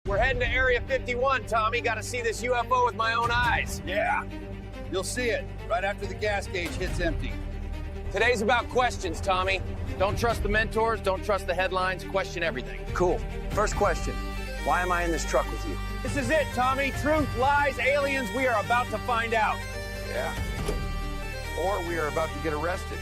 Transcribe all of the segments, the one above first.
We're heading to Area 51, Tommy. Got to see this UFO with my own eyes. Yeah, you'll see it right after the gas gauge hits empty. Today's about questions, Tommy. Don't trust the mentors, don't trust the headlines, question everything. Cool. First question. Why am I in this truck with you? This is it, Tommy. Truth, lies, aliens, we are about to find out. Yeah. Or we are about to get arrested.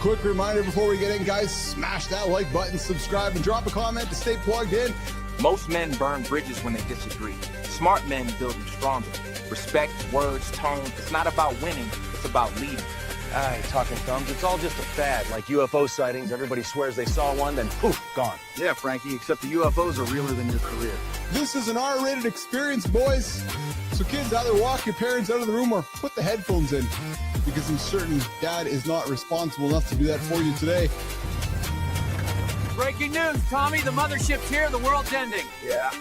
Quick reminder before we get in, guys, smash that like button, subscribe, and drop a comment to stay plugged in. Most men burn bridges when they disagree. Smart men build them stronger. Respect, words, tone. It's not about winning, it's about leading. Aye, talking thumbs. It's all just a fad, like UFO sightings. Everybody swears they saw one, then poof, gone. Yeah, Frankie, except the UFOs are realer than your career. This is an R-rated experience, boys. So kids, either walk your parents out of the room or put the headphones in, because I'm certain Dad is not responsible enough to do that for you today. Breaking news, Tommy. The mothership's here, the world's ending. Yeah.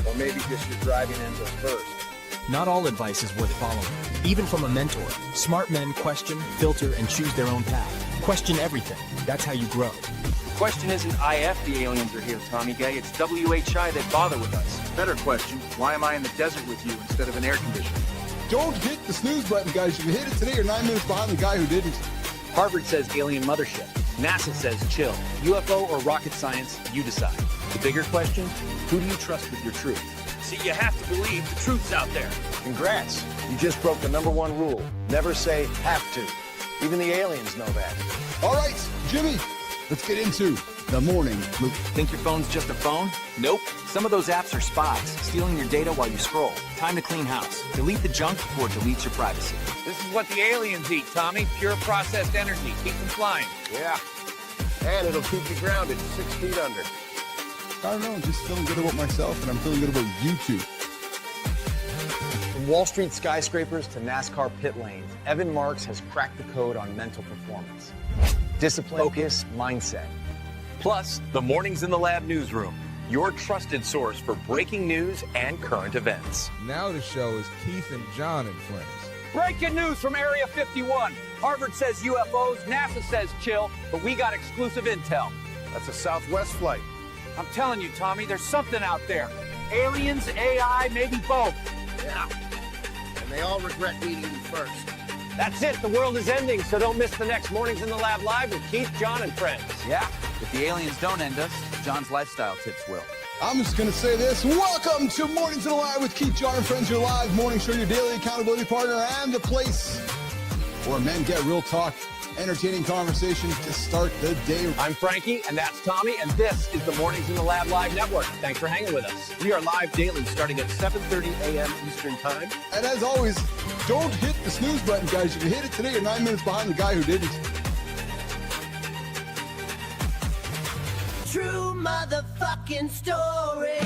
Or maybe just your driving ends up first. Not all advice is worth following, even from a mentor. Smart men question, filter, and choose their own path. Question everything. That's how you grow. The question isn't IF the aliens are here, Tommy Gay. It's WHI that bother with us. Better question, why am I in the desert with you instead of an air conditioner? Don't hit the snooze button, guys. If you hit it today, you're 9 minutes behind the guy who didn't. Harvard says alien mothership. NASA says chill. UFO or rocket science, you decide. The bigger question, who do you trust with your truth? See, you have to believe the truth's out there. Congrats. You just broke the #1 rule. Never say have to. Even the aliens know that. All right, Jimmy, let's get into the morning loop. Think your phone's just a phone? Nope. Some of those apps are spies, stealing your data while you scroll. Time to clean house. Delete the junk before it deletes your privacy. This is what the aliens eat, Tommy. Pure processed energy. Keep them flying. Yeah. And it'll keep you grounded 6 feet under. I don't know, I'm just feeling good about myself, and I'm feeling good about you two. From Wall Street skyscrapers to NASCAR pit lanes, Evan Marks has cracked the code on mental performance. Discipline, focus, mindset. Plus, the Mornings in the Lab newsroom, your trusted source for breaking news and current events. Now the show is Keith and John and Friends. Breaking news from Area 51. Harvard says UFOs, NASA says chill, but we got exclusive intel. That's a Southwest flight. I'm telling you, Tommy, there's something out there. Aliens, AI, maybe both. Yeah. And they all regret meeting you first. That's it. The world is ending, so don't miss the next Mornings in the Lab Live with Keith, John, and friends. Yeah. If the aliens don't end us, John's lifestyle tips will. I'm just going to say this. Welcome to Mornings in the Live with Keith, John, and Friends, your live morning show, your daily accountability partner, and the place where men get real talk, entertaining conversation to start the day. I'm Frankie, and that's Tommy, and this is the Mornings in the Lab Live Network. Thanks for hanging with us. We are live daily starting at 7:30 a.m. Eastern Time. And as always, don't hit the snooze button, guys. If you hit it today, you're 9 minutes behind the guy who didn't. True motherfucking story.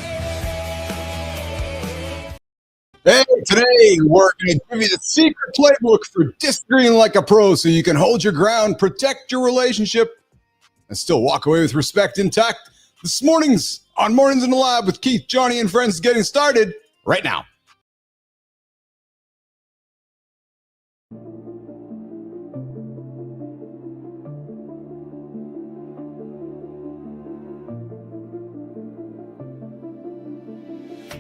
Hey, today we're going to give you the secret playbook for disagreeing like a pro so you can hold your ground, protect your relationship, and still walk away with respect intact. This morning's on Mornings in the Lab with Keith, Johnny, and Friends is getting started right now.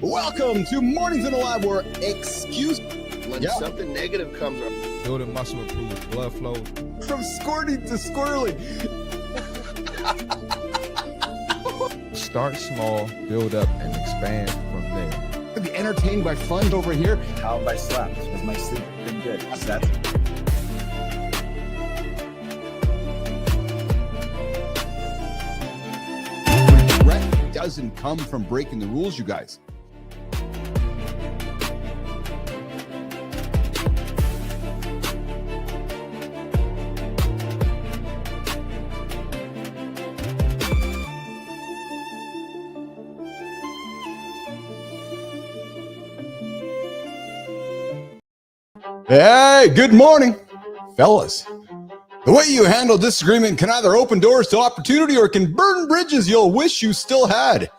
Welcome to Mornings in the Lab, where When something negative comes up. Building muscle improves blood flow. from squirting to squirreling. Start small, build up, and expand from there. Be entertained by fun over here. How have I slept? Has my sleep been good? That's Regret doesn't come from breaking the rules, you guys. Hey, good morning, fellas. The way you handle disagreement can either open doors to opportunity or can burn bridges you'll wish you still had.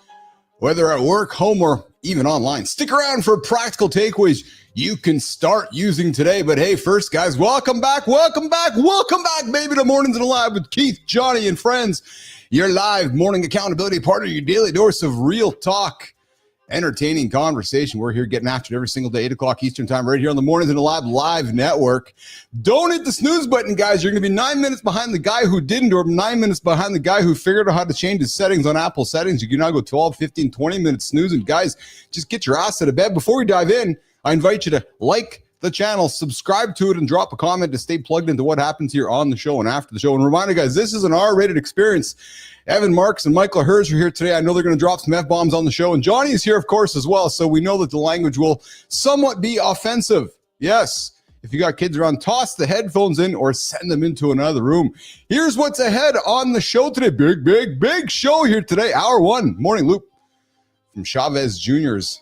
Whether at work, home, or even online. Stick around for practical takeaways you can start using today. But hey, first, guys, welcome back, baby, to Mornings in the Lab with Keith, Johnny, and Friends. Your live morning accountability partner, your daily dose of real talk. entertaining conversation. We're here getting after it every single day, 8 o'clock Eastern time, right here on the Mornings in the Lab live network. Don't hit the snooze button, guys. You're going to be 9 minutes behind the guy who didn't, or 9 minutes behind the guy who figured out how to change his settings on Apple settings. You can now go 12, 15, 20 minutes snoozing. Guys, just get your ass out of bed. Before we dive in, I invite you to like the channel, subscribe to it, and drop a comment to stay plugged into what happens here on the show and after the show. And reminder, guys, this is an R-rated experience. Evan Marks and Michael Herz are here today. I know they're going to drop some F-bombs on the show. And Johnny is here, of course, as well. So we know that the language will somewhat be offensive. Yes. If you got kids around, toss the headphones in or send them into another room. Here's what's ahead on the show today. Big show here today. Hour one, morning loop from Chavez Jr.'s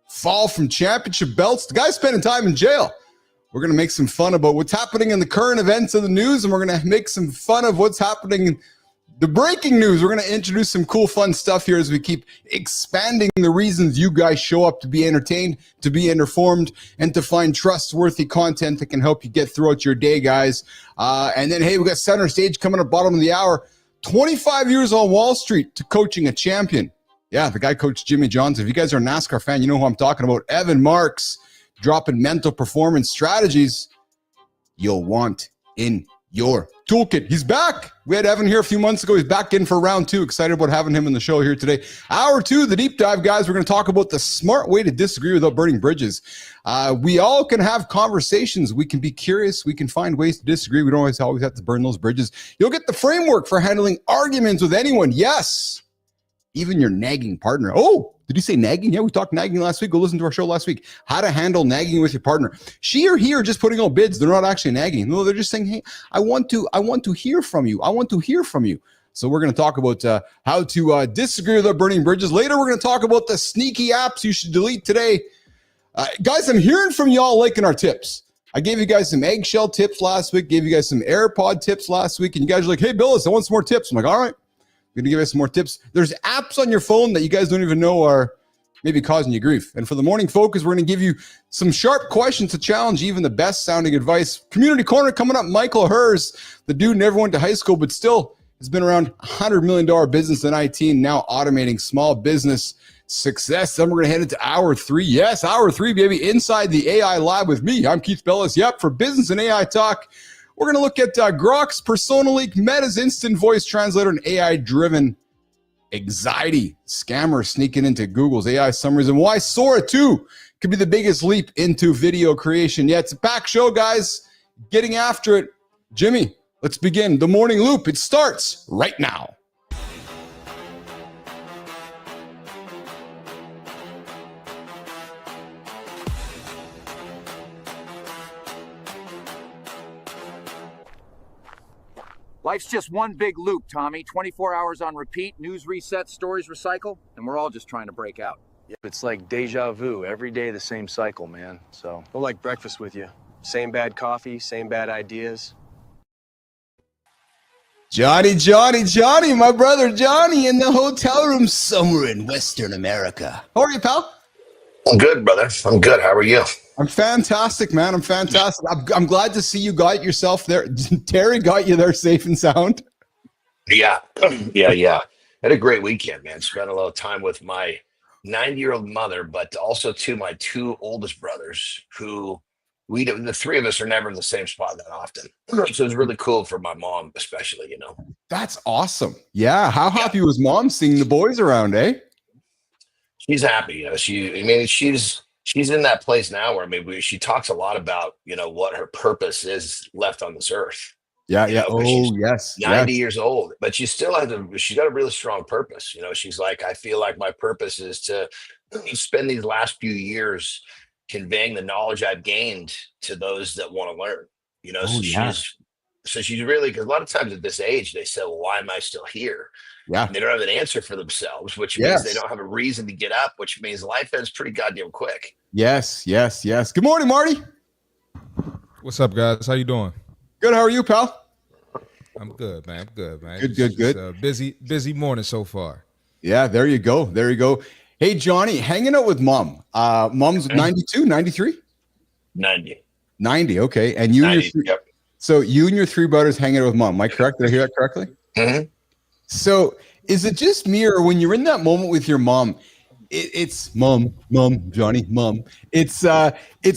fall from championship belts. The guy's spending time in jail. We're going to make some fun about what's happening in the current events of the news, and we're going to make some fun of what's happening in the breaking news. We're going to introduce some cool, fun stuff here as we keep expanding the reasons you guys show up to be entertained, to be informed, and to find trustworthy content that can help you get throughout your day, guys. And then, hey, we got center stage coming up bottom of the hour. 25 years on Wall Street to coaching a champion. Yeah, the guy coached Jimmy Johnson. If you guys are a NASCAR fan, you know who I'm talking about. Evan Marks dropping mental performance strategies you'll want in your toolkit. He's back. We had Evan here a few months ago. He's back in for round two. Excited about having him in the show here today. Hour two, the deep dive, guys. We're going to talk about the smart way to disagree without burning bridges. We all can have conversations. We can be curious. We can find ways to disagree. We don't always have to burn those bridges. You'll get the framework for handling arguments with anyone. Yes. Even your nagging partner. Oh, did you say nagging? Yeah, we talked nagging last week. Go listen to our show last week. How to handle nagging with your partner. She or he are just putting out bids. They're not actually nagging. No, they're just saying, hey, I want to hear from you. I want to hear from you. So we're going to talk about how to disagree without burning bridges. Later, we're going to talk about the sneaky apps you should delete today. Guys, I'm hearing from y'all liking our tips. I gave you guys some eggshell tips last week, gave you guys some AirPod tips last week, and you guys are like, hey, Billis, I want some more tips. I'm like, all right. I'm going to give you some more tips. There's apps on your phone that you guys don't even know are maybe causing you grief. And for the morning focus, we're going to give you some sharp questions to challenge even the best sounding advice. Community Corner coming up. Michael Herz, the dude never went to high school, but still has been around $100 million business in IT and now automating small business success. Then we're going to head into hour three. Yes, hour three, baby. Inside the AI lab with me. I'm Keith Bellis. Yep, for business and AI talk. We're going to look at Grok's Persona Leak, Meta's instant voice translator, and AI-driven anxiety scammer sneaking into Google's AI summaries, and why Sora 2 could be the biggest leap into video creation. Yeah, it's a packed show, guys. Getting after it. Jimmy, let's begin. The morning loop. It starts right now. Life's just one big loop, Tommy. 24 hours on repeat, news reset, stories recycle, and we're all just trying to break out. It's like deja vu. Every day the same cycle, man. So I'll like breakfast with you. Same bad coffee, same bad ideas. Johnny, my brother Johnny in the hotel room somewhere in Western America. How are you, pal? I'm good, brother. I'm good. How are you? I'm fantastic, man. I'm fantastic. I'm glad to see you got yourself there. Terry got you there safe and sound. Yeah. Had a great weekend, man. Spent a lot of time with my 90-year-old mother, but also to my two oldest brothers who the three of us are never in the same spot that often. So it was really cool for my mom, especially, you know. That's awesome. Yeah. How happy was mom seeing the boys around, eh? She's happy. You know, she's in that place now where maybe she talks a lot about, you know, what her purpose is left on this earth. Yeah. You know, Oh, yes. 90 years old, but she still she's got a really strong purpose. You know, she's like, I feel like my purpose is to spend these last few years conveying the knowledge I've gained to those that want to learn, you know. She's really, because a lot of times at this age, they say, well, why am I still here? Yeah. And they don't have an answer for themselves, which means they don't have a reason to get up, which means life ends pretty goddamn quick. Yes. Good morning, Marty. What's up, guys? How you doing? Good. How are you, pal? I'm good, man. Good. Busy morning so far. Yeah, there you go. Hey, Johnny, hanging out with mom. Mom's 92, 93? 90, okay. And you 90, and your yep. So you and your three brothers hanging out with mom. Am I correct? Did I hear that correctly? Mm-hmm. So is it just me, or when you're in that moment with your mom, it's mom, Johnny, mom. It's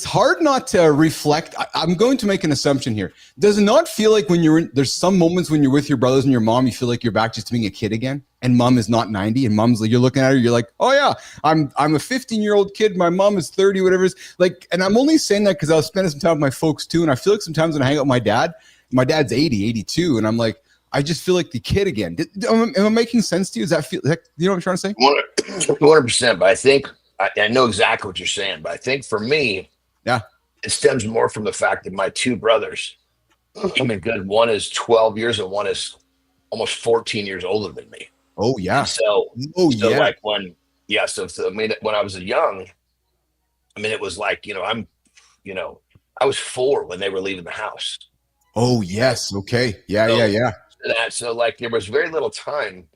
hard not to reflect. I'm going to make an assumption here. Does it not feel like when there's some moments when you're with your brothers and your mom, you feel like you're back just being a kid again, and mom is not 90, and mom's like, you're looking at her, you're like, oh yeah, I'm a 15-year-old kid, my mom is 30, whatever it is. Like, and I'm only saying that because I was spending some time with my folks too, and I feel like sometimes when I hang out with my dad's 80, 82, and I'm like, I just feel like the kid again. Am I making sense to you? Does that feel like, you know what I'm trying to say? 100%. But I think I know exactly what you're saying. But I think for me, yeah, it stems more from the fact that my two brothers, I mean, good, one is 12 years and one is almost 14 years older than me. Oh yeah. And so yeah. Like when I mean, when I was young, I mean, it was like, I was 4 when they were leaving the house. Oh yes. Okay. Yeah. So like there was very little time.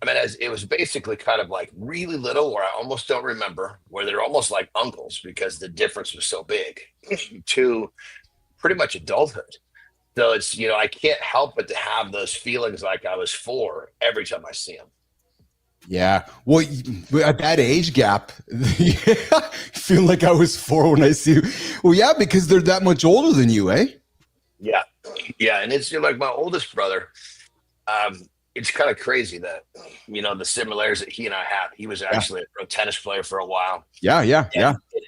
I mean, it was basically kind of like really little, where I almost don't remember, where they're almost like uncles because the difference was so big, to pretty much adulthood. So it's, I can't help but to have those feelings like I was 4 every time I see them. Yeah. Well, at that age gap, feel like I was 4 when I see you. Well, yeah, because they're that much older than you, eh? Yeah. Yeah. And it's like my oldest brother. It's kind of crazy that, the similarities that he and I have. He was actually a pro tennis player for a while. Yeah.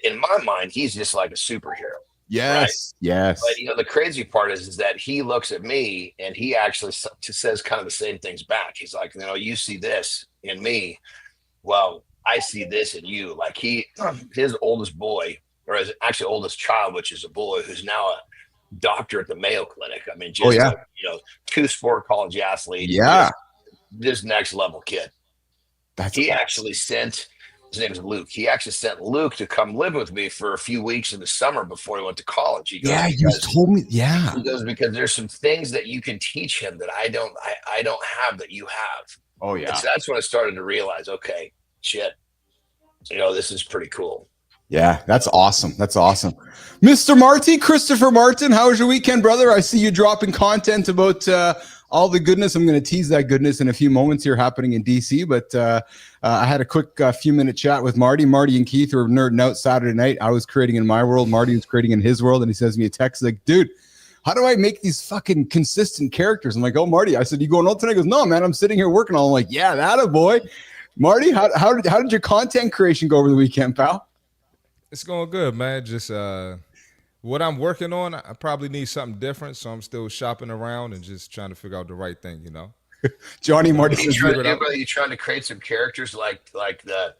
In my mind, he's just like a superhero. Yes. Right? Yes. But the crazy part is that he looks at me and he actually says kind of the same things back. He's like, you see this in me. Well, I see this in you. Like his oldest boy, or his actually oldest child, which is a boy who's now a doctor at the Mayo Clinic. I mean, just 2-sport college athlete. Yeah. This next level kid. He actually sent, his name is Luke. He actually sent Luke to come live with me for a few weeks in the summer before he went to college. He goes, you told me. Yeah. He goes, because there's some things that you can teach him that I don't have that you have. Oh yeah. So that's when I started to realize, okay, shit, this is pretty cool. Yeah, that's awesome. That's awesome. Mr. Marty, Christopher Martin, how was your weekend, brother? I see you dropping content about all the goodness. I'm going to tease that goodness in a few moments here happening in DC, but I had a quick few-minute chat with Marty. Marty and Keith were nerding out Saturday night. I was creating in my world. Marty was creating in his world, and he sends me a text like, dude, how do I make these fucking consistent characters? I'm like, oh, Marty. I said, you going out tonight? He goes, no, man, I'm sitting here working on it. I'm like, yeah, that a boy. Marty, how did your content creation go over the weekend, pal? It's going good, man. Just what I'm working on, I probably need something different, so I'm still shopping around and just trying to figure out the right thing, Johnny Marty, you trying to create some characters like the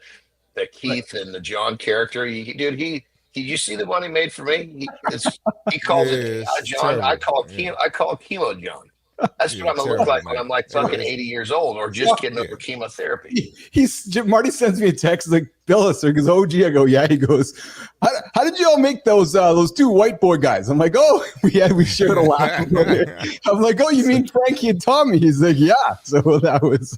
Keith and the John character. Did you see the one he made for me? He calls it John. Terrible. I call chemo John. That's what I'm gonna look like when I'm like fucking 80 years old, or just getting over chemotherapy. Marty sends me a text like, Billis, or goes, oh gee, I go, yeah. He goes, how did you all make those 2 white boy guys? I'm like, oh, we shared a laugh. I'm like, oh, you mean Frankie and Tommy? He's like, yeah. So that was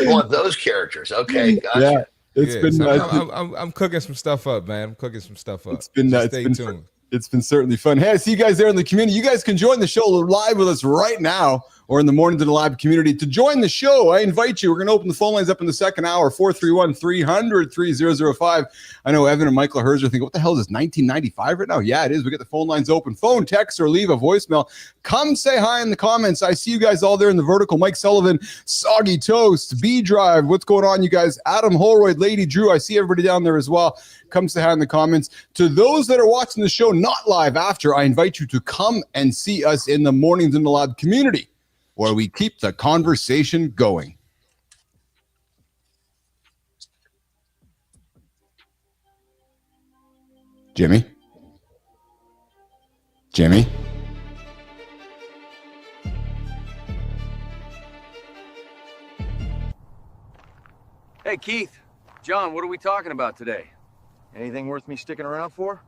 one of those characters. Okay, gotcha. Yeah. It's been. So I'm cooking some stuff up, man. I'm cooking some stuff up. Stay tuned. It's been certainly fun. Hey, I see you guys there in the community. You guys can join the show live with us right now, or in the Mornings in the Lab community. To join the show, I invite you. We're going to open the phone lines up in the second hour, 431-300-3005. I know Evan and Michael Herz are thinking, what the hell is this, 1995 right now? Yeah, it is. We get the phone lines open. Phone, text, or leave a voicemail. Come say hi in the comments. I see you guys all there in the vertical. Mike Sullivan, Soggy Toast, B-Drive. What's going on, you guys? Adam Holroyd, Lady Drew. I see everybody down there as well. Come say hi in the comments. To those that are watching the show not live after, I invite you to come and see us in the Mornings in the Lab community, where we keep the conversation going. Jimmy? Hey, Keith. John, what are we talking about today? Anything worth me sticking around for?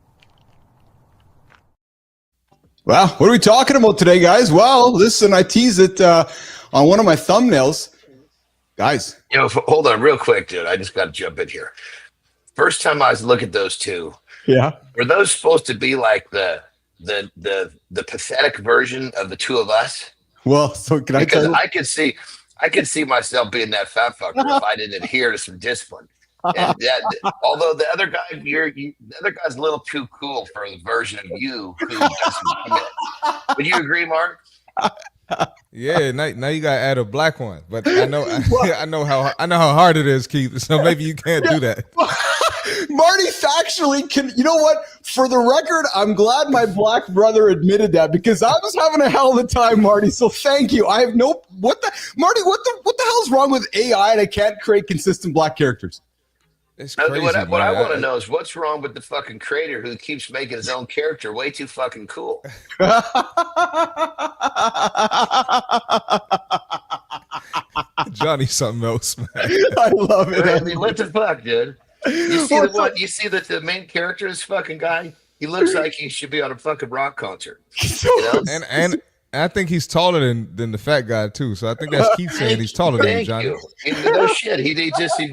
Well, what are we talking about today, guys? Well, listen, I teased it on one of my thumbnails. Guys. Hold on real quick, dude. I just got to jump in here. First time I was looking at those 2. Yeah. Were those supposed to be like the pathetic version of the 2 of us? Well, so can I tell you? I could see myself being that fat fucker if I didn't adhere to some discipline. And although the other guy, the other guy's a little too cool for the version of you who doesn't commit. Would you agree, Mark? Yeah, now you gotta add a black one, but I know how hard it is, Keith. So maybe you can't do that. Marty factually can. You know what? For the record, I'm glad my black brother admitted that because I was having a hell of a time, Marty. So thank you. I have no Marty. What the hell's wrong with AI and I can't create consistent black characters? It's crazy, what I want to know is what's wrong with the fucking creator who keeps making his own character way too fucking cool. Johnny's something else, man. I love it. I mean, what the fuck, dude? You see that the main character is fucking guy? He looks like he should be on a fucking rock concert. You know? And I think he's taller than the fat guy too. So I think that's Keith saying he's taller than Johnny. No shit. He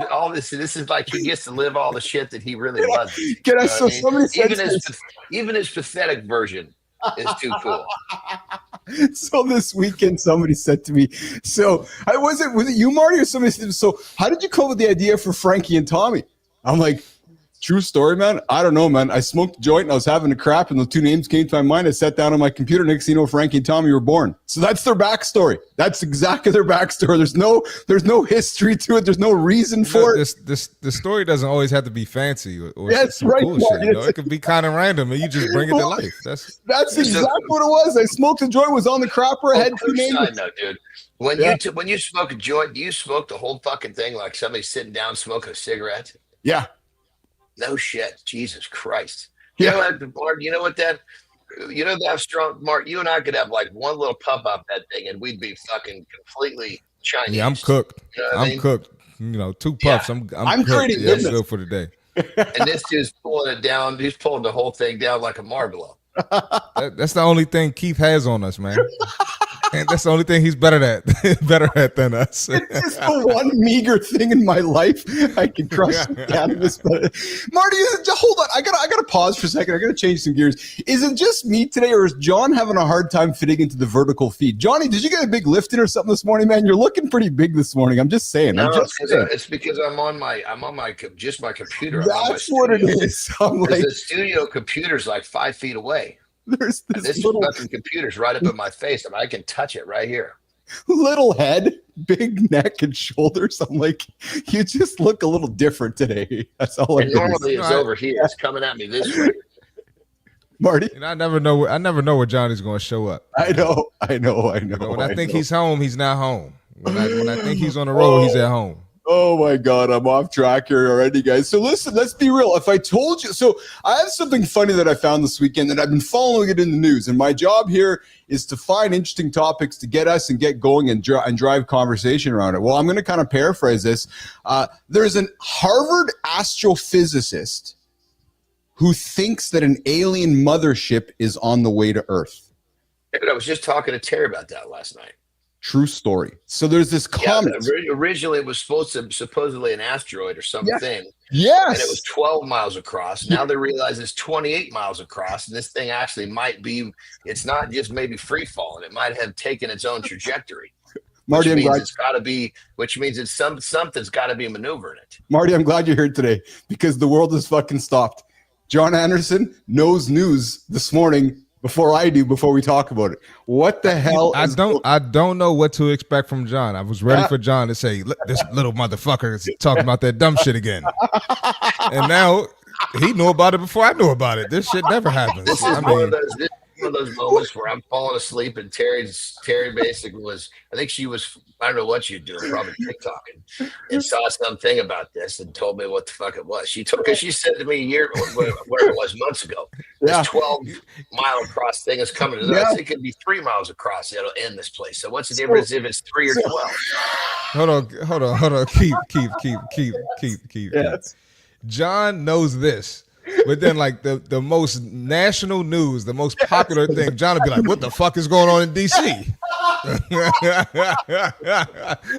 all this. This is like he gets to live all the shit that he really loves. Even his pathetic version is too cool. So this weekend, somebody said to me, "So was it you, Marty, or somebody said, so how did you come up with the idea for Frankie and Tommy?" I'm like, true story, man. I don't know, man. I smoked a joint and I was having a crap and the two names came to my mind. I sat down on my computer. Next thing you know, Frankie and Tommy were born. So that's their backstory. That's exactly their backstory. There's no history to it. There's no reason for it. The story doesn't always have to be fancy or that's some right, cool shit. You know? It could be kind of random and you just bring it to life. That's exactly what it was. I smoked a joint, was on the crapper. I had two names. Side note, dude. When you smoke a joint, do you smoke the whole fucking thing like somebody sitting down smoking a cigarette? Yeah. No shit. Jesus Christ. Yeah. You know what, Mark? You know what that strong, Mark, you and I could have like one little puff up that thing and we'd be fucking completely Chinese. Yeah, I'm cooked. You know I'm cooked. You know, 2 puffs. Yeah. I'm cooked. Yeah, I'm good for the day. And this dude's pulling it down. He's pulling the whole thing down like a marble. That's the only thing Keith has on us, man. And that's the only thing he's better at than us. It's just the one meager thing in my life I can crush cannabis. But Marty, hold on. I gotta pause for a second. I gotta change some gears. Is it just me today, or is John having a hard time fitting into the vertical feed? Johnny, did you get a big lift in or something this morning, man? You're looking pretty big this morning. I'm just saying. No, it's because I'm on my computer. That's what it is. The studio computer's like 5 feet away. There's this fucking computer's right up in my face, and I can touch it right here. Little head, big neck and shoulders. I'm like, you just look a little different today. That's all. And normally it's over here. It's coming at me this way. Marty, and I never know where Johnny's going to show up. I know. You know, when I think he's home, he's not home. When I think he's on the road, he's at home. Oh my God, I'm off track here already, guys. So listen, let's be real. If I told you, so I have something funny that I found this weekend that I've been following it in the news. And my job here is to find interesting topics to get us and get going and drive conversation around it. Well, I'm going to kind of paraphrase this. There's an Harvard astrophysicist who thinks that an alien mothership is on the way to Earth. Dude, I was just talking to Terry about that last night. True story. So there's this comet. Originally, it was supposedly an asteroid or something. Yes. And it was 12 miles across. Now they realize it's 28 miles across. And this thing actually might be, it's not just maybe free falling. It might have taken its own trajectory. Marty, which means something's got to be maneuvering it. Marty, I'm glad you're here today because the world has fucking stopped. John Anderson knows news this morning before we talk about it. What the hell? I don't know what to expect from John. I was ready for John to say, this little motherfucker is talking about that dumb shit again. And now he knew about it before I knew about it. This shit never happens. This is one of those moments where I'm falling asleep and Terry basically was, I think she was, I don't know what she was doing, probably TikToking, and saw something about this and told me what the fuck it was. She said to me a year, whatever it was, months ago, this 12-mile across thing is coming to us. It could be 3 miles across. It'll end this place. So what's the difference if it's 3 or 12? Hold on. Keep. Yes. John knows this. But then, like, the most national news, the most popular thing, John would be like, what the fuck is going on in D.C.?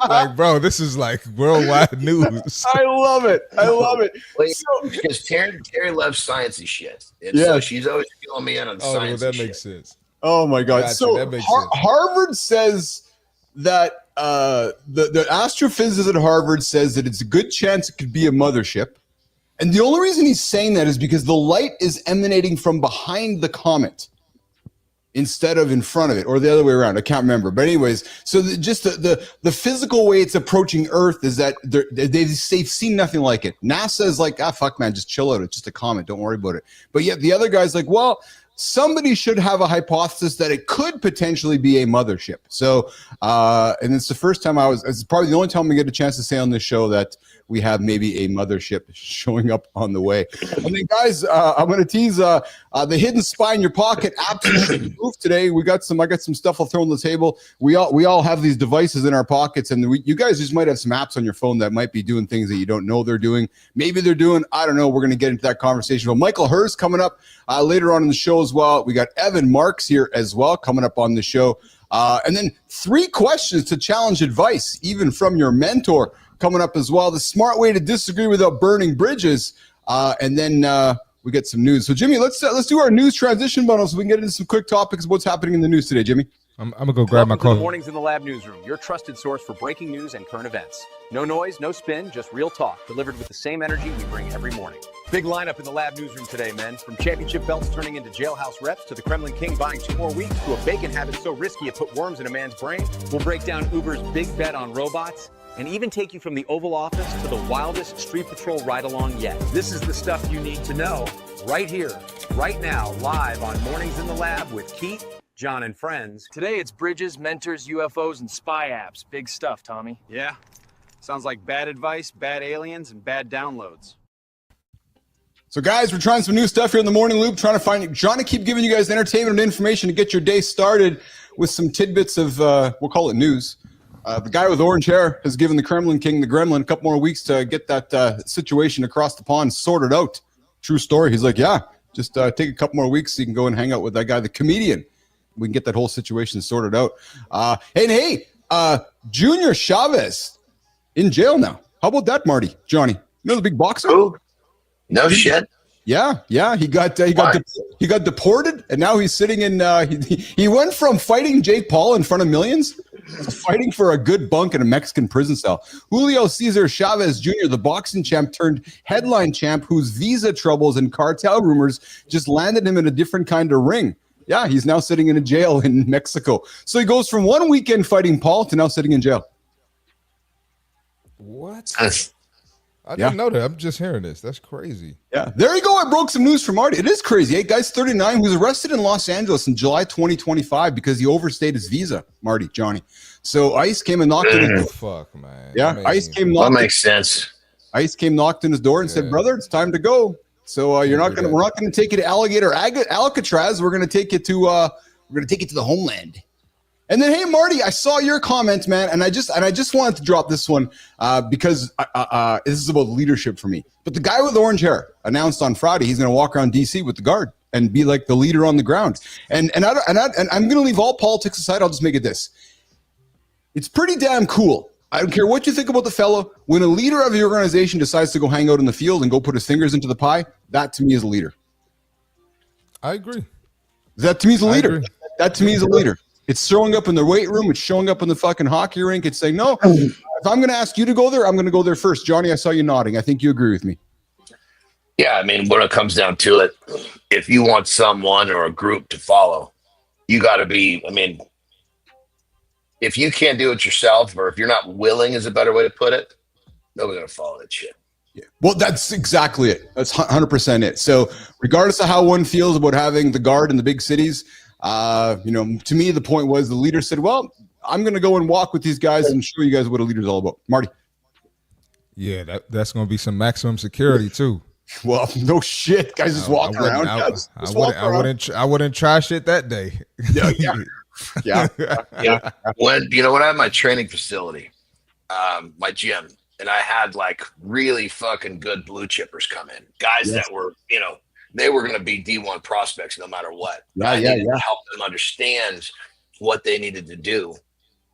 Like, bro, this is like worldwide news. I love it. Because Terry loves sciencey shit. And so she's always filling me in on science. That makes sense. Oh, my God. Gotcha. So that makes sense. Harvard says that the astrophysicist at Harvard says that it's a good chance it could be a mothership. And the only reason he's saying that is because the light is emanating from behind the comet instead of in front of it, or the other way around. I can't remember. But anyways, so the physical way it's approaching Earth is that they've seen nothing like it. NASA is like, fuck, man, just chill out. It's just a comet. Don't worry about it. But yet the other guy's like, well, somebody should have a hypothesis that it could potentially be a mothership. So, and it's the first time it's probably the only time we get a chance to say on this show that we have maybe a mothership showing up on the way. And then, guys, I'm going to tease the hidden spy in your pocket. Absolutely moved today. I got some stuff I'll throw on the table. We all have these devices in our pockets, and you guys just might have some apps on your phone that might be doing things that you don't know they're doing. Maybe they're doing, I don't know. We're going to get into that conversation. But Michael Herz coming up later on in the show as well. We got Evan Marks here as well coming up on the show. And then 3 questions to challenge advice, even from your mentor, coming up as well. The smart way to disagree without burning bridges. And then we get some news. So, Jimmy, let's do our news transition bundle so we can get into some quick topics of what's happening in the news today, Jimmy. I'm going to go grab my coffee. Mornings in the Lab newsroom, your trusted source for breaking news and current events. No noise, no spin, just real talk, delivered with the same energy we bring every morning. Big lineup in the Lab newsroom today, men. From championship belts turning into jailhouse reps to the Kremlin King buying 2 more weeks to a bacon habit so risky it put worms in a man's brain. We'll break down Uber's big bet on robots and even take you from the Oval Office to the wildest street patrol ride-along yet. This is the stuff you need to know right here, right now, live on Mornings in the Lab with Keith, John, and friends. Today it's bridges, mentors, UFOs, and spy apps. Big stuff, Tommy. Yeah. Sounds like bad advice, bad aliens, and bad downloads. So, guys, we're trying some new stuff here in the Morning Loop, trying to keep giving you guys entertainment and information to get your day started with some tidbits of, we'll call it news. The guy with orange hair has given the Kremlin King, the Gremlin, a couple more weeks to get that situation across the pond sorted out. True story. He's like, yeah, just take a couple more weeks so you can go and hang out with that guy, the comedian. We can get that whole situation sorted out. Hey, Junior Chavez in jail now. How about that, Marty? Johnny, you know the big boxer? Ooh, no shit. Yeah. He got deported, and now he's sitting in. He went from fighting Jake Paul in front of millions to fighting for a good bunk in a Mexican prison cell. Julio Cesar Chavez Jr., the boxing champ turned headline champ, whose visa troubles and cartel rumors just landed him in a different kind of ring. Yeah, he's now sitting in a jail in Mexico. So he goes from one weekend fighting Paul to now sitting in jail. What? I didn't know that. I'm just hearing this. That's crazy. Yeah, there you go. I broke some news from Marty. It is crazy. Hey, guy's 39, who was arrested in Los Angeles in July 2025 because he overstayed his visa. Marty, Johnny. So ICE came and knocked on his door. Fuck, man. Yeah, ICE came. That makes sense. ICE came, knocked on his door, and said, "Brother, it's time to go." So we're not gonna take you to Alcatraz. We're gonna take you to the homeland. And then, hey, Marty, I saw your comment, man, and I just wanted to drop this one because this is about leadership for me. But the guy with orange hair announced on Friday he's gonna walk around DC with the guard and be like the leader on the ground. And I'm gonna leave all politics aside. I'll just make it this. It's pretty damn cool. I don't care what you think about the fellow. When a leader of your organization decides to go hang out in the field and go put his fingers into the pie, that to me is a leader. I agree. That to me is a leader. That to me is a leader. It's showing up in the weight room. It's showing up in the fucking hockey rink. It's saying, no, if I'm going to ask you to go there, I'm going to go there first. Johnny, I saw you nodding. I think you agree with me. Yeah, I mean, when it comes down to it, if you want someone or a group to follow, you got to be, I mean, if you can't do it yourself, or if you're not willing is a better way to put it, nobody's going to follow that shit. Yeah. Well, that's exactly it. That's 100% it. So regardless of how one feels about having the guard in the big cities, to me, the point was the leader said, well, I'm going to go and walk with these guys and show you guys what a leader's all about. Marty. Yeah, that's going to be some maximum security too. Well, no shit. Guys just walk around. I wouldn't try shit that day. Yeah. When I had my training facility, my gym, and I had like really fucking good blue chippers come in, guys that were, they were going to be D1 prospects no matter what. I needed to help them understand what they needed to do.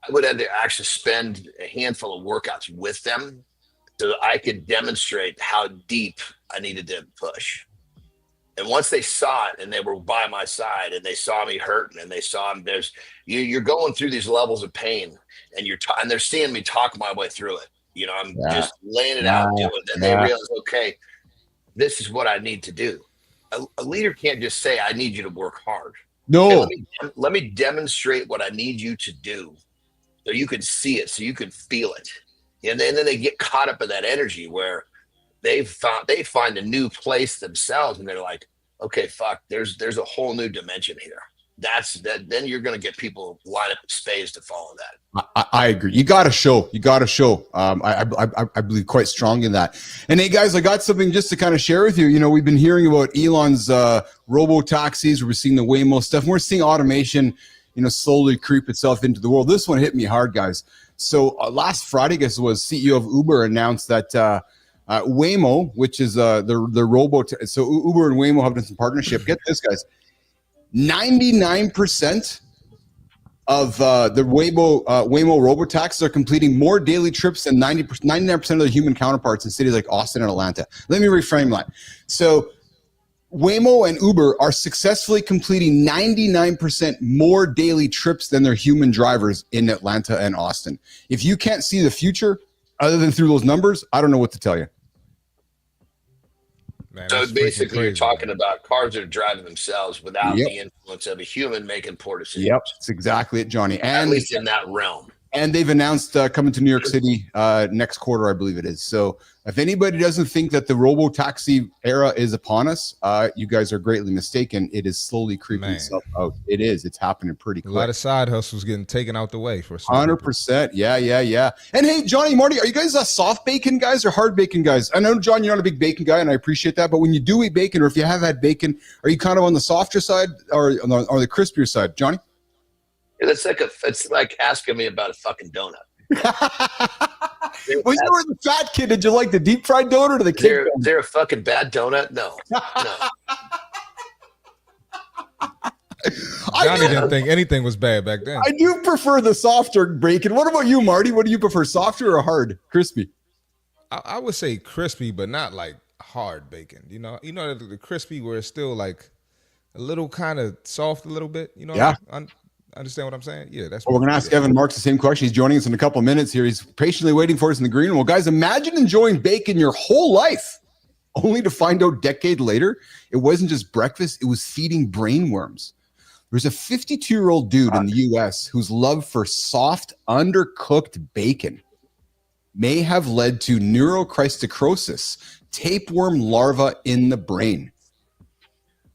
I would have to actually spend a handful of workouts with them so that I could demonstrate how deep I needed to push. And once they saw it and they were by my side and they saw me hurting and they saw him, you're going through these levels of pain and and they're seeing me talk my way through it. You know, I'm just laying it out, doing it. And they realize, okay, this is what I need to do. A leader can't just say, I need you to work hard. No. Okay, let me demonstrate what I need you to do so you can see it, so you can feel it. And then they get caught up in that energy where they find a new place themselves and they're like, okay, fuck, there's a whole new dimension here. Then you're going to get people line up in spades to follow that. I agree. You got to show. I believe quite strongly in that. And hey, guys, I got something just to kind of share with you. You know, we've been hearing about Elon's robo taxis. We're seeing the Waymo stuff. And we're seeing automation, you know, slowly creep itself into the world. This one hit me hard, guys. So last Friday, I guess it was, CEO of Uber announced that Waymo, which is the robo. So Uber and Waymo have done some partnership. Get this, guys. 99% of the Waymo robotaxis are completing more daily trips than 99% of their human counterparts in cities like Austin and Atlanta. Let me reframe that. So Waymo and Uber are successfully completing 99% more daily trips than their human drivers in Atlanta and Austin. If you can't see the future other than through those numbers, I don't know what to tell you. Man, so basically, you're talking about cars that are driving themselves without the influence of a human making poor decisions. Yep, that's exactly it, Johnny. And at least in that realm. And they've announced coming to New York City next quarter, I believe it is. So if anybody doesn't think that the robo-taxi era is upon us, you guys are greatly mistaken. It is slowly creeping itself out. It is. It's happening pretty quick. A lot of side hustles getting taken out the way for 100%. Yeah. And hey, Johnny, Marty, are you guys soft bacon guys or hard bacon guys? I know, John, you're not a big bacon guy, and I appreciate that. But when you do eat bacon, or if you have had bacon, are you kind of on the softer side or the crispier side, Johnny? It's like asking me about a fucking donut. When you were the fat kid, did you like the deep fried donut or the cake? Is there a fucking bad donut? No. Johnny didn't think anything was bad back then. I do prefer the softer bacon. What about you, Marty? What do you prefer, softer or hard? Crispy? I would say crispy, but not like hard bacon. You know the crispy where it's still like a little kind of soft, a little bit. You know? Yeah. Understand what I'm saying? Yeah, that's. Well, we're gonna ask Evan Marks the same question. He's joining us in a couple of minutes here. He's patiently waiting for us in the green room. Well, guys, imagine enjoying bacon your whole life, only to find out a decade later it wasn't just breakfast; it was feeding brainworms. There's a 52-year-old dude in the U.S. whose love for soft, undercooked bacon may have led to neurocristocrosis, tapeworm larva in the brain.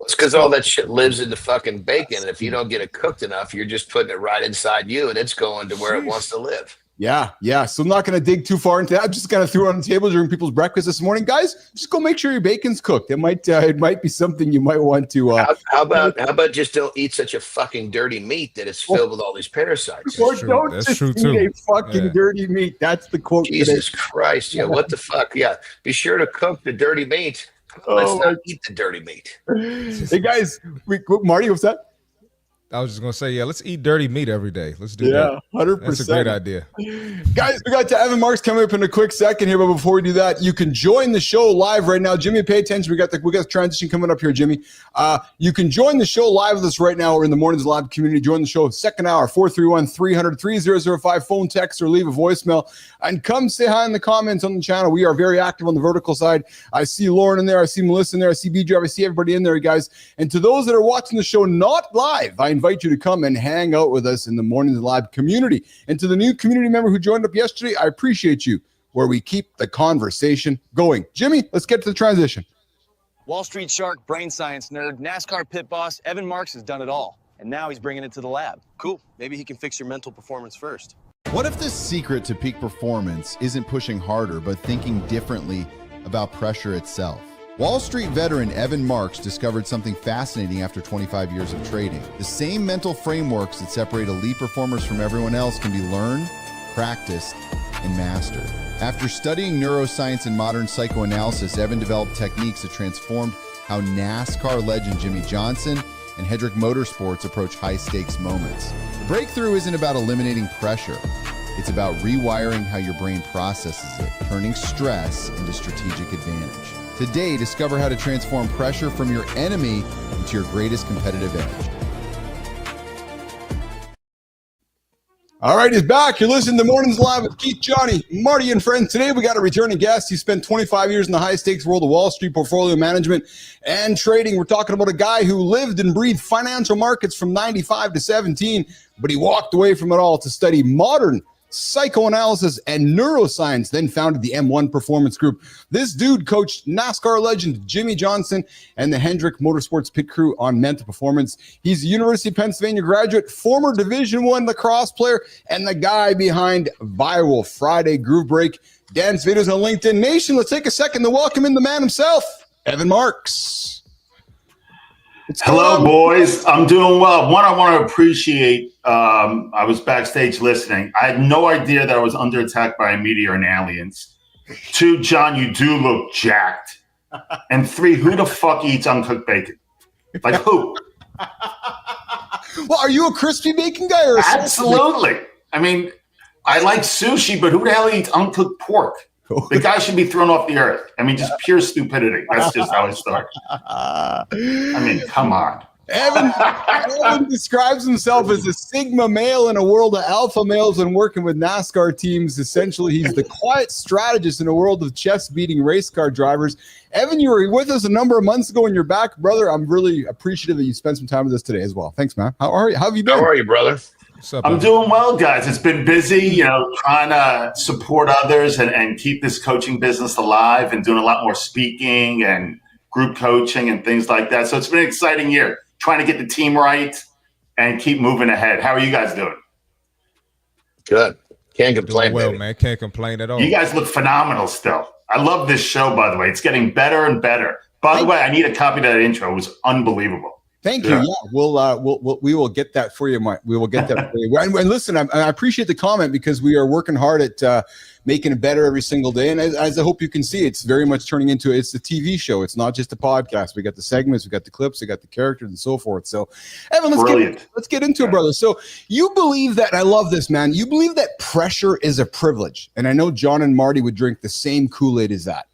It's because all that shit lives in the fucking bacon. And if you don't get it cooked enough, you're just putting it right inside you and it's going to where it wants to live. Yeah. So I'm not going to dig too far into that. I'm just going to throw it on the table during people's breakfast this morning. Guys, just go make sure your bacon's cooked. It might be something you might want to. How about just don't eat such a fucking dirty meat that it's filled with all these parasites? Or don't just eat a fucking dirty meat. That's the quote. Jesus Christ. Yeah. What the fuck? Yeah. Be sure to cook the dirty meat. Let's not eat the dirty meat. Hey guys, Marty, what's that? I was just gonna say, let's eat dirty meat every day. Let's do that. 100%. That's a great idea. Guys, we got to Evan Marks coming up in a quick second here, but before we do that, you can join the show live right now. Jimmy, pay attention. We got the transition coming up here, Jimmy. You can join the show live with us right now. We're in the Mornings Live community. Join the show second hour, 431-300-3005, phone, text, or leave a voicemail. And come say hi in the comments on the channel. We are very active on the vertical side. I see Lauren in there. I see Melissa in there. I see BJ. I see everybody in there, guys. And to those that are watching the show not live, I invite you to come and hang out with us in the Mornings Live community. And to the new community member who joined up yesterday, I appreciate you, where we keep the conversation going. Jimmy, let's get to the transition. Wall Street shark, brain science nerd, NASCAR pit boss, Evan Marks has done it all. And now he's bringing it to the lab. Cool. Maybe he can fix your mental performance first. What if the secret to peak performance isn't pushing harder, but thinking differently about pressure itself? Wall Street veteran Evan Marks discovered something fascinating after 25 years of trading. The same mental frameworks that separate elite performers from everyone else can be learned, practiced, and mastered. After studying neuroscience and modern psychoanalysis, Evan developed techniques that transformed how NASCAR legend Jimmy Johnson and Hedrick Motorsports approach high-stakes moments. The breakthrough isn't about eliminating pressure. It's about rewiring how your brain processes it, turning stress into strategic advantage. Today, discover how to transform pressure from your enemy into your greatest competitive edge. All right, he's back. You're listening to Mornings Live with Keith, Johnny, Marty, and friends. Today, we got a returning guest. He spent 25 years in the high-stakes world of Wall Street portfolio management and trading. We're talking about a guy who lived and breathed financial markets from 95 to 17, but he walked away from it all to study modern psychoanalysis and neuroscience, then founded the M1 Performance Group. This dude coached NASCAR legend Jimmy Johnson and the Hendrick Motorsports pit crew on mental performance. He's a University of Pennsylvania graduate, former Division I lacrosse player, and the guy behind Viral Friday Groove Break dance videos on LinkedIn Nation. Let's take a second to welcome in the man himself, Evan Marks. Hello, boys. I'm doing well. One, I want to appreciate, I was backstage listening. I had no idea that I was under attack by a meteor and aliens. 2, John, you do look jacked. And 3, who the fuck eats uncooked bacon? Like who? Well, are you a crispy bacon guy or a Absolutely. I mean, I like sushi, but who the hell eats uncooked pork? The guy should be thrown off the earth. I mean, just pure stupidity. That's just how it starts. I mean, come on. Evan describes himself as a Sigma male in a world of alpha males and working with NASCAR teams. Essentially, he's the quiet strategist in a world of chest-beating race car drivers. Evan, you were with us a number of months ago and you're back. Brother, I'm really appreciative that you spent some time with us today as well. Thanks, man. How are you? How have you been? How are you, brother? I'm doing well, guys. It's been busy, trying to support others and keep this coaching business alive and doing a lot more speaking and group coaching and things like that. So it's been an exciting year, trying to get the team right and keep moving ahead. How are you guys doing? Good. Can't complain, well, baby. man. Can't complain at all. You guys look phenomenal still. I love this show, by the way. It's getting better and better. By the way, I need a copy of that intro. It was unbelievable. Thank you. Yeah, we will get that for you, Mike. We will get that for you. And listen, I appreciate the comment because we are working hard at making it better every single day. And as I hope you can see, it's very much turning into it's a TV show. It's not just a podcast. We got the segments, we got the clips, we got the characters, and so forth. So, Evan, let's get into it, brother. So, you believe that? And I love this, man. You believe that pressure is a privilege, and I know John and Marty would drink the same Kool-Aid as that.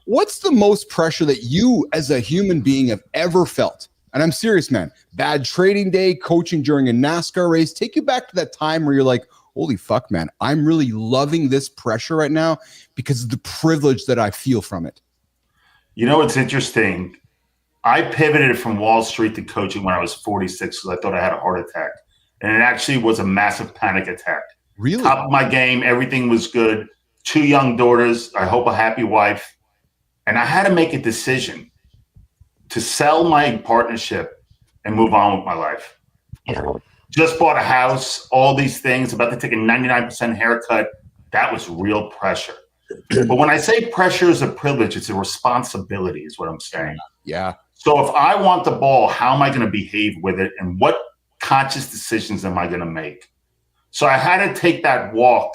What's the most pressure that you, as a human being, have ever felt? And I'm serious, man. Bad trading day, coaching during a NASCAR race. Take you back to that time where you're like, holy fuck, man, I'm really loving this pressure right now because of the privilege that I feel from it. You know what's interesting? I pivoted from Wall Street to coaching when I was 46 because I thought I had a heart attack. And it actually was a massive panic attack. Really? Top of my game. Everything was good. 2 young daughters. I hope a happy wife. And I had to make a decision to sell my partnership and move on with my life. Just bought a house, all these things, about to take a 99% haircut. That was real pressure. But when I say pressure is a privilege, it's a responsibility is what I'm saying. Yeah. So if I want the ball, how am I going to behave with it? And what conscious decisions am I going to make? So I had to take that walk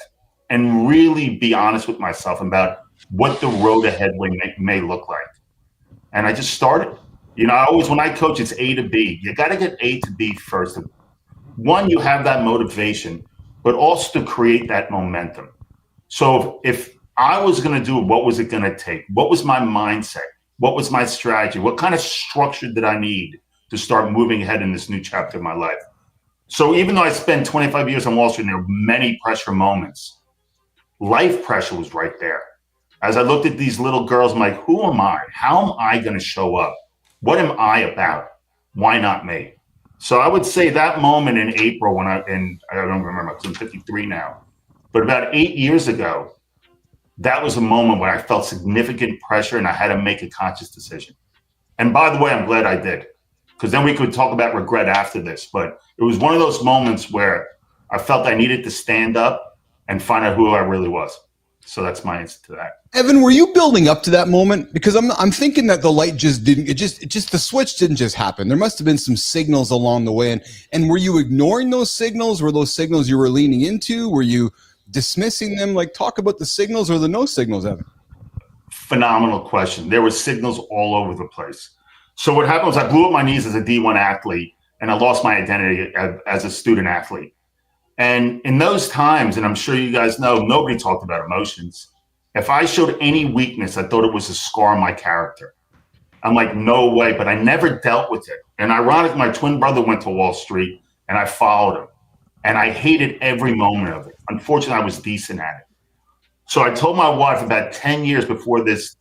and really be honest with myself about what the road ahead may look like. And I just started. When I coach, it's A to B. You got to get A to B first. One, you have that motivation, but also to create that momentum. So if I was going to do it, what was it going to take? What was my mindset? What was my strategy? What kind of structure did I need to start moving ahead in this new chapter of my life? So even though I spent 25 years on Wall Street and there were many pressure moments, life pressure was right there. As I looked at these little girls, I'm like, who am I? How am I going to show up? What am I about? Why not me? So I would say that moment in April I don't remember, because I'm 53 now, but about 8 years ago, that was a moment where I felt significant pressure and I had to make a conscious decision. And by the way, I'm glad I did, because then we could talk about regret after this. But it was one of those moments where I felt I needed to stand up and find out who I really was. So that's my answer to that. Evan, were you building up to that moment? Because I'm thinking that the light just didn't, the switch didn't just happen. There must have been some signals along the way. And were you ignoring those signals? Were those signals you were leaning into? Were you dismissing them? Like, talk about the signals or the no signals, Evan. Phenomenal question. There were signals all over the place. So what happened was I blew up my knees as a D1 athlete and I lost my identity as a student athlete. And in those times, and I'm sure you guys know, nobody talked about emotions. If I showed any weakness, I thought it was a scar on my character. I'm like, no way, but I never dealt with it. And ironic, my twin brother went to Wall Street and I followed him. And I hated every moment of it. Unfortunately, I was decent at it. So I told my wife about 10 years before this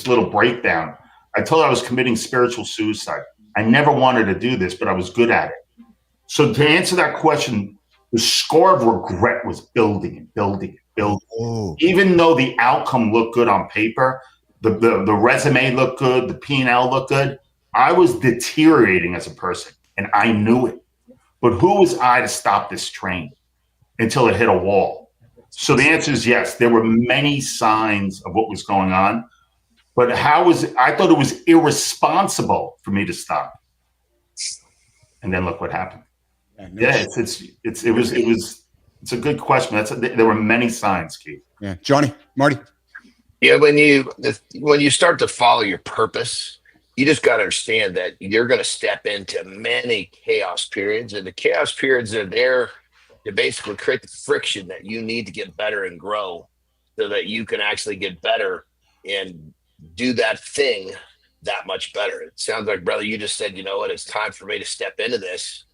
little breakdown, I told her I was committing spiritual suicide. I never wanted to do this, but I was good at it. So to answer that question, the score of regret was building and building and building. Oh. Even though the outcome looked good on paper, the resume looked good, the P&L looked good, I was deteriorating as a person, and I knew it. But who was I to stop this train until it hit a wall? So the answer is yes. There were many signs of what was going on, but I thought it was irresponsible for me to stop. And then look what happened. Yeah, it's a good question. There were many signs, Keith. Yeah, Johnny, Marty. Yeah, when you start to follow your purpose, you just got to understand that you're going to step into many chaos periods, and the chaos periods are there to basically create the friction that you need to get better and grow, so that you can actually get better and do that thing that much better. It sounds like, brother, you just said, you know what, it's time for me to step into this,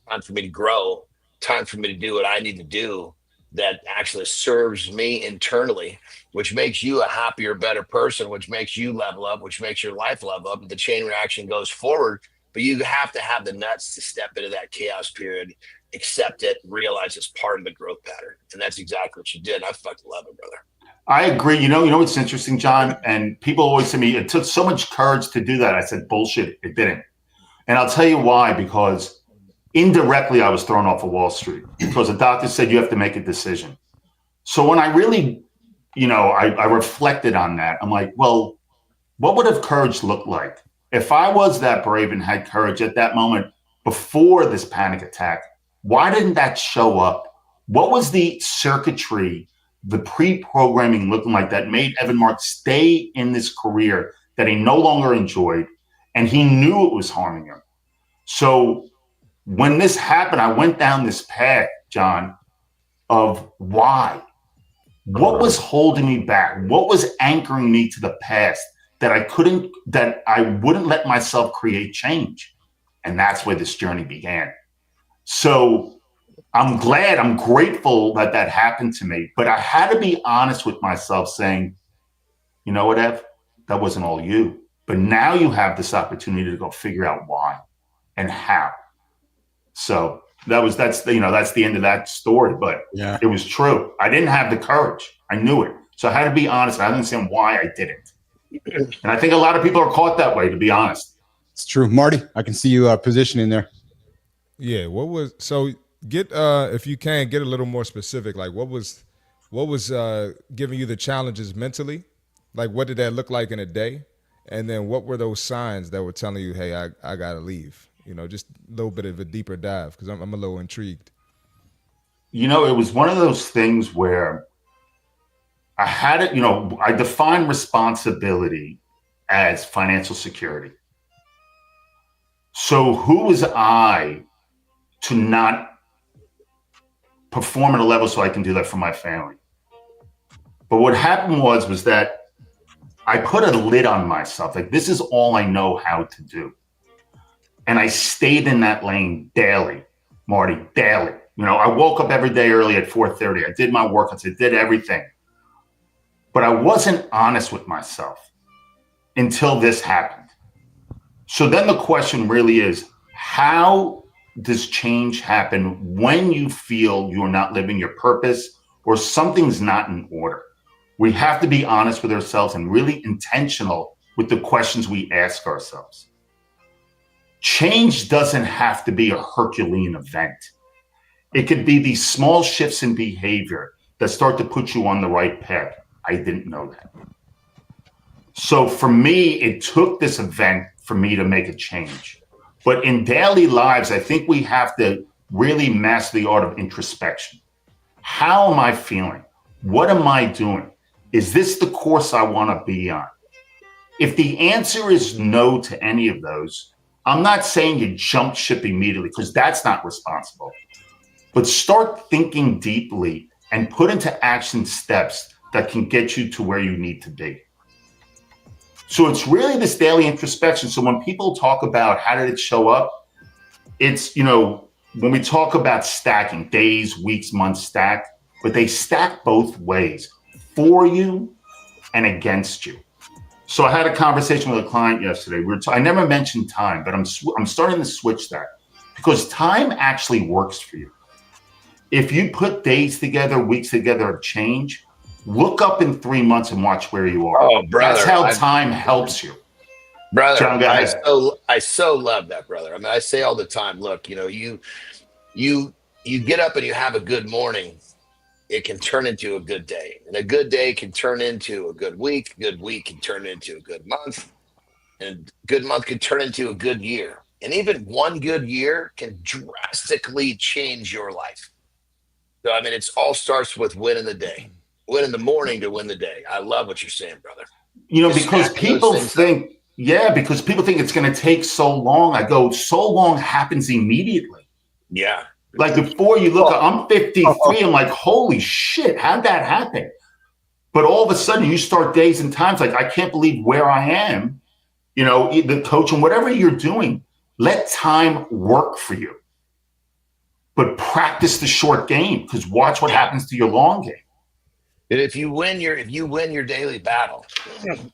time for me to grow, time for me to do what I need to do that actually serves me internally, which makes you a happier, better person, which makes you level up, which makes your life level up. The chain reaction goes forward, but you have to have the nuts to step into that chaos period, accept it, realize it's part of the growth pattern. And that's exactly what you did. I fucking love it, brother. I agree. You know what's interesting, John? And people always say to me, it took so much courage to do that. I said, bullshit, it didn't. And I'll tell you why, because indirectly I was thrown off of Wall Street because the doctor said you have to make a decision. So when I really, I reflected on that, I'm like, well, what would have courage looked like? If I was that brave and had courage at that moment before this panic attack, why didn't that show up? What was the circuitry, the pre-programming looking like that made Evan Marks stay in this career that he no longer enjoyed, and he knew it was harming him? So when this happened, I went down this path, John, of why. What was holding me back? What was anchoring me to the past that I wouldn't let myself create change? And that's where this journey began. So I'm grateful that happened to me, but I had to be honest with myself saying, you know what, Ev, that wasn't all you, but now you have this opportunity to go figure out why and how. So that's the end of that story, but yeah, it was true. I didn't have the courage. I knew it. So I had to be honest. I didn't understand why I didn't. And I think a lot of people are caught that way, to be honest. It's true. Marty, I can see you positioning there. Yeah. If you can, get a little more specific. Like what was giving you the challenges mentally? Like what did that look like in a day? And then what were those signs that were telling you, hey, I got to leave? Just a little bit of a deeper dive, because I'm a little intrigued. It was one of those things where I had it, I define responsibility as financial security. So who was I to not perform at a level so I can do that for my family? But what happened was that I put a lid on myself. Like, this is all I know how to do. And I stayed in that lane daily, Marty, daily. I woke up every day early at 4:30. I did my workouts. I did everything. But I wasn't honest with myself until this happened. So then the question really is, how does change happen when you feel you're not living your purpose or something's not in order? We have to be honest with ourselves and really intentional with the questions we ask ourselves. Change doesn't have to be a Herculean event. It could be these small shifts in behavior that start to put you on the right path. I didn't know that. So for me, it took this event for me to make a change. But in daily lives, I think we have to really master the art of introspection. How am I feeling? What am I doing? Is this the course I want to be on? If the answer is no to any of those, I'm not saying you jump ship immediately, because that's not responsible. But start thinking deeply and put into action steps that can get you to where you need to be. So it's really this daily introspection. So when people talk about how did it show up, it's, when we talk about stacking, days, weeks, months stack, but they stack both ways, for you and against you. So I had a conversation with a client yesterday. I never mentioned time, but I'm starting to switch that because time actually works for you. If you put days together, weeks together of change, look up in 3 months and watch where you are. Oh, brother. That's how time helps you. Brother, John, go ahead. I so love that, brother. I mean, I say all the time, look, you get up and you have a good morning, it can turn into a good day. And a good day can turn into a good week. A good week can turn into a good month. And a good month can turn into a good year. And even one good year can drastically change your life. So, I mean, it all starts with winning the day. Win in the morning to win the day. I love what you're saying, brother. Because people think, because people think it's going to take so long. I go, so long happens immediately. Yeah. Like before you look, I'm 53. I'm like, holy shit, how'd that happen? But all of a sudden you start days and times like, I can't believe where I am, the coach and whatever you're doing, let time work for you. But practice the short game because watch what happens to your long game. And if you win your daily battle,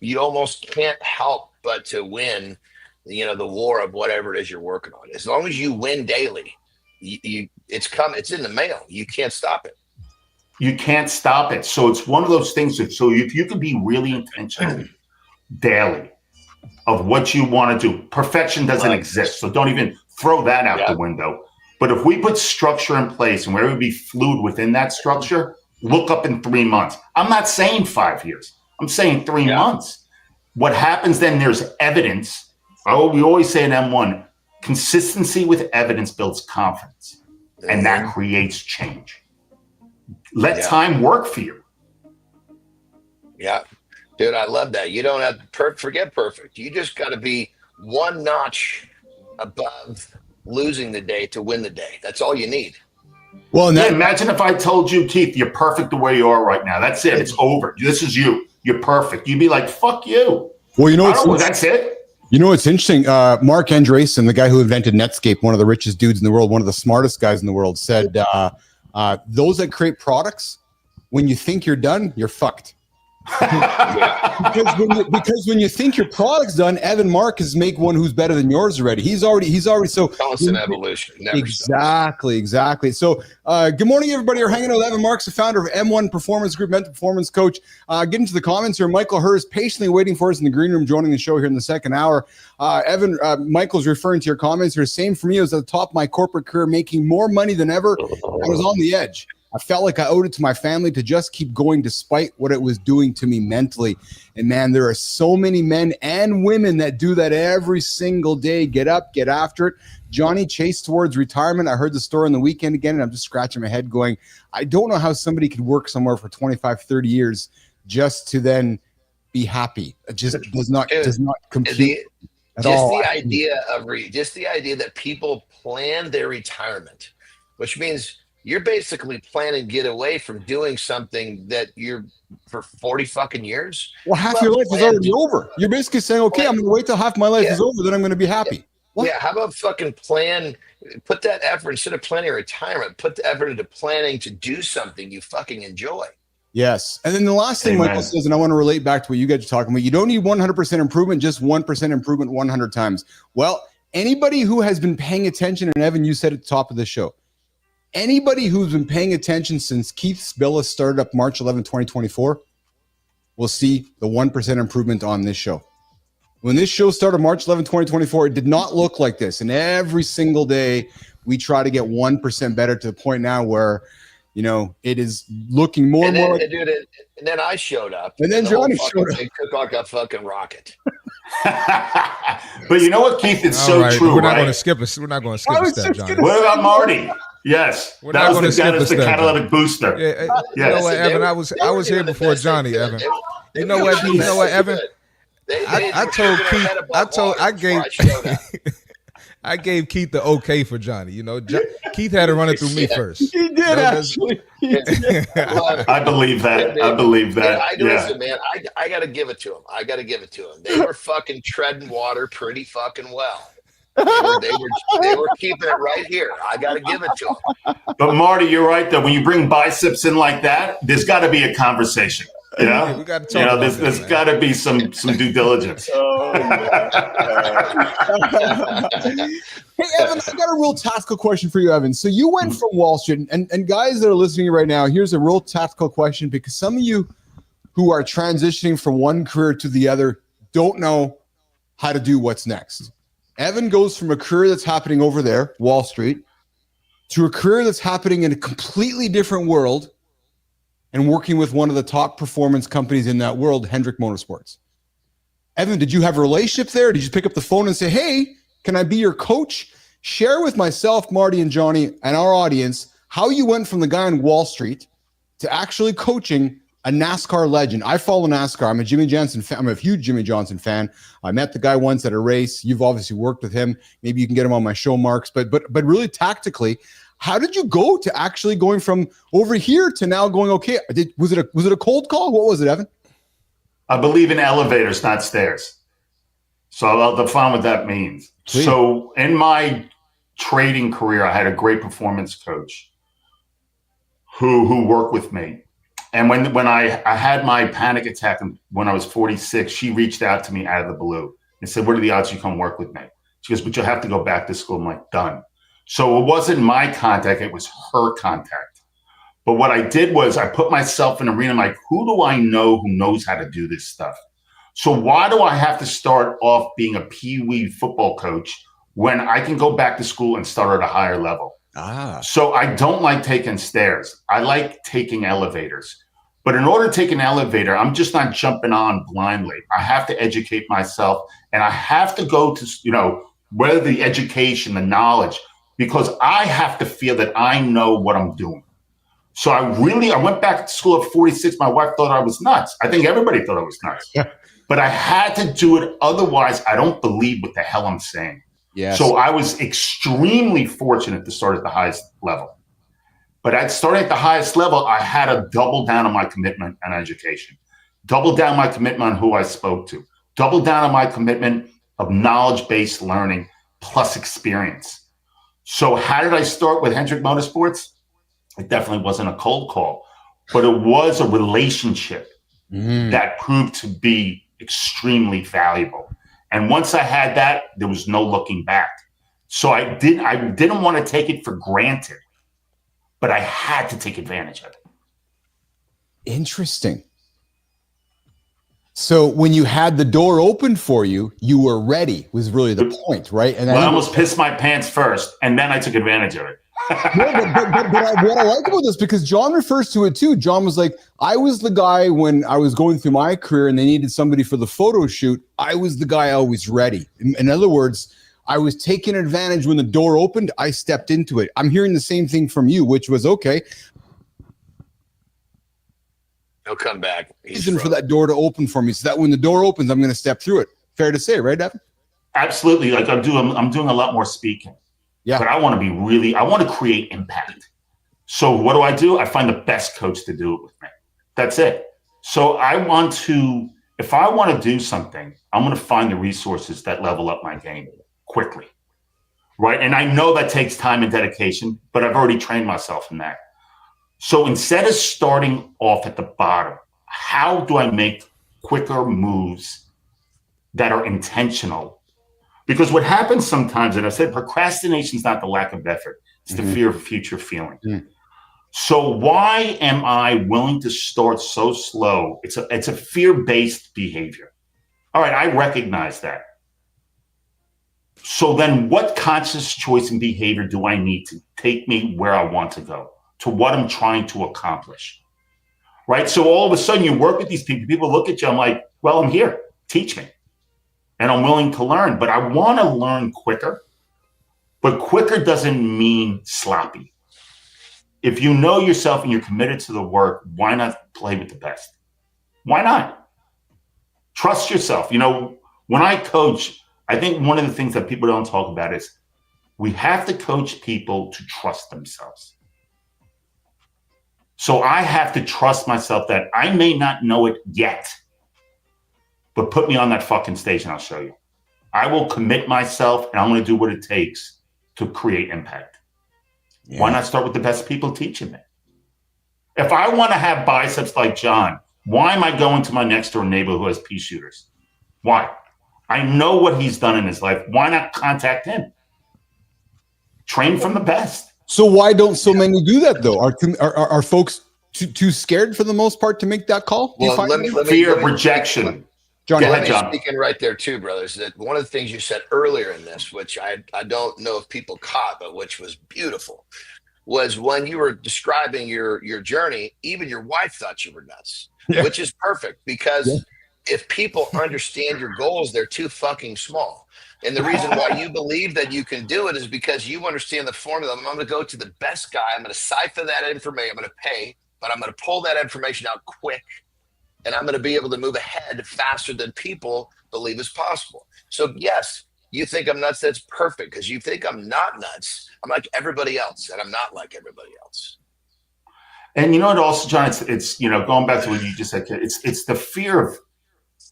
you almost can't help but to win, the war of whatever it is you're working on. As long as you win daily, it's in the mail. You can't stop it. You can't stop it. So it's one of those things so if you can be really intentional daily of what you want to do, perfection doesn't exist. So don't even throw that out the window. But if we put structure in place and we're going to be fluid within that structure, look up in 3 months. I'm not saying 5 years. I'm saying 3 months. What happens then, there's evidence. We always say in M1, consistency with evidence builds confidence. And that creates change. Let time work for you. Yeah. Dude, I love that. You don't have to forget perfect. You just got to be one notch above losing the day to win the day. That's all you need. Well, imagine if I told you, Keith, you're perfect the way you are right now. That's it. It's over. This is you. You're perfect. You'd be like, fuck you. Well, that's it. It's interesting. Mark Andreessen, the guy who invented Netscape, one of the richest dudes in the world, one of the smartest guys in the world, said, those that create products, when you think you're done, you're fucked. because when you think your product's done, Evan Marcus make one who's better than yours already. He's already so constant evolution. Never exactly. So good morning, everybody. We're hanging out with Evan Marks, the founder of M1 Performance Group, mental performance coach. Get into the comments here. Michael Herz patiently waiting for us in the green room, joining the show here in the second hour. Evan, Michael's referring to your comments here. Same for me. I was at the top of my corporate career, making more money than ever. I was on the edge. I felt like I owed it to my family to just keep going despite what it was doing to me mentally. And man, there are so many men and women that do that every single day. Get up, get after it. Johnny chased towards retirement. I heard the story on the weekend again, and I'm just scratching my head going, I don't know how somebody could work somewhere for 25, 30 years just to then be happy. It just does not compute at all. The idea that people plan their retirement, which means you're basically planning to get away from doing something that you're for 40 fucking years. Well, half your life is already over. You're basically saying, okay, I'm going to wait till half my life is over, then I'm going to be happy. What? Yeah, how about fucking put that effort, instead of planning retirement, put the effort into planning to do something you fucking enjoy. Yes. And then the last thing Michael says, and I want to relate back to what you guys are talking about, you don't need 100% improvement, just 1% improvement 100 times. Well, anybody who has been paying attention, and Evan, you said at the top of the show, anybody who's been paying attention since Keith Spillis started up March 11, 2024, will see the 1% improvement on this show. When this show started March 11, 2024, it did not look like this. And every single day, we try to get 1% better to the point now where, it is looking more and more. And then I showed up. And then Johnny showed up. It took like a fucking rocket. But you know what, Keith? It's so true. We're not going to skip a step, Johnny. What about Marty? Yes, that was the catalytic booster. Yeah, you know what, Evan? I was here before Johnny, Evan. You know what, Evan? I I gave Keith the okay for Johnny. You know, Keith had to run it through me first. He did actually. I believe that. I believe that. Listen, man, I got to give it to them. I got to give it to them. They were fucking treading water pretty fucking well. They were keeping it right here. I got to give it to them. But Marty, you're right though. When you bring biceps in like that, there's got to be a conversation. You know, yeah, we got to talk. There's got to be some due diligence. Hey, Evan, I got a real tactical question for you, Evan. So you went from Wall Street, and guys that are listening right now, here's a real tactical question, because some of you who are transitioning from one career to the other don't know how to do what's next. Evan goes from a career that's happening over there, Wall Street, to a career that's happening in a completely different world and working with one of the top performance companies in that world, Hendrick Motorsports. Evan, did you have a relationship there? Did you pick up the phone and say, hey, can I be your coach? Share with myself, Marty and Johnny, and our audience how you went from the guy on Wall Street to actually coaching a NASCAR legend. I follow NASCAR. I'm a Jimmy Johnson fan. I'm a huge Jimmy Johnson fan. I met the guy once at a race. You've obviously worked with him. Maybe you can get him on my show, Marks. But really tactically, how did you go to actually going from over here to now going, okay, was it a cold call? What was it, Evan? I believe in elevators, not stairs. So I'll define what that means. Please. So in my trading career, I had a great performance coach who worked with me. And when I had my panic attack when I was 46, she reached out to me out of the blue and said, what are the odds you come work with me? She goes, but you'll have to go back to school. I'm like, done. So it wasn't my contact, it was her contact. But what I did was I put myself in an arena, like, who do I know who knows how to do this stuff? So why do I have to start off being a peewee football coach when I can go back to school and start at a higher level? So I don't like taking stairs. I like taking elevators. But in order to take an elevator, I'm just not jumping on blindly. I have to educate myself, and I have to go to, whether the education, the knowledge, because I have to feel that I know what I'm doing. So I went back to school at 46. My wife thought I was nuts. I think everybody thought I was nuts. Yeah. But I had to do it. Otherwise, I don't believe what the hell I'm saying. Yes. So I was extremely fortunate to start at the highest level. But at starting at the highest level, I had to double down on my commitment and education, double down my commitment on who I spoke to, double down on my commitment of knowledge-based learning plus experience. So how did I start with Hendrick Motorsports? It definitely wasn't a cold call, but it was a relationship that proved to be extremely valuable. And once I had that, there was no looking back. So I didn't want to take it for granted, but I had to take advantage of it. Interesting. So when you had the door open for you, you were ready, was really the point, right? And I almost pissed my pants first, and then I took advantage of it. But what I like about this, because John refers to it too. John was like, I was the guy when I was going through my career and they needed somebody for the photo shoot. I was the guy always ready. In other words, I was taking advantage when the door opened. I stepped into it. I'm hearing the same thing from you, which was okay. He'll come back. Reason for that door to open for me, so that when the door opens, I'm going to step through it. Fair to say, right, Evan? Absolutely. Like I'm doing a lot more speaking. Yeah. But I want to create impact. So what do? I find the best coach to do it with me. That's it. So if I want to do something, I'm going to find the resources that level up my game quickly. Right. And I know that takes time and dedication, but I've already trained myself in that. So instead of starting off at the bottom, how do I make quicker moves that are intentional? Because what happens sometimes, and I said, procrastination is not the lack of effort. It's the fear of future feeling. So why am I willing to start so slow? It's a fear-based behavior. All right, I recognize that. So then what conscious choice and behavior do I need to take me where I want to go, to what I'm trying to accomplish? Right? So all of a sudden you work with these people look at you, I'm like, well, I'm here, teach me. And I'm willing to learn, but I want to learn quicker. But quicker doesn't mean sloppy. If you know yourself and you're committed to the work, why not play with the best? Why not? Trust yourself. When I coach, I think one of the things that people don't talk about is We have to coach people to trust themselves. So I have to trust myself that I may not know it yet, but put me on that fucking stage and I'll show you. I will commit myself and I'm going to do what it takes to create impact. Yeah. Why not start with the best people teaching me? If I want to have biceps like John, why am I going to my next door neighbor who has pea shooters? Why? I know what he's done in his life. Why not contact him? Train from the best. So why don't so many do that though? Are folks too scared for the most part to make that call? Well, let me fear of rejection. John, let me speak in right there too, brothers. That one of the things you said earlier in this, which I don't know if people caught, but which was beautiful, was when you were describing your journey. Even your wife thought you were nuts, which is perfect because if people understand your goals, they're too fucking small. And the reason why you believe that you can do it is because you understand the formula. I'm going to go to the best guy. I'm going to siphon that information. I'm going to pay, but I'm going to pull that information out quick. And I'm going to be able to move ahead faster than people believe is possible. So yes, you think I'm nuts. That's perfect because you think I'm not nuts. I'm like everybody else, and I'm not like everybody else. And you know what? Also, John, it's going back to what you just said. It's the fear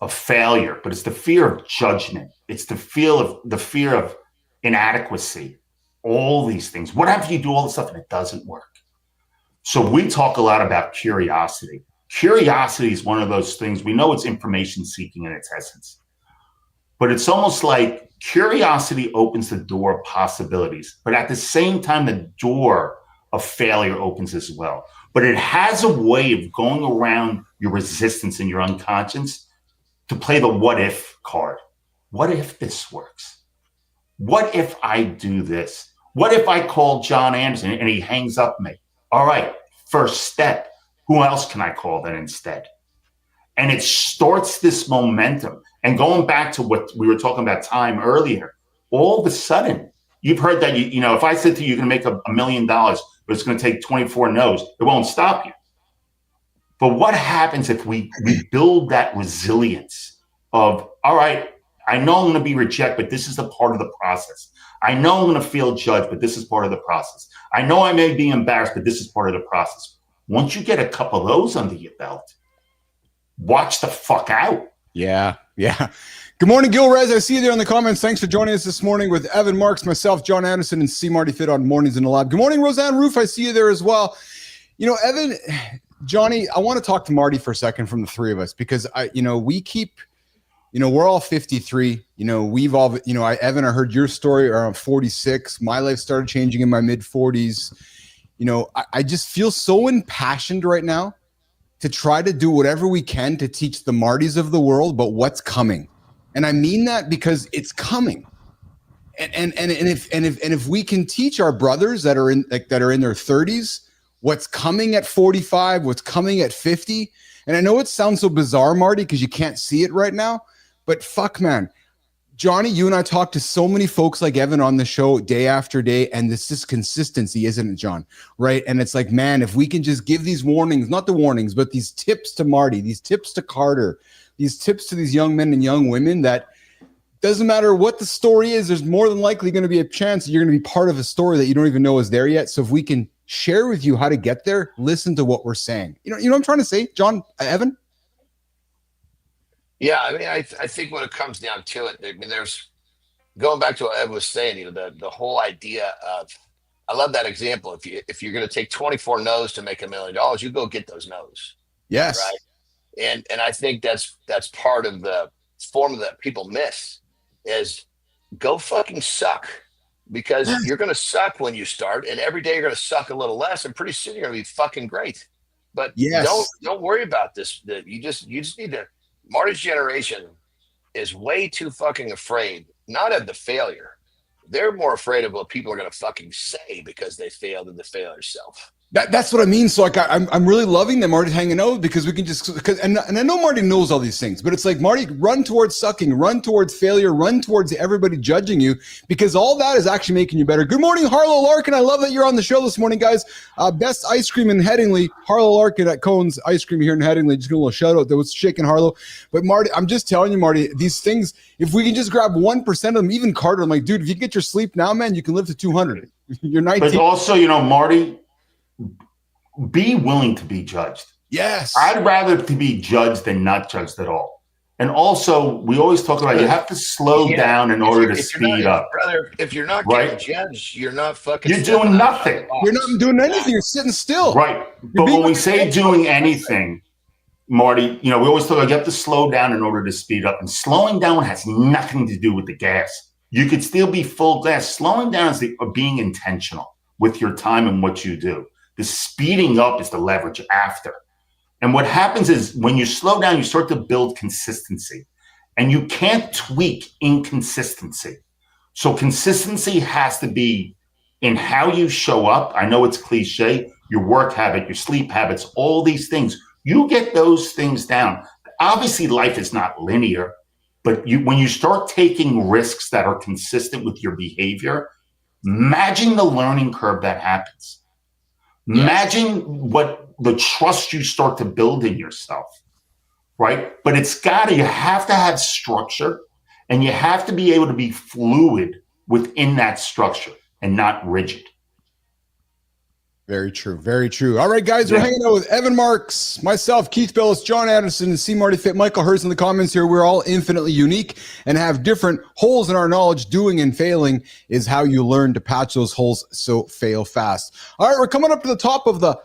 of failure, but it's the fear of judgment. It's the fear of inadequacy. All these things. What happens if you do all this stuff and it doesn't work? So we talk a lot about curiosity. Curiosity is one of those things. We know it's information seeking in its essence, but it's almost like curiosity opens the door of possibilities, but at the same time, the door of failure opens as well. But it has a way of going around your resistance in your unconscious to play the what if card. What if this works? What if I do this? What if I call John Anderson and he hangs up me? All right, first step. Who else can I call then instead? And it starts this momentum. And going back to what we were talking about time earlier, all of a sudden, you've heard that, if I said to you, you're going to make $1 million, but it's going to take 24 no's, it won't stop you. But what happens if we build that resilience of, all right, I know I'm going to be rejected, but this is a part of the process. I know I'm going to feel judged, but this is part of the process. I know I may be embarrassed, but this is part of the process. Once you get a couple of those under your belt, watch the fuck out. Yeah. Good morning, Gil Rez. I see you there in the comments. Thanks for joining us this morning with Evan Marks, myself, John Anderson, and C. Marty Fit on Mornings in the Lab. Good morning, Roseanne Roof. I see you there as well. Evan, Johnny, I want to talk to Marty for a second from the three of us because we keep, we're all 53. We've all, Evan, I heard your story around 46. My life started changing in my mid 40s. I just feel so impassioned right now to try to do whatever we can to teach the Martys of the world about what's coming. And I mean that because it's coming. And if we can teach our brothers that are in their 30s what's coming at 45, what's coming at 50. And I know it sounds so bizarre, Marty, because you can't see it right now, but fuck, man. Johnny, you and I talk to so many folks like Evan on the show day after day, and this is consistency, isn't it, John? Right? And it's like, man, if we can just give these warnings, not the warnings, but these tips to Marty, these tips to Carter, these tips to these young men and young women that doesn't matter what the story is, there's more than likely going to be a chance that you're going to be part of a story that you don't even know is there yet. So if we can share with you how to get there, listen to what we're saying. You know what I'm trying to say, John, Evan? Yeah, I mean, I think when it comes down to it, I mean, there's going back to what Ed was saying, the whole idea of, I love that example. If you're going to take 24 no's to make $1 million, you go get those no's. Yes. Right. And I think that's part of the formula that people miss is go fucking suck, because you're going to suck when you start, and every day you're going to suck a little less, and pretty soon you're going to be fucking great. But don't worry about this. You just need to. Marty's generation is way too fucking afraid, not of the failure. They're more afraid of what people are going to fucking say because they failed in the failure self. That's what I mean. So like I'm really loving that Marty's hanging out because we can just and I know Marty knows all these things, but it's like Marty, run towards sucking, run towards failure, run towards everybody judging you, because all that is actually making you better. Good morning, Harlow Larkin. I love that you're on the show this morning, guys. Best ice cream in Headingley, Harlow Larkin at Cone's Ice Cream here in Headingley. Just give a little shout out. That was shaking Harlow. But Marty, I'm just telling you, Marty, these things, if we can just grab 1% of them, even Carter, I'm like, dude, if you can get your sleep now, man, you can live to 200. You're 19. But also, Marty, be willing to be judged. Yes. I'd rather to be judged than not judged at all. And also, we always talk about you have to slow down in order to speed up. Brother, if you're not getting judged, you're not fucking. You're doing nothing. You're not doing anything. You're sitting still. Right. But when we say doing anything, Marty, we always talk about you have to slow down in order to speed up. And slowing down has nothing to do with the gas. You could still be full gas. Slowing down is being intentional with your time and what you do. The speeding up is the leverage after. And what happens is when you slow down, you start to build consistency. And you can't tweak inconsistency. So consistency has to be in how you show up. I know it's cliche, your work habit, your sleep habits, all these things. You get those things down. Obviously, life is not linear, but when you start taking risks that are consistent with your behavior, imagine the learning curve that happens. Imagine what the trust you start to build in yourself, right? But you have to have structure, and you have to be able to be fluid within that structure and not rigid. Very true. Very true. All right, guys, we're hanging out with Evan Marks, myself, Keith Billis, John Anderson, and C. Marty Fit, Michael Herz in the comments here. We're all infinitely unique and have different holes in our knowledge. Doing and failing is how you learn to patch those holes, so fail fast. All right, we're coming up to the top of the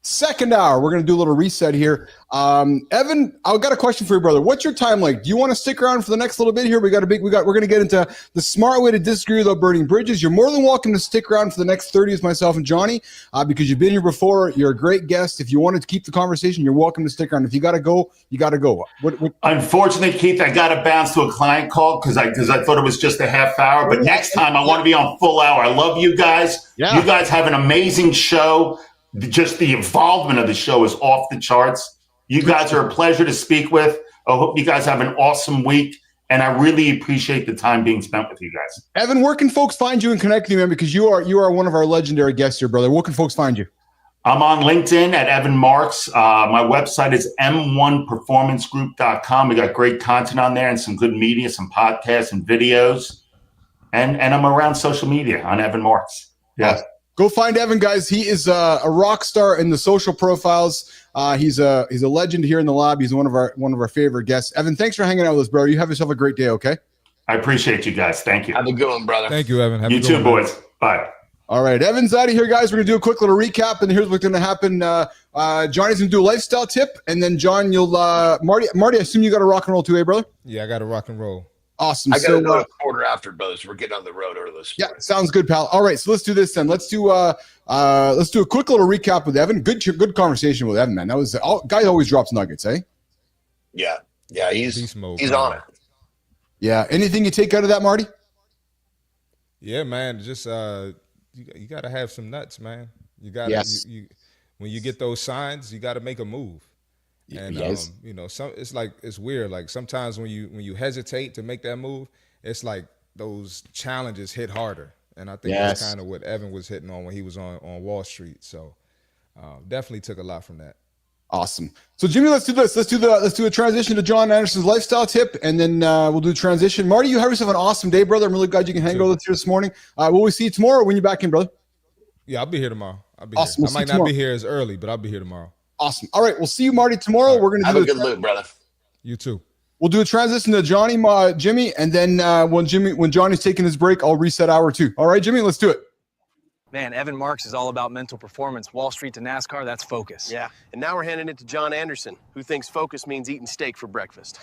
second hour. We're going to do a little reset here. Evan, I've got a question for you, brother. What's your time like? Do you want to stick around for the next little bit here? We're going to get into the smart way to disagree without burning bridges. You're more than welcome to stick around for the next 30 with myself and Johnny, because you've been here before. You're a great guest. If you wanted to keep the conversation, you're welcome to stick around. If you got to go, you got to go. Unfortunately, Keith, I got to bounce to a client call because I thought it was just a half hour. But next time, I want to be on full hour. I love you guys. Yeah. You guys have an amazing show. Just the involvement of the show is off the charts. You guys are a pleasure to speak with. I hope you guys have an awesome week, and I really appreciate the time being spent with you guys. Evan, where can folks find you and connect with you, man? Because you are one of our legendary guests here, brother. Where can folks find you? I'm on LinkedIn at Evan Marks. My website is m1performancegroup.com. We got great content on there and some good media, some podcasts and videos. And I'm around social media on Evan Marks. Yeah. Go find Evan, guys. He is a rock star in the social profiles. He's a legend here in the lab. He's one of our favorite guests. Evan, thanks for hanging out with us, bro. You have yourself a great day, okay? I appreciate you guys. Thank you. Have a good one, brother. Thank you, Evan. You too, boys. Bye. All right, Evan's out of here, guys. We're going to do a quick little recap, and here's what's going to happen. Johnny's going to do a lifestyle tip, and then John, you'll Marty, I assume you got a rock and roll too, eh, brother? Yeah, I got a rock and roll. Awesome. I got to go a quarter after, brothers. We're getting on the road early this morning. Yeah, sounds good, pal. All right, so let's do this then. Let's do a quick little recap with Evan. Good conversation with Evan, man. That was guy always drops nuggets, eh? Yeah, he's on it. Yeah. Anything you take out of that, Marty? Yeah, man. Just you got to have some nuts, man. You got to when you get those signs, you got to make a move. And it's weird. Like sometimes when you hesitate to make that move, it's like those challenges hit harder. And I think that's kind of what Evan was hitting on when he was on Wall Street. So definitely took a lot from that. Awesome. So Jimmy, let's do this. Let's do a transition to John Anderson's lifestyle tip, and then we'll do transition. Marty, you have yourself an awesome day, brother. I'm really glad you can hang out with us here this morning. Will we see you tomorrow when you're back in, brother? Yeah, I'll be here tomorrow. Awesome. I might not be here as early, but I'll be here tomorrow. Awesome. All right, we'll see you, Marty, tomorrow. We're gonna have a good look, brother. You too. We'll do a transition to Jimmy, and then when Johnny's taking his break, I'll reset hour 2. All right, Jimmy, let's do it. Man, Evan Marks is all about mental performance. Wall Street to NASCAR, that's focus. Yeah, and now we're handing it to John Anderson, who thinks focus means eating steak for breakfast.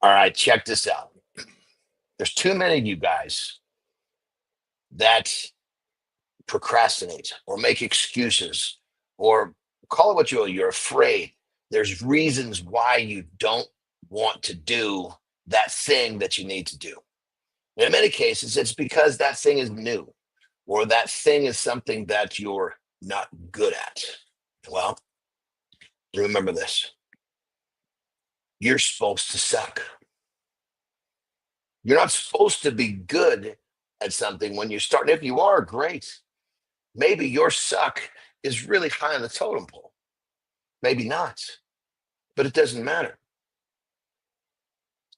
All right, check this out. There's too many of you guys that procrastinate or make excuses or call it what you will, you're afraid. There's reasons why you don't want to do that thing that you need to do. And in many cases, it's because that thing is new or that thing is something that you're not good at. Well, remember this. You're supposed to suck. You're not supposed to be good at something when you start. And if you are, great. Maybe your suck is really high on the totem pole. Maybe not, but it doesn't matter.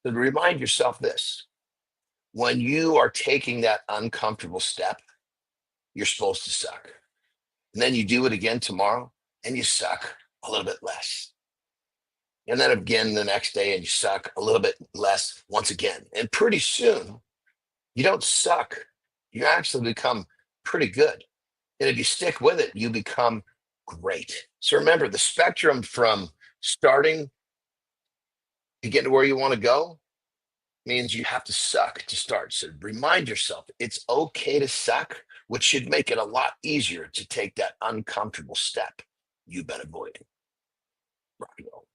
So remind yourself this. When you are taking that uncomfortable step, you're supposed to suck. And then you do it again tomorrow and you suck a little bit less. And then again the next day and you suck a little bit less once again. And pretty soon, you don't suck. You actually become pretty good. And if you stick with it, you become great. So remember, the spectrum from starting to get to where you want to go means you have to suck to start. So remind yourself, it's okay to suck, which should make it a lot easier to take that uncomfortable step you've been avoiding. Rock and roll.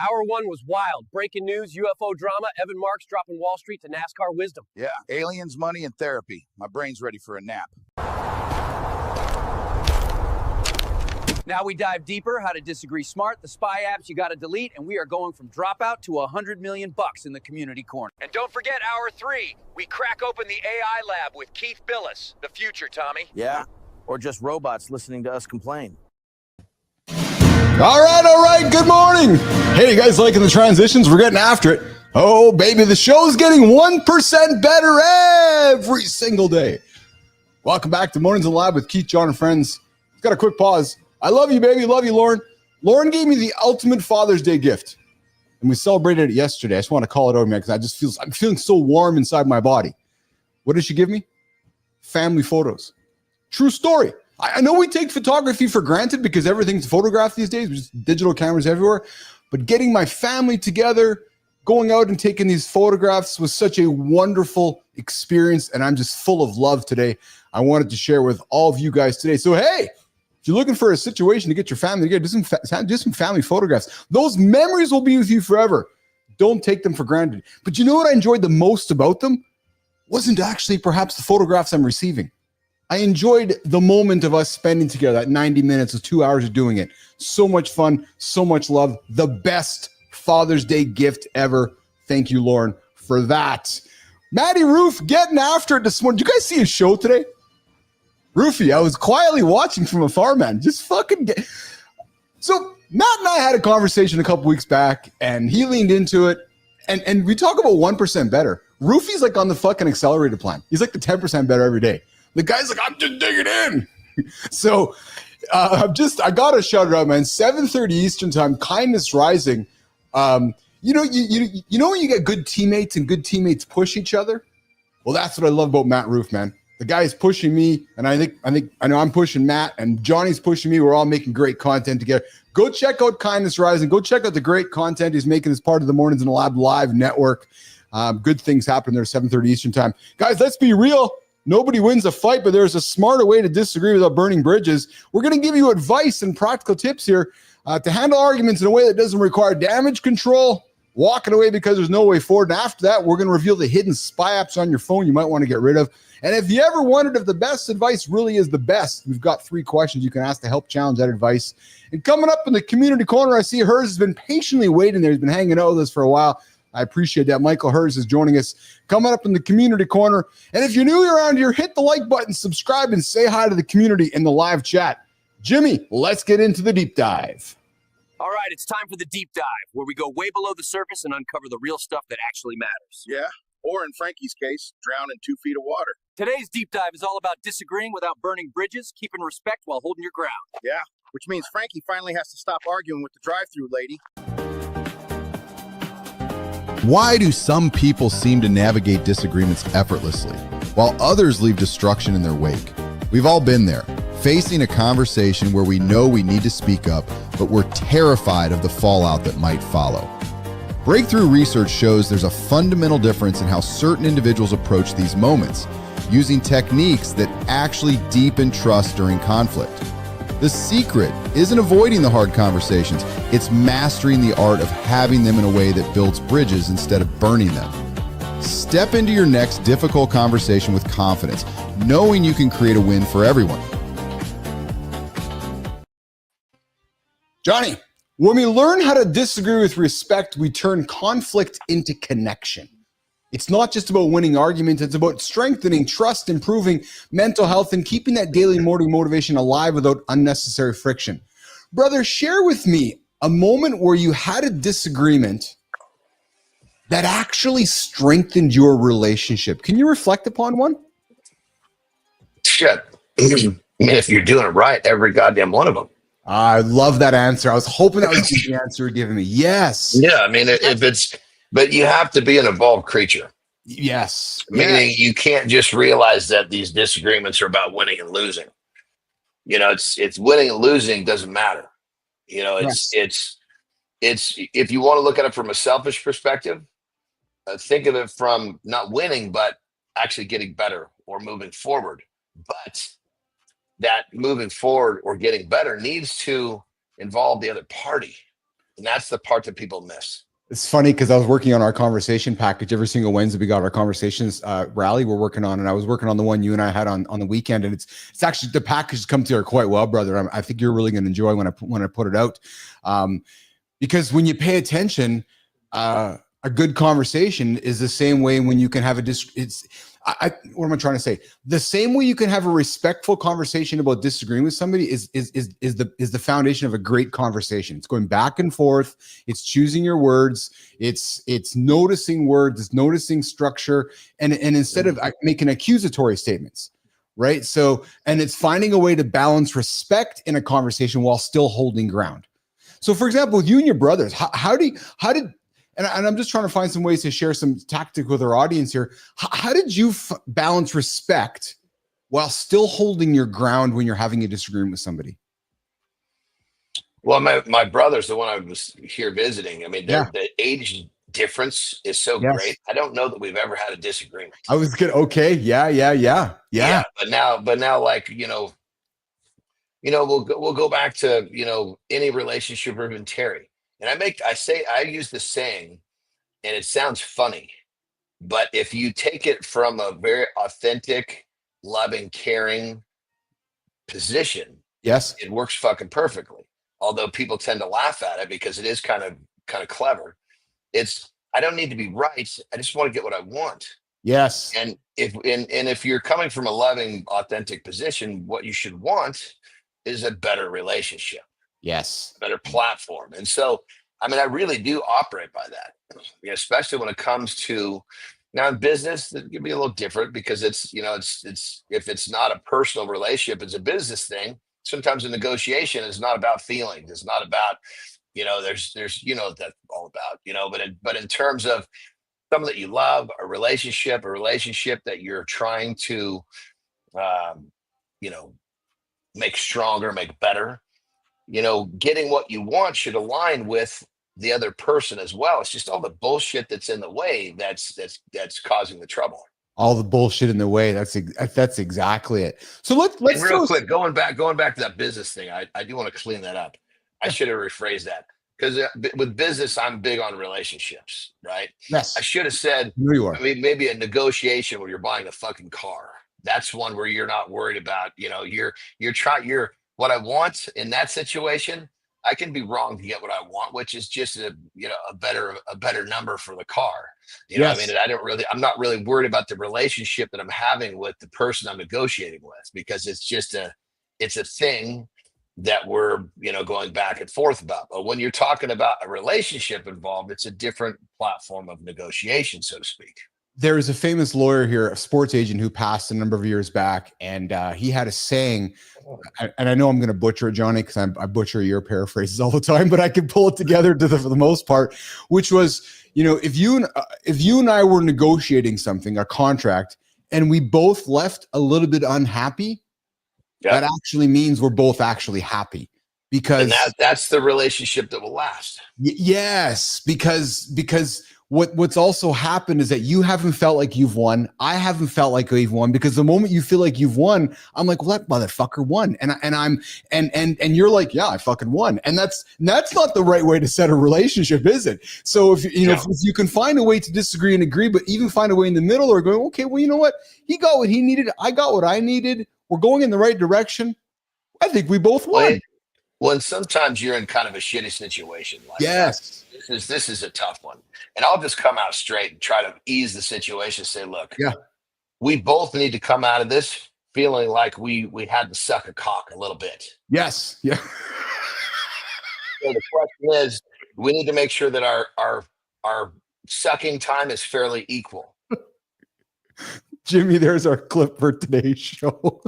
Hour one was wild. Breaking news, UFO drama, Evan Marks dropping Wall Street to NASCAR wisdom. Yeah, aliens, money, and therapy. My brain's ready for a nap. Now we dive deeper, how to disagree smart, the spy apps you got to delete, and we are going from dropout to $100 million in the community corner. And don't forget hour 3. We crack open the AI lab with Keith Billis. The future, Tommy. Yeah, or just robots listening to us complain. All right. Good morning. Hey, you guys liking the transitions? We're getting after it. Oh, baby, the show's getting 1% better every single day. Welcome back to Mornings in the Lab with Keith, John, and friends. Got a quick pause. I love you, baby. Love you, Lauren. Lauren gave me the ultimate Father's Day gift, and we celebrated it yesterday. I just want to call it over, man, because I'm feeling so warm inside my body. What did she give me? Family photos. True story. I know we take photography for granted because everything's photographed these days, just digital cameras everywhere. But getting my family together, going out and taking these photographs was such a wonderful experience, and I'm just full of love today. I wanted to share with all of you guys today. So, hey, if you're looking for a situation to get your family together, just some family photographs. Those memories will be with you forever. Don't take them for granted. But you know what I enjoyed the most about them? Wasn't actually perhaps the photographs I'm receiving. I enjoyed the moment of us spending together, that 90 minutes or 2 hours of doing it. So much fun, so much love. The best Father's Day gift ever. Thank you, Lauren, for that. Matty Roof getting after it this morning. Did you guys see his show today? Roofy, I was quietly watching from afar, man. Just fucking get. So Matt and I had a conversation a couple weeks back, and he leaned into it, and we talk about 1% better. Roofy's like on the fucking accelerated plan. He's like the 10% better every day. The guy's like, I'm just digging in. So I got to shout it out, man. 7:30 Eastern time, Kindness Rising. You know when you get good teammates and good teammates push each other? Well, that's what I love about Matt Roof, man. The guy's pushing me, and I know I'm pushing Matt, and Johnny's pushing me. We're all making great content together. Go check out Kindness Rising. Go check out the great content he's making as part of the Mornings in the Lab live network. Good things happen there, 7:30 Eastern time. Guys, let's be real. Nobody wins a fight, but there's a smarter way to disagree without burning bridges. We're going to give you advice and practical tips here to handle arguments in a way that doesn't require damage control, walking away because there's no way forward. And after that, we're going to reveal the hidden spy apps on your phone you might want to get rid of. And if you ever wondered if the best advice really is the best, we've got 3 questions you can ask to help challenge that advice. And coming up in the community corner, I see Herz has been patiently waiting there. He's been hanging out with us for a while. I appreciate that. Michael Herz is joining us, coming up in the community corner. And if you're new around here, hit the like button, subscribe, and say hi to the community in the live chat. Jimmy, let's get into the deep dive. All right, it's time for the deep dive, where we go way below the surface and uncover the real stuff that actually matters. Yeah, or in Frankie's case, drown in 2 feet of water. Today's deep dive is all about disagreeing without burning bridges, keeping respect while holding your ground. Yeah, which means Frankie finally has to stop arguing with the drive-thru lady. Why do some people seem to navigate disagreements effortlessly, while others leave destruction in their wake? We've all been there, facing a conversation where we know we need to speak up, but we're terrified of the fallout that might follow. Breakthrough research shows there's a fundamental difference in how certain individuals approach these moments. using techniques that actually deepen trust during conflict. The secret isn't avoiding the hard conversations, it's mastering the art of having them in a way that builds bridges instead of burning them. Step into your next difficult conversation with confidence, knowing you can create a win for everyone. Johnny, when we learn how to disagree with respect, we turn conflict into connection. It's not just about winning arguments, it's about strengthening trust, improving mental health, and keeping that daily morning motivation alive without unnecessary friction. Brother, share with me a moment where you had a disagreement that actually strengthened your relationship. Can you reflect upon one? Shit. I mean, if you're doing it right, every goddamn one of them. I love that answer. I was hoping that was the answer you're giving me. Yes. Yeah, I mean, but you have to be an evolved creature. Yes. Meaning you can't just realize that these disagreements are about winning and losing. You know, it's winning and losing doesn't matter. You know, it's if you want to look at it from a selfish perspective, think of it from not winning, but actually getting better or moving forward. But that moving forward or getting better needs to involve the other party. And that's the part that people miss. It's funny because I was working on our conversation package every single Wednesday. We got our conversations rally we're working on, and I was working on the one you and I had on the weekend. And it's actually, the package has come together quite well, brother. I think you're really going to enjoy when I put it out, because when you pay attention, a good conversation is the same way when you can have what am I trying to say? The same way you can have a respectful conversation about disagreeing with somebody is the foundation of a great conversation. It's going back and forth. It's choosing your words. It's noticing words. It's noticing structure. And instead of making accusatory statements, right? So, and it's finding a way to balance respect in a conversation while still holding ground. So, for example, with you and your brothers, how did and I'm just trying to find some ways to share some tactic with our audience here. How did you balance respect while still holding your ground when you're having a disagreement with somebody? Well, my brother's the one I was here visiting. I mean, the age difference is so great. I don't know that we've ever had a disagreement. I was good. Okay. Yeah. But now, like, we'll go back to, any relationship or even Terry. And I use the saying, and it sounds funny, but if you take it from a very authentic, loving, caring position, yes, it works fucking perfectly. Although people tend to laugh at it because it is kind of clever. I don't need to be right. I just want to get what I want. Yes. And if you're coming from a loving, authentic position, what you should want is a better relationship. Yes. Better platform. And so, I mean, I really do operate by that, especially when it comes to now in business, it can be a little different because it's if it's not a personal relationship, it's a business thing. Sometimes a negotiation is not about feelings. It's not about, there's that's all about, but in terms of someone that you love, a relationship that you're trying to, make stronger, make better, getting what you want should align with the other person as well. It's just all the bullshit that's in the way that's causing the trouble. All the bullshit in the way. That's exactly it. So let's real quick, going back to that business thing. I do want to clean that up. I should have rephrased that because with business, I'm big on relationships, right? Yes. I should have said, I mean, maybe a negotiation where you're buying a fucking car. That's one where you're not worried about, you're what I want in that situation. I can be wrong to get what I want, which is just a better number for the car. I mean, I'm not really worried about the relationship that I'm having with the person I'm negotiating with, because it's a thing that we're, going back and forth about. But when you're talking about a relationship involved, it's a different platform of negotiation, so to speak. There is a famous lawyer here, a sports agent who passed a number of years back, and he had a saying, and I know I'm going to butcher it, Johnny, because I butcher your paraphrases all the time, but I can pull it together for the most part, which was, if you and I were negotiating something, a contract, and we both left a little bit unhappy, that actually means we're both actually happy, because that's the relationship that will last. Yes, because what's also happened is that you haven't felt like you've won. I haven't felt like we've won, because the moment you feel like you've won, I'm like, well, that motherfucker won. And you're like, yeah, I fucking won. And that's not the right way to set a relationship, is it? So if you can find a way to disagree and agree, but even find a way in the middle, or going, okay, well, you know what? He got what he needed. I got what I needed. We're going in the right direction. I think we both won. When sometimes you're in kind of a shitty situation. Like yes. This is a tough one. And I'll just come out straight and try to ease the situation. Say, look, we both need to come out of this feeling like we had to suck a cock a little bit. Yes. Yeah. So the question is, we need to make sure that our sucking time is fairly equal. Jimmy, there's our clip for today's show.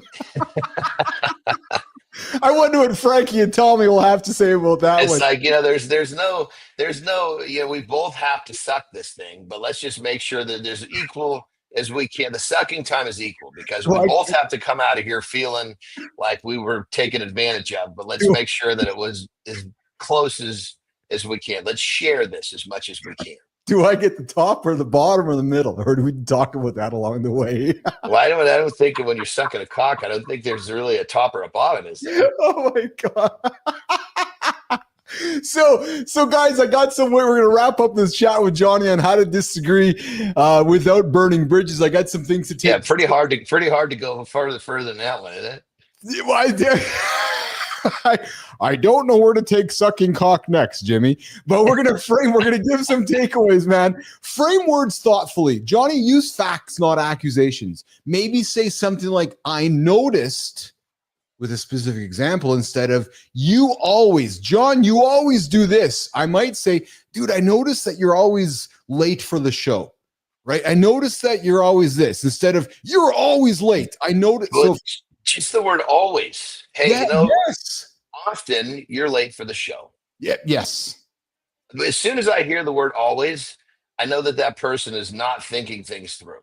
I wonder what Frankie and Tommy will have to say about that it's one. Like, there's no, we both have to suck this thing, but let's just make sure that there's equal as we can. The sucking time is equal, because we both have to come out of here feeling like we were taken advantage of, but let's make sure that it was as close as we can. Let's share this as much as we can. Do I get the top or the bottom or the middle? Or do we talk about that along the way? Well, I don't think when you're sucking a cock, I don't think there's really a top or a bottom, is there? Oh my God. So guys, I got some way. We're going to wrap up this chat with Johnny on how to disagree without burning bridges. I got some things to take. Yeah, pretty hard to go further than that one, isn't it? Well, I don't know where to take sucking cock next, Jimmy, but we're going to give some takeaways, man. Frame words thoughtfully. Johnny, use facts, not accusations. Maybe say something like, I noticed, with a specific example, instead of you always do this. I might say, dude, I noticed that you're always late for the show, right? I noticed that you're always this, instead of you're always late. I noticed. So, just the word always. Hey, yes. Often you're late for the show. Yeah. Yes. But as soon as I hear the word always, I know that person is not thinking things through.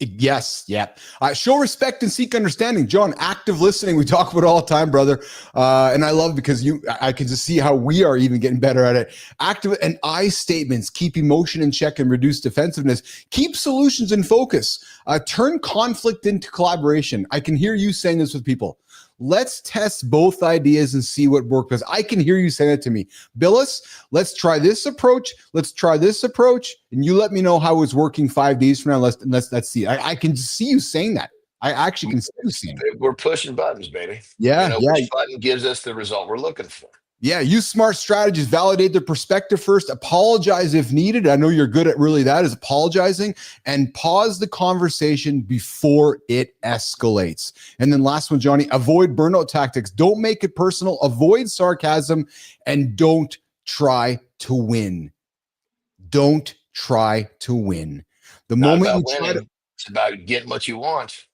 Yes. Yeah. Show respect and seek understanding. John, active listening. We talk about it all the time, brother. And I love, because I can just see how we are even getting better at it. Active and I statements, keep emotion in check and reduce defensiveness. Keep solutions in focus. Turn conflict into collaboration. I can hear you saying this with people. Let's test both ideas and see what works. Because I can hear you saying it to me. Billis, let's try this approach. Let's try this approach. And you let me know how it's working 5 days from now. Let's see. I can see you saying that. I actually can see you saying that. We're pushing buttons, baby. Yeah. Which button gives us the result we're looking for. Yeah, use smart strategies. Validate their perspective first. Apologize if needed. I know you're good at really that, is apologizing, and pause the conversation before it escalates. And then last one, Johnny, avoid burnout tactics. Don't make it personal. Avoid sarcasm, and don't try to win. Don't try to win. The moment you try to, it's about getting what you want.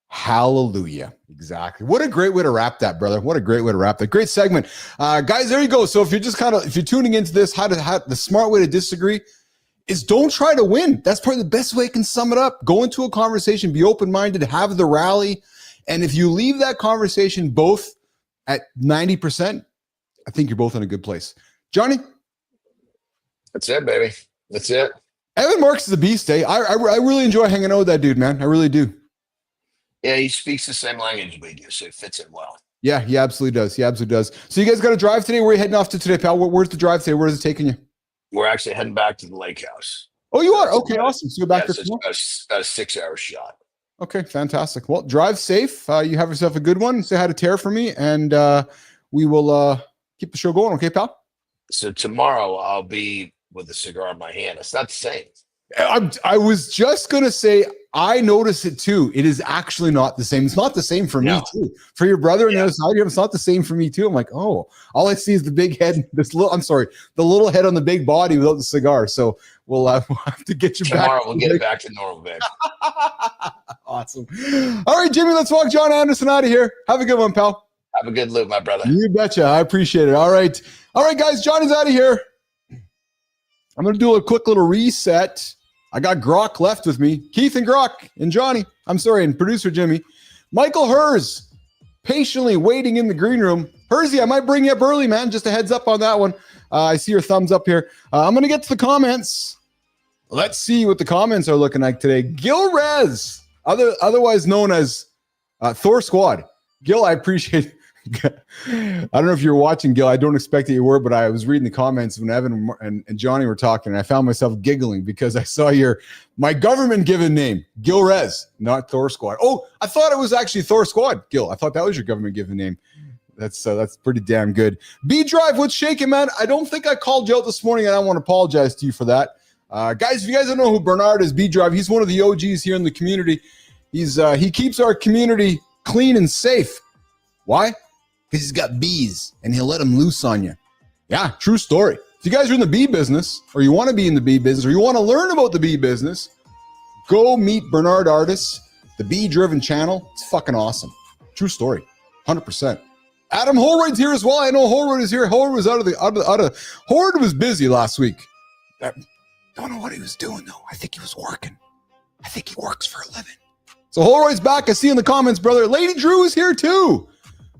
Hallelujah. Exactly. What a great way to wrap that, brother. What a great way to wrap that. Great segment. Guys, there you go. So if you're just if you're tuning into this, how the smart way to disagree is don't try to win. That's probably the best way I can sum it up. Go into a conversation, be open-minded, have the rally. And if you leave that conversation both at 90%, I think you're both in a good place. Johnny? That's it, baby. That's it. Evan Marks is a beast, eh? I really enjoy hanging out with that dude, man. I really do. Yeah, he speaks the same language we do, so it fits in well. Yeah, he absolutely does. He absolutely does. So you guys got to drive today? Where are you heading off to today, pal? Where's the drive today? Where is it taking you? We're actually heading back to the lake house. Oh, you are? Okay, awesome. So you're back there tomorrow? It's about a 6-hour shot. Okay, fantastic. Well, drive safe. You have yourself a good one. Say hi to Tara for me, and we will keep the show going. Okay, pal? So tomorrow I'll be with a cigar in my hand. It's not the same. I was just going to say, I notice it too. It is actually not the same. It's not the same for me too. For your brother on the other side of him, it's not the same for me too. I'm like, oh, all I see is the big head, the little head on the big body without the cigar. So we'll have to get you tomorrow. Back. We'll get it back to normal, babe. Awesome. All right, Jimmy, let's walk John Anderson out of here. Have a good one, pal. Have a good loop, my brother. You betcha. I appreciate it. All right, guys, Johnny's out of here. I'm going to do a quick little reset. I got Grok left with me. Keith and Grok and Johnny. I'm sorry, and producer Jimmy. Michael Herz, patiently waiting in the green room. Hersey, I might bring you up early, man. Just a heads up on that one. I see your thumbs up here. I'm going to get to the comments. Let's see what the comments are looking like today. Gil Rez, otherwise known as Thor Squad. Gil, I appreciate. I don't know if you're watching, Gil. I don't expect that you were, but I was reading the comments when Evan and Johnny were talking, and I found myself giggling because I saw my government given name, Gil Rez, not Thor Squad. Oh, I thought it was actually Thor Squad, Gil. I thought that was your government given name. That's pretty damn good. B Drive, what's shaking, man? I don't think I called you out this morning, and I want to apologize to you for that. Guys, if you guys don't know who Bernard is, B Drive, he's one of the OGs here in the community. He keeps our community clean and safe. Why? Because he's got bees, and he'll let them loose on you. Yeah, true story. If you guys are in the bee business, or you want to be in the bee business, or you want to learn about the bee business, go meet Bernard Artis, the bee-driven channel. It's fucking awesome. True story, 100%. Adam Holroyd's here as well. I know Holroyd is here. Holroyd was Holroyd was busy last week. I don't know what he was doing, though. I think he was working. I think he works for a living. So Holroyd's back. I see in the comments, brother. Lady Drew is here, too.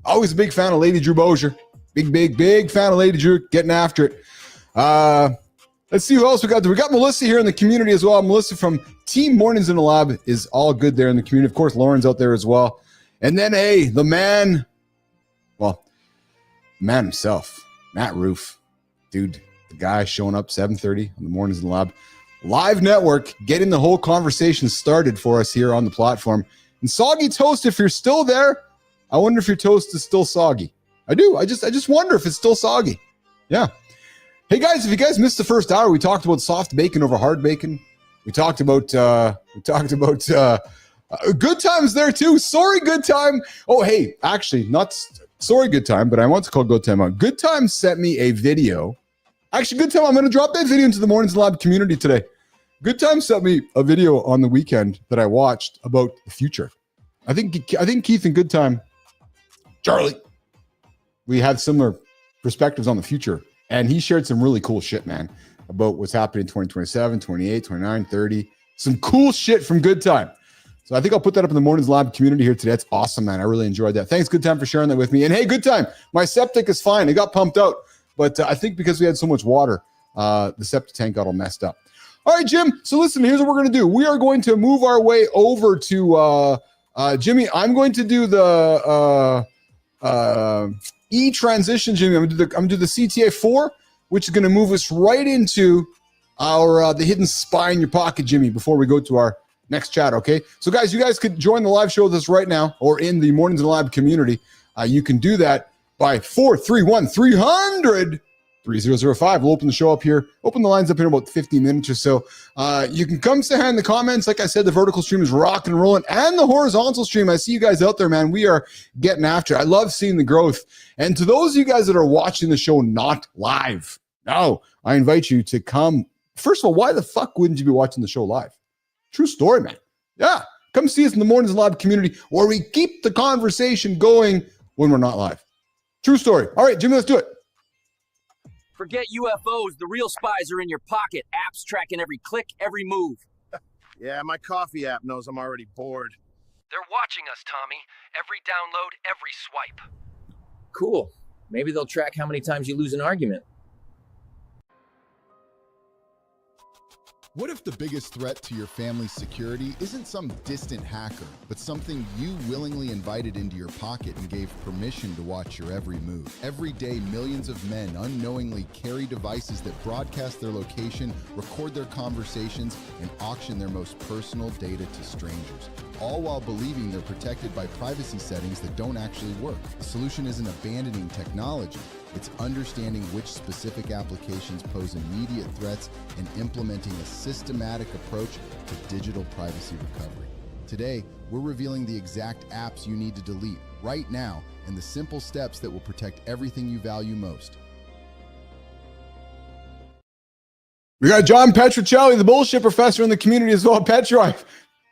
Always a big fan of Lady Drew Bozier. Big fan of Lady Drew, getting after it. Let's see who else we got. We got Melissa here in the community as well. Melissa from Team Mornings in the Lab is all good there in the community. Of course, Lauren's out there as well. And then, hey, the man himself, Matt Roof. Dude, the guy showing up 7:30 on the Mornings in the Lab. Live network, getting the whole conversation started for us here on the platform. And Soggy Toast, if you're still there, I wonder if your toast is still soggy. I do. I just wonder if it's still soggy. Yeah. Hey guys, if you guys missed the first hour, we talked about soft bacon over hard bacon. We talked about good times there too. Sorry, good time. Oh, hey, actually, not sorry, good time, but I want to call good time out. Good time sent me a video. Actually, good time. I'm going to drop that video into the Mornings Lab community today. Good time sent me a video on the weekend that I watched about the future. I think Keith and Good Time, Charlie, we had similar perspectives on the future, and he shared some really cool shit, man, about what's happening in 2027, 28, 29, 30. Some cool shit from Good Time. So I think I'll put that up in the Mornings Lab community here today. That's awesome, man. I really enjoyed that. Thanks, Good Time, for sharing that with me. And hey, Good Time, my septic is fine. It got pumped out, but I think because we had so much water, the septic tank got all messed up. All right, Jim. So listen, here's what we're going to do. We are going to move our way over to Jimmy. I'm going to do the E-transition, Jimmy. I'm going to do the CTA 4, which is going to move us right into our the hidden spy in your pocket, Jimmy, before we go to our next chat, okay? So, guys, you guys could join the live show with us right now or in the Mornings in the Lab community. You can do that by 431-300-3005. We'll open the show up here, open the lines up in about 15 minutes or so. You can come say hi in the comments. Like I said, the vertical stream is rocking and rolling, and the horizontal stream. I see you guys out there, man. We are getting after it. I love seeing the growth. And to those of you guys that are watching the show not live, no, I invite you to come. First of all, why the fuck wouldn't you be watching the show live? True story, man. Yeah, come see us in the Mornings Lab community where we keep the conversation going when we're not live. True story. All right, Jimmy, let's do it. Forget UFOs. The real spies are in your pocket. Apps tracking every click, every move. Yeah, my coffee app knows I'm already bored. They're watching us, Tommy. Every download, every swipe. Cool. Maybe they'll track how many times you lose an argument. What if the biggest threat to your family's security isn't some distant hacker, but something you willingly invited into your pocket and gave permission to watch your every move? Every day, millions of men unknowingly carry devices that broadcast their location, record their conversations, and auction their most personal data to strangers, all while believing they're protected by privacy settings that don't actually work. The solution isn't abandoning technology. It's understanding which specific applications pose immediate threats and implementing a systematic approach to digital privacy recovery. Today, we're revealing the exact apps you need to delete right now and the simple steps that will protect everything you value most. We got John Petrocelli, the bullshit professor in the community as well. Petro, I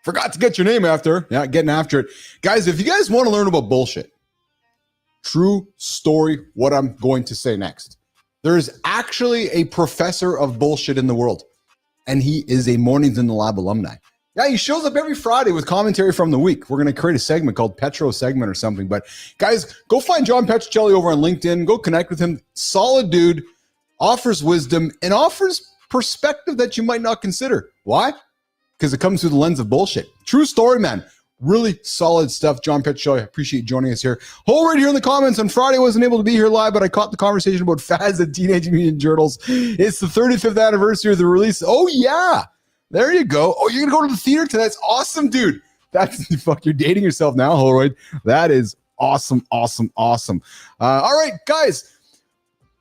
forgot to get your name after. Yeah, getting after it. Guys, if you guys want to learn about bullshit, true story, what I'm going to say next. There is actually a professor of bullshit in the world, and he is a Mornings in the Lab alumni. Yeah, he shows up every Friday with commentary from the week. We're going to create a segment called Petro Segment or something. But guys, go find John Petrocelli over on LinkedIn. Go connect with him. Solid dude, offers wisdom, and offers perspective that you might not consider. Why? Because it comes through the lens of bullshit. True story, man. Really solid stuff. John Petro, I appreciate you joining us here. Hole right here in the comments. On Friday, I wasn't able to be here live, but I caught the conversation about Faz and Teenage Mutant Ninja Turtles. It's the 35th anniversary of the release. Oh, yeah. There you go. Oh, you're going to go to the theater today? That's awesome, dude. That's, fuck, you're dating yourself now, Holroyd. That is awesome, awesome, awesome. All right, guys.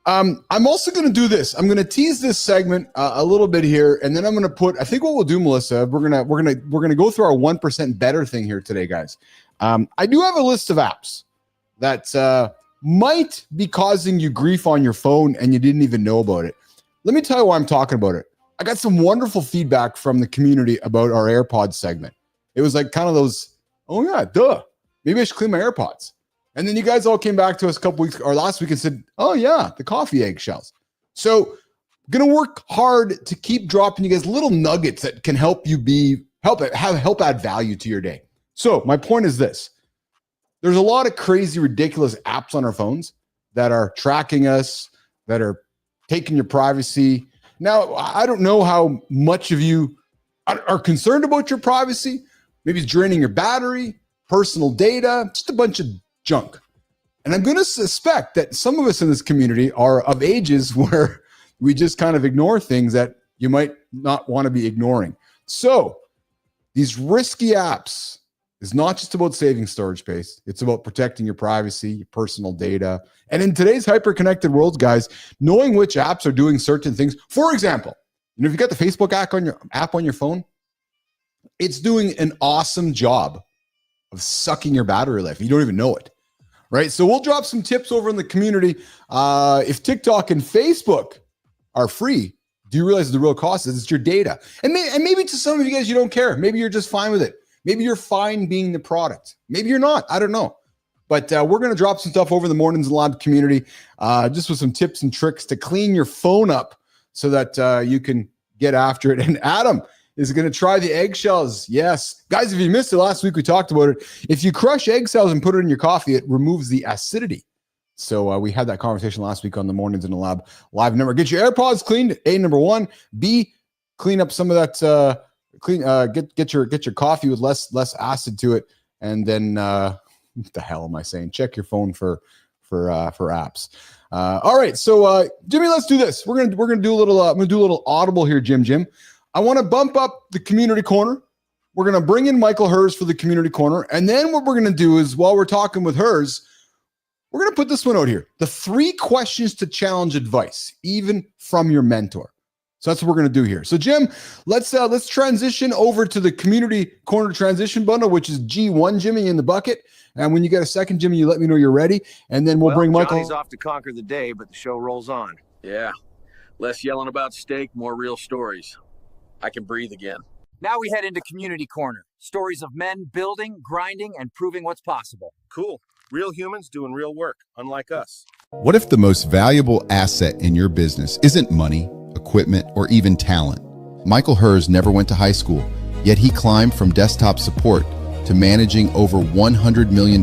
I'm also going to do this. I'm going to tease this segment a little bit here, and then I'm going to put. I think what we'll do, Melissa, we're gonna go through our 1% better thing here today, guys. I do have a list of apps that might be causing you grief on your phone, and you didn't even know about it. Let me tell you why I'm talking about it. I got some wonderful feedback from the community about our AirPods segment. It was like kind of those, oh yeah, duh. Maybe I should clean my AirPods. And then you guys all came back to us a couple weeks or last week and said, oh yeah, the coffee eggshells. So I'm going to work hard to keep dropping you guys little nuggets that can help you help add value to your day. So my point is this. There's a lot of crazy, ridiculous apps on our phones that are tracking us, that are taking your privacy. Now, I don't know how much of you are concerned about your privacy. Maybe it's draining your battery, personal data, just a bunch of junk. And I'm going to suspect that some of us in this community are of ages where we just kind of ignore things that you might not want to be ignoring. So these risky apps is not just about saving storage space. It's about protecting your privacy, your personal data. And in today's hyper-connected world, guys, knowing which apps are doing certain things. For example, if you got the Facebook app on your phone, it's doing an awesome job of sucking your battery life. You don't even know it. Right. So we'll drop some tips over in the community. If TikTok and Facebook are free, do you realize the real cost is? It's your data. And maybe to some of you guys, you don't care. Maybe you're just fine with it. Maybe you're fine being the product. Maybe you're not. I don't know. But we're going to drop some stuff over the Mornings in Lab community, just with some tips and tricks to clean your phone up so that you can get after it. And Adam is going to try the eggshells. Yes. Guys, if you missed it last week, we talked about it. If you crush eggshells and put it in your coffee, it removes the acidity. So we had that conversation last week on the Mornings in the Lab live network. Get your AirPods cleaned, A, number one. B, clean up some of that, get your coffee with less acid to it. And then, what the hell am I saying? Check your phone for apps. All right. So Jimmy, let's do this. We're going to do a little, I'm going to do a little audible here, Jim. I want to bump up the community corner. We're going to bring in Michael Herz for the community corner. And then what we're going to do is, while we're talking with Herz, we're going to put this one out here. The 3 questions to challenge advice, even from your mentor. So that's what we're going to do here. So Jim, let's transition over to the community corner transition bundle, which is G1, Jimmy, in the bucket. And when you get a second, Jimmy, you let me know you're ready. And then we'll bring Michael. Johnny's off to conquer the day, but the show rolls on. Yeah. Less yelling about steak, more real stories. I can breathe again. Now we head into Community Corner. Stories of men building, grinding, and proving what's possible. Cool. Real humans doing real work, unlike us. What if the most valuable asset in your business isn't money, equipment, or even talent? Michael Herz never went to high school, yet he climbed from desktop support to managing over $100 million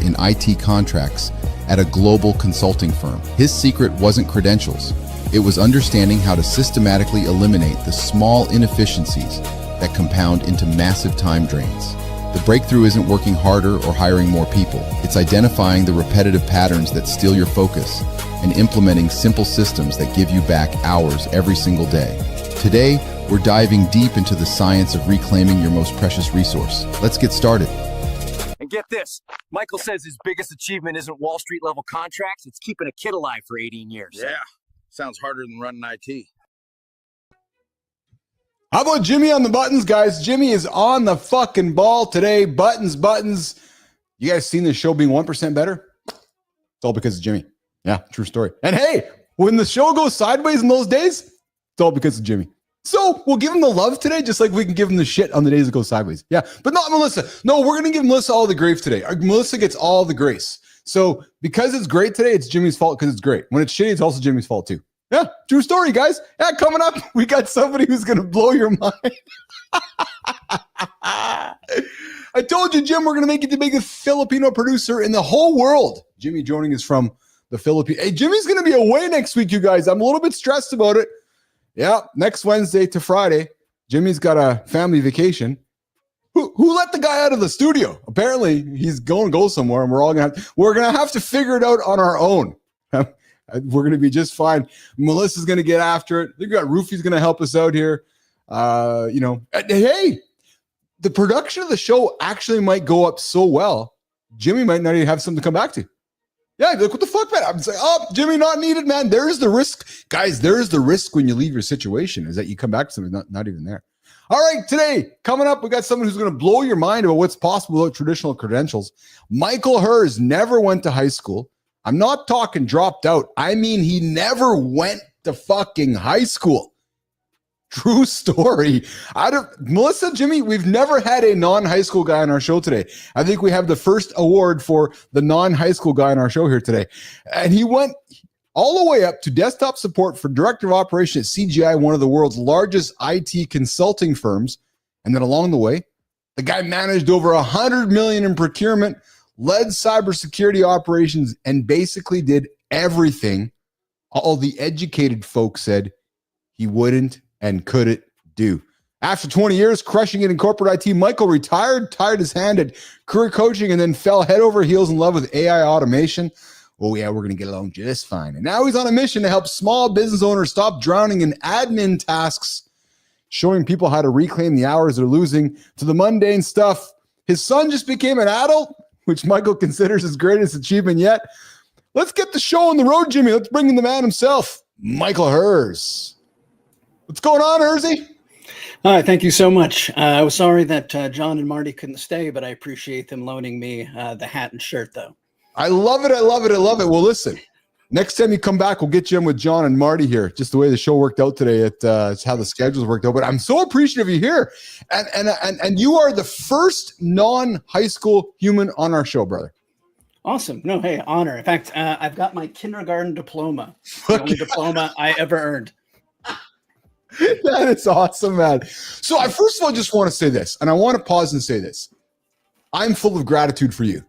in IT contracts at a global consulting firm. His secret wasn't credentials. It was understanding how to systematically eliminate the small inefficiencies that compound into massive time drains. The breakthrough isn't working harder or hiring more people. It's identifying the repetitive patterns that steal your focus and implementing simple systems that give you back hours every single day. Today, we're diving deep into the science of reclaiming your most precious resource. Let's get started. And get this, Michael says his biggest achievement isn't Wall Street level contracts, it's keeping a kid alive for 18 years. Yeah, sounds harder than running IT. How about Jimmy on the buttons, guys? Jimmy is on the fucking ball today. Buttons. You guys seen this show being 1% better? It's all because of Jimmy. Yeah, true story. And hey, when the show goes sideways in those days, it's all because of Jimmy. So we'll give him the love today, just like we can give him the shit on the days that go sideways. Yeah, but not Melissa. No, we're going to give Melissa all the grief today. Melissa gets all the grace. So because it's great today, it's Jimmy's fault because it's great. When it's shitty, it's also Jimmy's fault too. Yeah, true story, guys. Yeah, coming up, we got somebody who's going to blow your mind. I told you, Jim, we're going to make it the biggest Filipino producer in the whole world. Jimmy joining us from the Philippines. Hey, Jimmy's going to be away next week, you guys. I'm a little bit stressed about it. Yeah, next Wednesday to Friday, Jimmy's got a family vacation. Who let the guy out of the studio? Apparently, he's going to go somewhere, and we're gonna have to figure it out on our own. We're gonna be just fine. Melissa's gonna get after it. We got Roofy's gonna help us out here. Hey, the production of the show actually might go up so well, Jimmy might not even have something to come back to. Yeah, like, what the fuck, man? I'm saying, oh, Jimmy, not needed, man. There's the risk, guys. There's the risk when you leave your situation is that you come back to something not even there. All right, today, coming up, we got someone who's going to blow your mind about what's possible without traditional credentials. Michael Herz never went to high school. I'm not talking dropped out. I mean, he never went to fucking high school. True story. Melissa, Jimmy, we've never had a non-high school guy on our show today. I think we have the first award for the non-high school guy on our show here today. And he went all the way up to desktop support for director of operations at CGI, one of the world's largest IT consulting firms. And then along the way, the guy managed over $100 million in procurement, led cybersecurity operations, and basically did everything all the educated folks said he wouldn't and couldn't do. After 20 years crushing it in corporate IT, Michael retired, tied his hand at career coaching, and then fell head over heels in love with AI automation. Oh yeah, we're going to get along just fine. And now he's on a mission to help small business owners stop drowning in admin tasks, showing people how to reclaim the hours they're losing to the mundane stuff. His son just became an adult, which Michael considers his greatest achievement yet. Let's get the show on the road, Jimmy. Let's bring in the man himself, Michael Herz. What's going on, Herzy? Hi, thank you so much. I was sorry that John and Marty couldn't stay, but I appreciate them loaning me the hat and shirt, though. I love it. I love it. I love it. Well, listen, next time you come back, we'll get you in with John and Marty here. Just the way the show worked out today, it's how the schedules worked out. But I'm so appreciative you're here, and you are the first non-high school human on our show, brother. Awesome. No, hey, honor. In fact, I've got my kindergarten diploma, the only diploma I ever earned. That is awesome, man. So I first of all just want to say this, and I want to pause and say this. I'm full of gratitude for you.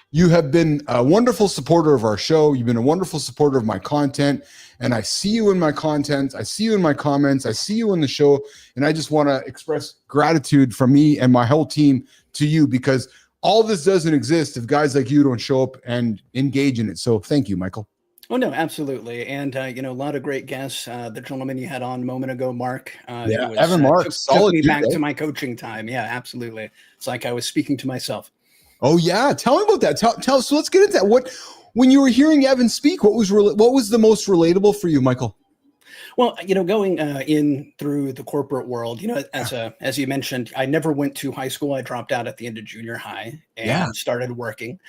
You have been a wonderful supporter of our show. You've been a wonderful supporter of my content, and I see you in my content. I see you in my comments. I see you in the show, and I just want to express gratitude from me and my whole team to you, because all this doesn't exist if guys like you don't show up and engage in it. So thank you, Michael. Oh, no, absolutely. And, a lot of great guests. The gentleman you had on a moment ago, Mark. Evan Marks. Took me back to my coaching time. Yeah, absolutely. It's like I was speaking to myself. Oh, yeah. Tell me about that. Tell. So let's get into that. When you were hearing Evan speak, what was the most relatable for you, Michael? Well, going in through the corporate world, as you mentioned, I never went to high school. I dropped out at the end of junior high and started working.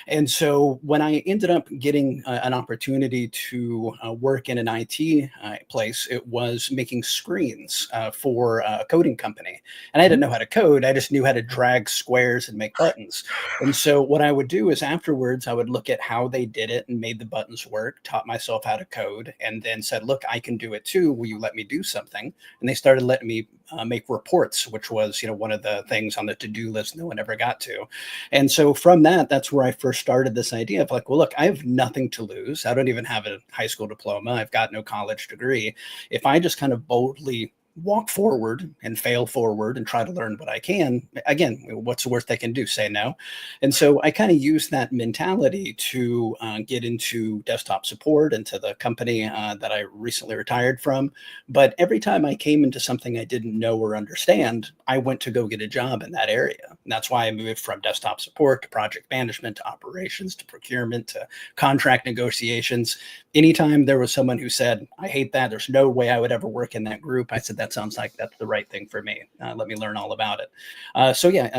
And so when I ended up getting an opportunity to work in an IT place, it was making screens for a coding company. And I didn't know how to code. I just knew how to drag squares and make buttons. And so what I would do is afterwards, I would look at how they did it and made the buttons work, taught myself how to code, and then said, look, I can do it too. Will you let me do something? And they started letting me make reports, which was, one of the things on the to-do list no one ever got to. And so from that's where I first started this idea of like, well, look, I have nothing to lose. I don't even have a high school diploma. I've got no college degree. If I just kind of boldly walk forward and fail forward and try to learn what I can, again, what's the worst they can do? Say no. And so I kind of use that mentality to get into desktop support and to the company that I recently retired from. But every time I came into something I didn't know or understand, I went to go get a job in that area. And that's why I moved from desktop support to project management, to operations, to procurement, to contract negotiations. Anytime there was someone who said, I hate that, there's no way I would ever work in that group, I said, that sounds like that's the right thing for me. Let me learn all about it.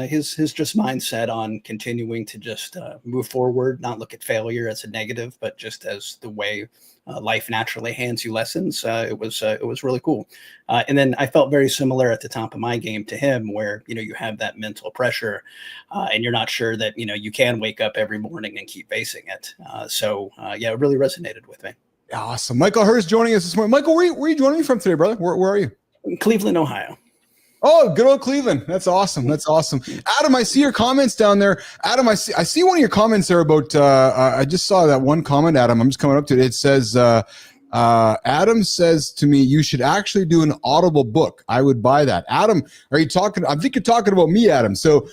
His just mindset on continuing to just move forward, not look at failure as a negative, but just as the way life naturally hands you lessons. It was really cool. And then I felt very similar at the top of my game to him, where, you have that mental pressure and you're not sure that, you can wake up every morning and keep facing it. It really resonated with me. Awesome. Michael Herz joining us this morning. Michael, where are you joining me from today, brother? Where are you? Cleveland, Ohio. Oh, good old Cleveland. That's awesome. That's awesome. Adam, I see your comments down there. Adam, I see one of your comments there about, I just saw that one comment, Adam. I'm just coming up to it. It says, Adam says to me, you should actually do an Audible book. I would buy that. Adam, are you talking? I think you're talking about me, Adam. So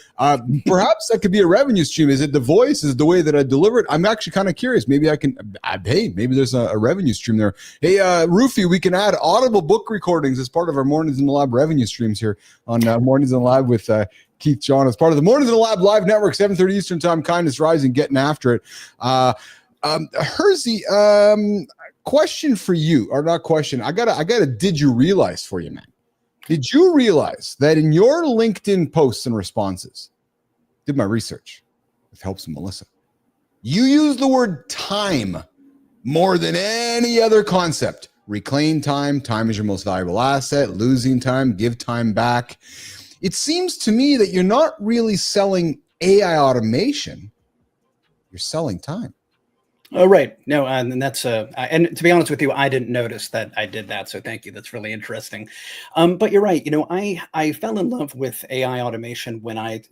perhaps that could be a revenue stream. Is it the voice? Is it the way that I deliver it? I'm actually kind of curious. Maybe I can, hey, maybe there's a revenue stream there. Hey, Roofy, we can add Audible book recordings as part of our Mornings in the Lab revenue streams here on Mornings in the Lab with Keith John as part of the Mornings in the Lab live network, 7:30 Eastern time, Kindness Rising, getting after it. Hersey, question for you, or not question. I got a did you realize for you, man? Did you realize that in your LinkedIn posts and responses, did my research with helps from Melissa, you use the word time more than any other concept? Reclaim time. Time is your most valuable asset. Losing time. Give time back. It seems to me that you're not really selling AI automation. You're selling time. Oh, right. No, and that's and to be honest with you, I didn't notice that I did that. So thank you. That's really interesting. But you're right. You know, I fell in love with AI automation when I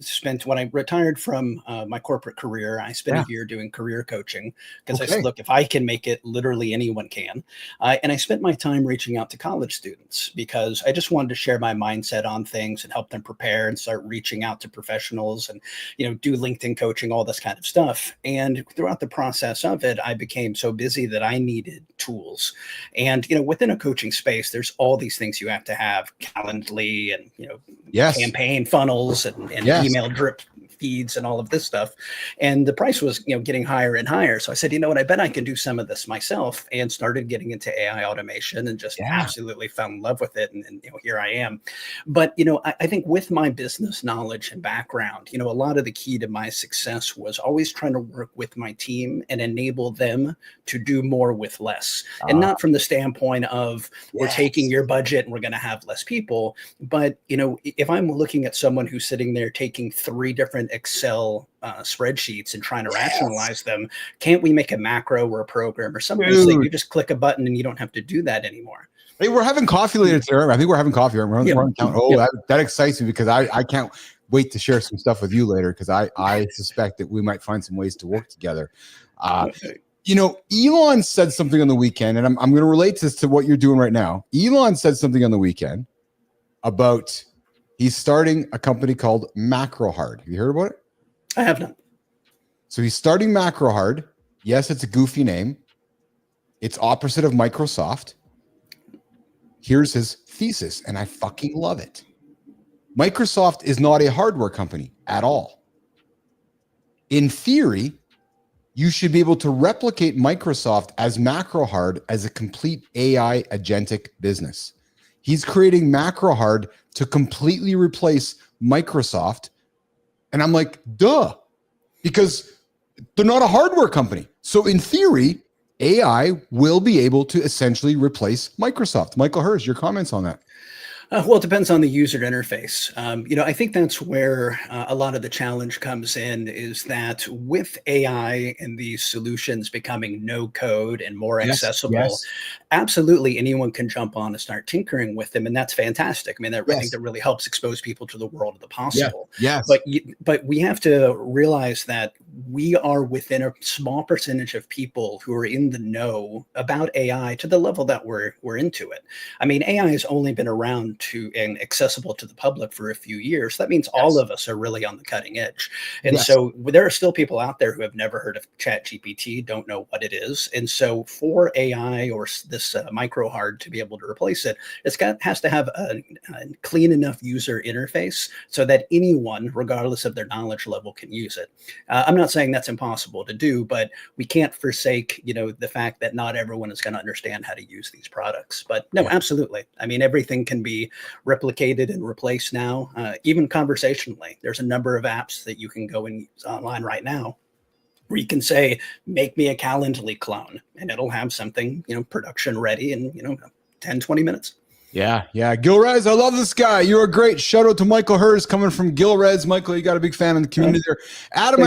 retired from my corporate career. I spent a year doing career coaching because I said, look, if I can make it, literally anyone can. And I spent my time reaching out to college students because I just wanted to share my mindset on things and help them prepare and start reaching out to professionals and, you know, do LinkedIn coaching, all this kind of stuff. And throughout the process of it, I became so busy that I needed tools. And, you know, within a coaching space, there's all these things you have to have: Calendly and, you know, campaign funnels and email drip feeds and all of this stuff. And the price was, you know, getting higher and higher. So I said, you know what, I bet I can do some of this myself, and started getting into AI automation and just absolutely fell in love with it. And you know, here I am. But, you know, I think with my business knowledge and background, you know, a lot of the key to my success was always trying to work with my team and enable them to do more with less. And not from the standpoint of we're taking your budget and we're going to have less people. But, you know, if I'm looking at someone who's sitting there taking 3 different Excel spreadsheets and trying to rationalize them, can't we make a macro or a program or something so you just click a button and you don't have to do that anymore? Hey, we're having coffee later today. I think we're having coffee. We're on count. Oh, that excites me because I can't wait to share some stuff with you later, because I suspect that we might find some ways to work together. You know, Elon said something on the weekend, and I'm going to relate this to what you're doing right now. Elon said something on the weekend about he's starting a company called MacroHard. Have you heard about it? I have not. So he's starting MacroHard. Yes, it's a goofy name. It's opposite of Microsoft. Here's his thesis, and I fucking love it. Microsoft is not a hardware company at all. In theory, you should be able to replicate Microsoft as MacroHard as a complete AI agentic business. He's creating MacroHard to completely replace Microsoft. And I'm like, duh, because they're not a hardware company. So in theory, AI will be able to essentially replace Microsoft. Michael Herz, your comments on that? Well, it depends on the user interface. You know, I think that's where a lot of the challenge comes in, is that with AI and these solutions becoming no code and more accessible, absolutely anyone can jump on and start tinkering with them. And that's fantastic. I mean, I think that really helps expose people to the world of the possible. But we have to realize that we are within a small percentage of people who are in the know about AI to the level that we're into it. I mean, AI has only been around to and accessible to the public for a few years. That means all of us are really on the cutting edge. And so there are still people out there who have never heard of ChatGPT, don't know what it is. And so for AI or this MicroHard to be able to replace it, has to have a clean enough user interface so that anyone, regardless of their knowledge level, can use it. I'm not saying that's impossible to do, but we can't forsake, you know, the fact that not everyone is going to understand how to use these products. But no, absolutely. I mean, everything can be replicated and replaced now, even conversationally. There's a number of apps that you can go and use online right now where you can say, make me a Calendly clone, and it'll have something, you know, production ready in, you know, 10, 20 minutes. Yeah. Gilrez, I love this guy. You're a great. Shout out to Michael Herz coming from Gilrez. Michael, you got a big fan in the community there. Adam,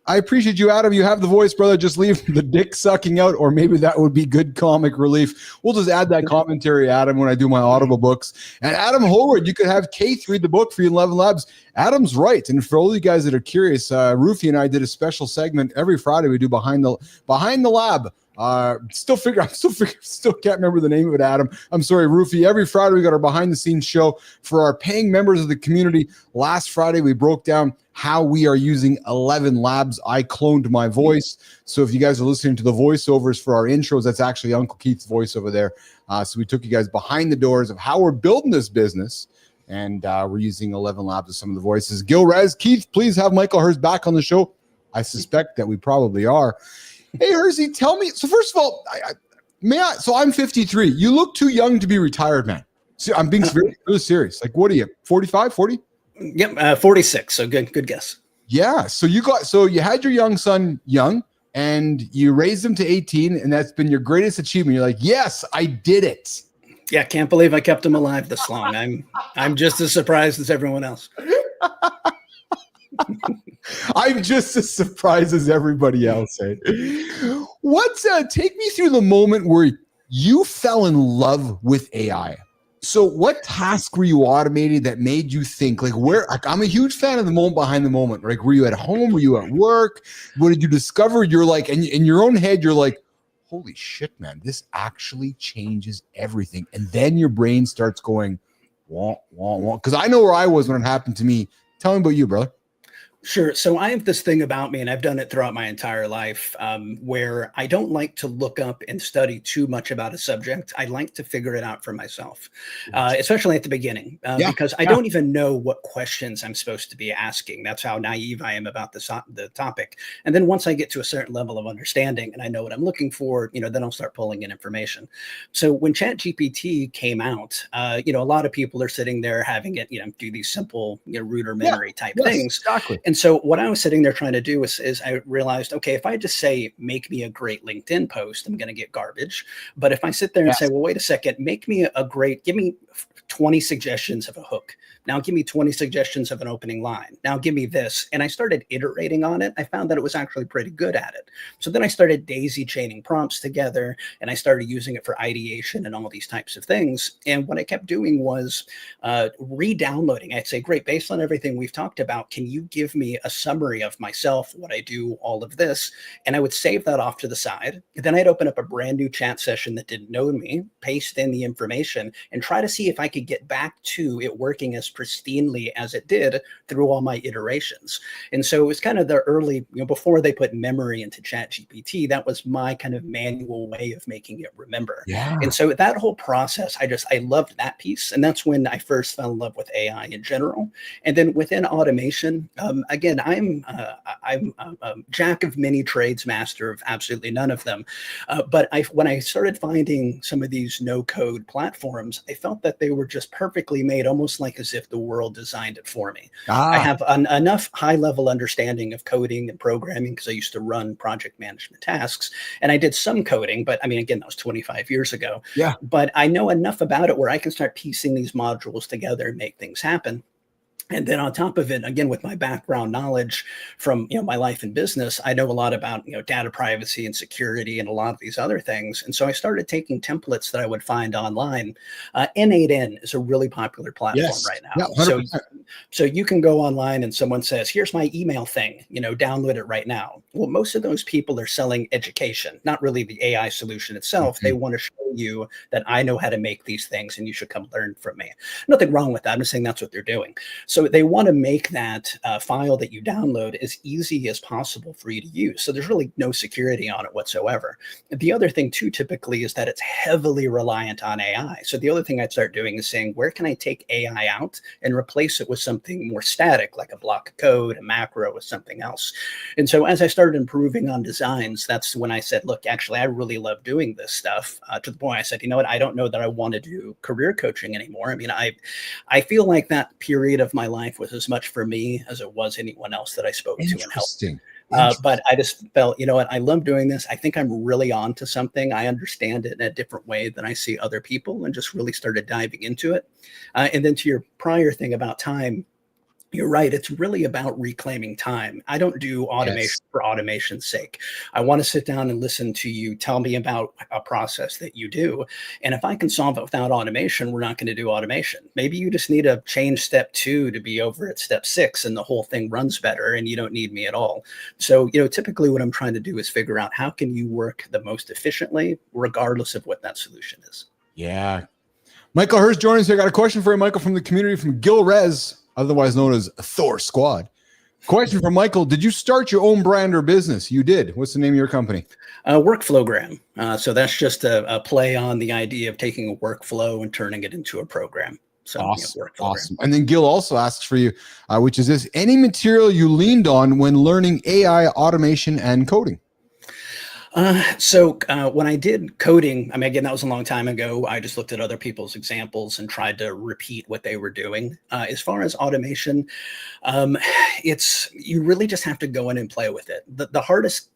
I appreciate you, Adam. You have the voice, brother. Just leave the dick sucking out, or maybe that would be good comic relief. We'll just add that commentary, Adam, when I do my Audible books. And Adam Howard, you could have Keith read the book for you in 11 Labs. Adam's right. And for all you guys that are curious, Roofy and I did a special segment every Friday. We do Behind the Lab Still can't remember the name of it, Adam. I'm sorry, Roofy. Every Friday we got our behind the scenes show for our paying members of the community. Last Friday we broke down how we are using 11 labs. I cloned my voice. So if you guys are listening to the voiceovers for our intros, that's actually Uncle Keith's voice over there. So we took you guys behind the doors of how we're building this business. And we're using 11 labs of some of the voices. Gil Rez, Keith, please have Michael Herz back on the show. I suspect that we probably are. Hey, Hersey, tell me. So first of all, so I'm 53. You look too young to be retired, man. See, I'm being really serious. Like, what are you, 45, 40? Yep, 46. So good guess. Yeah. So you had your young son young, and you raised him to 18, and that's been your greatest achievement. You're like, yes, I did it. Yeah, can't believe I kept him alive this long. I'm just as surprised as everyone else. I'm just as surprised as everybody else. Eh? Take me through the moment where you fell in love with AI. So what task were you automating that made you think I'm a huge fan of the moment behind the moment. Like, were you at home? Were you at work? What did you discover? You're like, and in your own head, you're like, holy shit, man, this actually changes everything. And then your brain starts going, wah, wah, wah. Because I know where I was when it happened to me. Tell me about you, brother. Sure. So I have this thing about me, and I've done it throughout my entire life, where I don't like to look up and study too much about a subject. I like to figure it out for myself, especially at the beginning, because I don't even know what questions I'm supposed to be asking. That's how naive I am about the topic. And then once I get to a certain level of understanding and I know what I'm looking for, then I'll start pulling in information. So when ChatGPT came out, a lot of people are sitting there having it, do these simple, rudimentary type things. Exactly. And so what I was sitting there trying to do is I realized, okay, if I just say, make me a great LinkedIn post, I'm going to get garbage. But if I sit there and say, well, wait a second, give me 20 suggestions of a hook. Now give me 20 suggestions of an opening line. Now give me this. And I started iterating on it. I found that it was actually pretty good at it. So then I started daisy chaining prompts together, and I started using it for ideation and all these types of things. And what I kept doing was re-downloading. I'd say, great, based on everything we've talked about, can you give me a summary of myself, what I do, all of this? And I would save that off to the side. Then I'd open up a brand new chat session that didn't know me, paste in the information, and try to see if I could get back to it working as pristinely as it did through all my iterations. And so it was kind of the early, before they put memory into ChatGPT, that was my kind of manual way of making it remember. Yeah. And so that whole process, I loved that piece. And that's when I first fell in love with AI in general. And then within automation, again, I'm a jack of many trades, master of absolutely none of them. But when I started finding some of these no-code platforms, I felt that they were just perfectly made, almost like as if the world designed it for me. I have enough high-level understanding of coding and programming because I used to run project management tasks, and I did some coding, but I mean, again, that was 25 years ago. Yeah. But I know enough about it where I can start piecing these modules together and make things happen. And then on top of it, again, with my background knowledge from my life in business, I know a lot about data privacy and security and a lot of these other things. And so I started taking templates that I would find online. N8N is a really popular platform right now. Yeah, so you can go online and someone says, here's my email thing, download it right now. Well, most of those people are selling education, not really the AI solution itself. Mm-hmm. They want to show you that I know how to make these things and you should come learn from me. Nothing wrong with that. I'm just saying that's what they're doing. So they want to make that file that you download as easy as possible for you to use. So there's really no security on it whatsoever. The other thing too, typically, is that it's heavily reliant on AI. So the other thing I'd start doing is saying, where can I take AI out and replace it with something more static, like a block of code, a macro, with something else? And so as I started improving on designs, that's when I said, look, actually, I really love doing this stuff, to the point I said, you know what, I don't know that I want to do career coaching anymore. I mean, I feel like that period of my life was as much for me as it was anyone else that I spoke to and helped. But I just felt, you know what, I love doing this. I think I'm really on to something. I understand it in a different way than I see other people, and just really started diving into it. And then to your prior thing about time, You're right. It's really about reclaiming time. I don't do automation for automation's sake. I want to sit down and listen to you tell me about a process that you do. And if I can solve it without automation, we're not going to do automation. Maybe you just need to change step 2 to be over at step 6 and the whole thing runs better and you don't need me at all. So, typically what I'm trying to do is figure out how can you work the most efficiently, regardless of what that solution is. Yeah. Michael Herz joining us here. I got a question for you, Michael, from the community from Gil Rez, otherwise known as Thor Squad. Question from Michael. Did you start your own brand or business? You did. What's the name of your company? Workflowgram. So that's just a play on the idea of taking a workflow and turning it into a program. So Awesome. And then Gil also asks for you, which is this: any material you leaned on when learning AI, automation, and coding? So when I did coding, I mean, again, that was a long time ago. I just looked at other people's examples and tried to repeat what they were doing. As far as automation, you really just have to go in and play with it. The hardest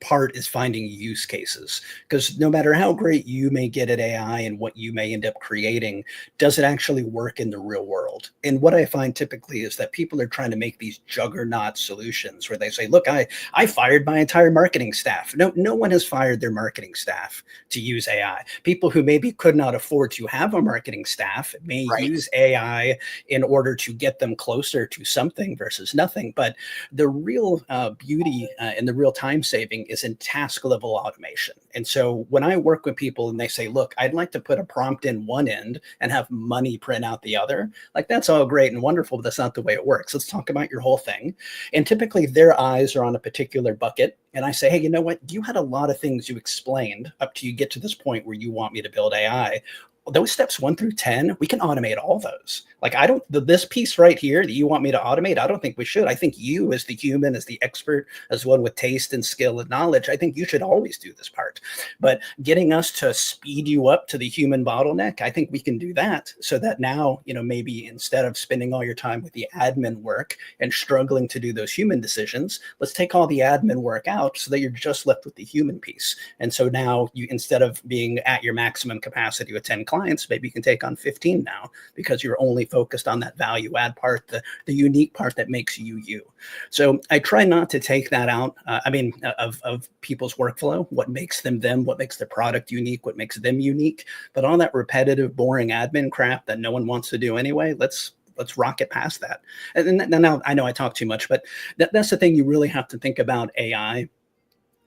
part is finding use cases, because no matter how great you may get at AI and what you may end up creating, does it actually work in the real world? And what I find typically is that people are trying to make these juggernaut solutions where they say, look, I fired my entire marketing staff. No one has fired their marketing staff to use AI. People who maybe could not afford to have a marketing staff may use AI in order to get them closer to something versus nothing. But the real beauty and the real time saving is in task level automation. And so when I work with people and they say, look, I'd like to put a prompt in one end and have money print out the other, like, that's all great and wonderful, but that's not the way it works. Let's talk about your whole thing. And typically their eyes are on a particular bucket. And I say, hey, you know what? You had a lot of things you explained up to you get to this point where you want me to build AI. Those steps 1 through 10, we can automate all those. Like, this piece right here that you want me to automate, I don't think we should. I think you, as the human, as the expert, as one with taste and skill and knowledge, I think you should always do this part. But getting us to speed you up to the human bottleneck, I think we can do that, so that now, maybe instead of spending all your time with the admin work and struggling to do those human decisions, let's take all the admin work out so that you're just left with the human piece. And so now you, instead of being at your maximum capacity with 10 clients, maybe you can take on 15 now, because you're only focused on that value add part, the unique part that makes you you. So I try not to take that out. Of people's workflow, what makes them them, what makes the product unique, what makes them unique. But all that repetitive, boring admin crap that no one wants to do anyway, let's rocket past that. And now I know I talk too much, but that's the thing you really have to think about AI,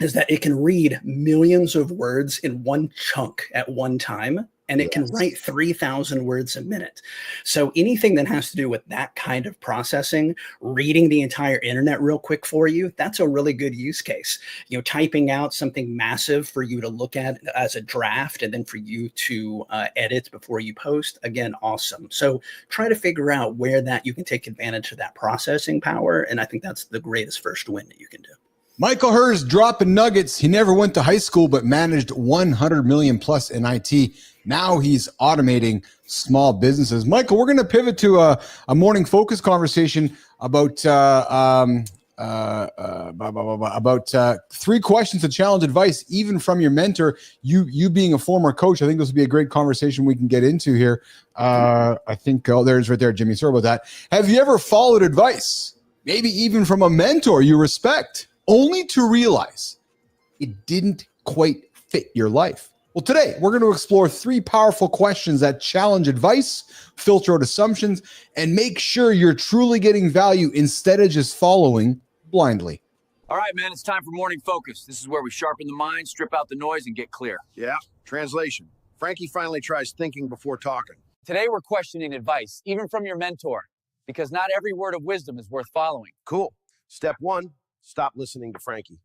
is that it can read millions of words in one chunk at one time, and it can write 3,000 words a minute. So anything that has to do with that kind of processing, reading the entire internet real quick for you, that's a really good use case. Typing out something massive for you to look at as a draft and then for you to edit before you post, again, awesome. So try to figure out where that you can take advantage of that processing power. And I think that's the greatest first win that you can do. Michael Herz dropping nuggets. He never went to high school, but managed 100 million plus in IT. Now he's automating small businesses. Michael, we're going to pivot to a morning focus conversation about 3 questions to challenge advice, even from your mentor. You being a former coach, I think this will be a great conversation we can get into here. I think, there's right there, Jimmy. Sorry about that. Have you ever followed advice, maybe even from a mentor you respect, only to realize it didn't quite fit your life? Well, today we're going to explore 3 powerful questions that challenge advice, filter out assumptions, and make sure you're truly getting value instead of just following blindly. All right, man, it's time for Morning Focus. This is where we sharpen the mind, strip out the noise, and get clear. Yeah, translation. Frankie finally tries thinking before talking. Today we're questioning advice, even from your mentor, because not every word of wisdom is worth following. Cool. Step 1, stop listening to Frankie.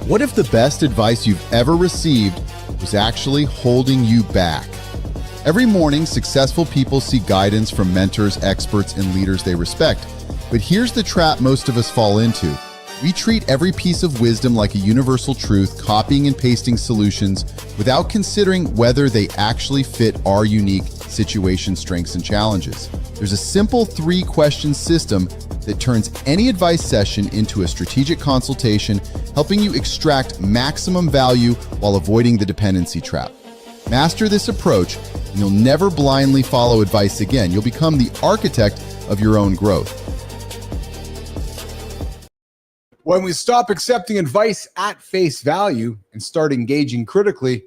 What if the best advice you've ever received was actually holding you back? Every morning, successful people seek guidance from mentors, experts, and leaders they respect. But here's the trap most of us fall into. We treat every piece of wisdom like a universal truth, copying and pasting solutions without considering whether they actually fit our unique situation, strengths, and challenges. There's a simple 3-question system that turns any advice session into a strategic consultation, helping you extract maximum value while avoiding the dependency trap. Master this approach, and you'll never blindly follow advice again. You'll become the architect of your own growth. When we stop accepting advice at face value and start engaging critically,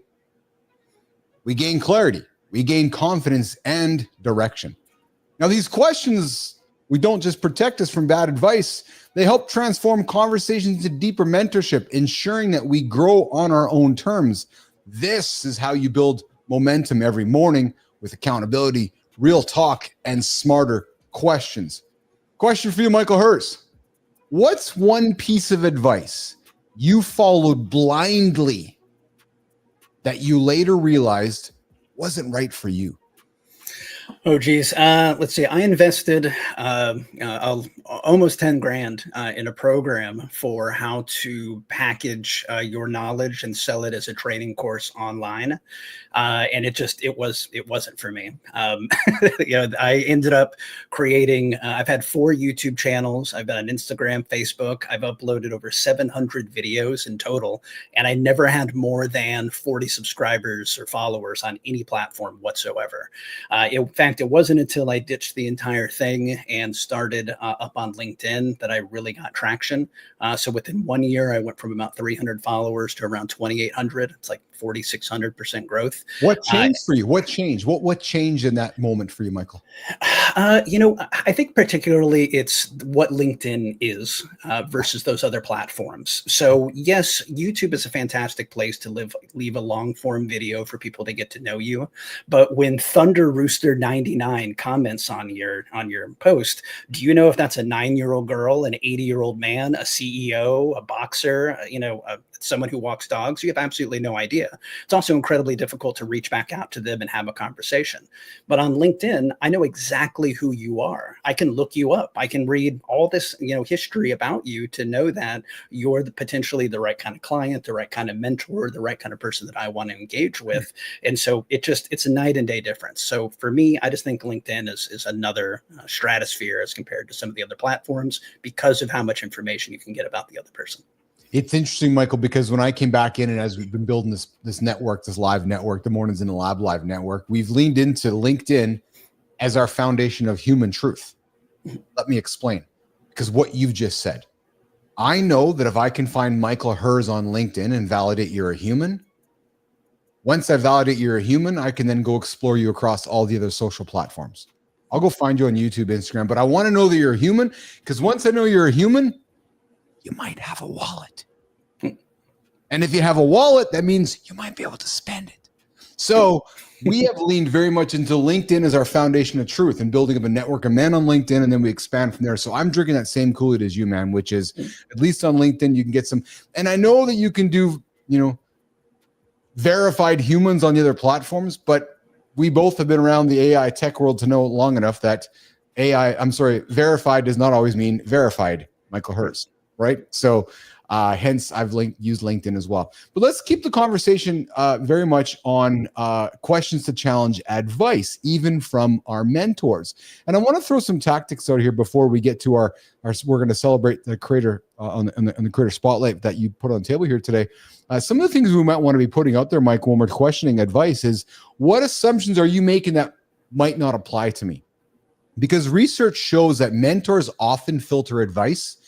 we gain clarity, we gain confidence and direction. Now, these questions, we don't just protect us from bad advice, they help transform conversations into deeper mentorship, ensuring that we grow on our own terms. This is how you build momentum every morning with accountability, real talk, and smarter questions. Question for you, Michael Herz. What's one piece of advice you followed blindly that you later realized wasn't right for you? Oh, geez. Let's see. I invested almost 10 grand in a program for how to package your knowledge and sell it as a training course online. And it wasn't for me. I ended up creating, I've had 4 YouTube channels. I've been on Instagram, Facebook. I've uploaded over 700 videos in total. And I never had more than 40 subscribers or followers on any platform whatsoever. In fact, it wasn't until I ditched the entire thing and started up on LinkedIn that I really got traction. So within 1 year, I went from about 300 followers to around 2,800. It's like 4,600% growth. What changed for you? What changed? What changed in that moment for you, Michael? I think particularly it's what LinkedIn is versus those other platforms. So yes, YouTube is a fantastic place to leave a long form video for people to get to know you. But when Thunder Rooster 99 comments on your post, do you know if that's a 9-year-old girl, an 80-year-old man, a CEO, a boxer, someone who walks dogs? You have absolutely no idea. It's also incredibly difficult to reach back out to them and have a conversation. But on LinkedIn, I know exactly who you are. I can look you up. I can read all this, history about you to know that you're potentially the right kind of client, the right kind of mentor, the right kind of person that I want to engage with. And so it's a night and day difference. So for me, I just think LinkedIn is another stratosphere as compared to some of the other platforms because of how much information you can get about the other person. It's interesting, Michael, because when I came back in and as we've been building this network, this live network, the Mornings in the Lab live network, we've leaned into LinkedIn as our foundation of human truth. Let me explain, because what you've just said, I know that if I can find Michael Herz on LinkedIn and validate you're a human, once I validate you're a human, I can then go explore you across all the other social platforms. I'll go find you on YouTube, Instagram, but I want to know that you're a human, because once I know you're a human, you might have a wallet. And if you have a wallet, that means you might be able to spend it. So we have leaned very much into LinkedIn as our foundation of truth and building up a network of men on LinkedIn, and then we expand from there. So I'm drinking that same Kool-Aid as you, man, which is at least on LinkedIn, you can get some. And I know that you can do, verified humans on the other platforms, but we both have been around the AI tech world to know long enough that verified does not always mean verified, Michael Herz. Right. So hence I've used LinkedIn as well. But let's keep the conversation very much on questions to challenge advice, even from our mentors. And I want to throw some tactics out here before we get to our we're going to celebrate the creator on the creator spotlight that you put on the table here today. Some of the things we might want to be putting out there, Mike, when we're questioning advice is, what assumptions are you making that might not apply to me? Because research shows that mentors often filter advice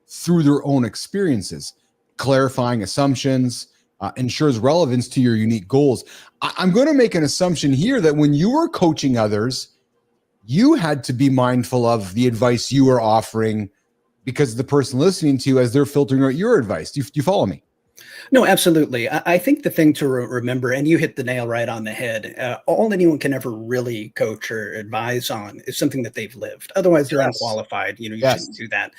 through their own experiences. Clarifying assumptions ensures relevance to your unique goals. I'm going to make an assumption here that when you were coaching others, you had to be mindful of the advice you were offering because of the person listening to you as they're filtering out your advice. Do you follow me? No, absolutely. I think the thing to remember, and you hit the nail right on the head, all anyone can ever really coach or advise on is something that they've lived. Otherwise, they're unqualified. You shouldn't do that.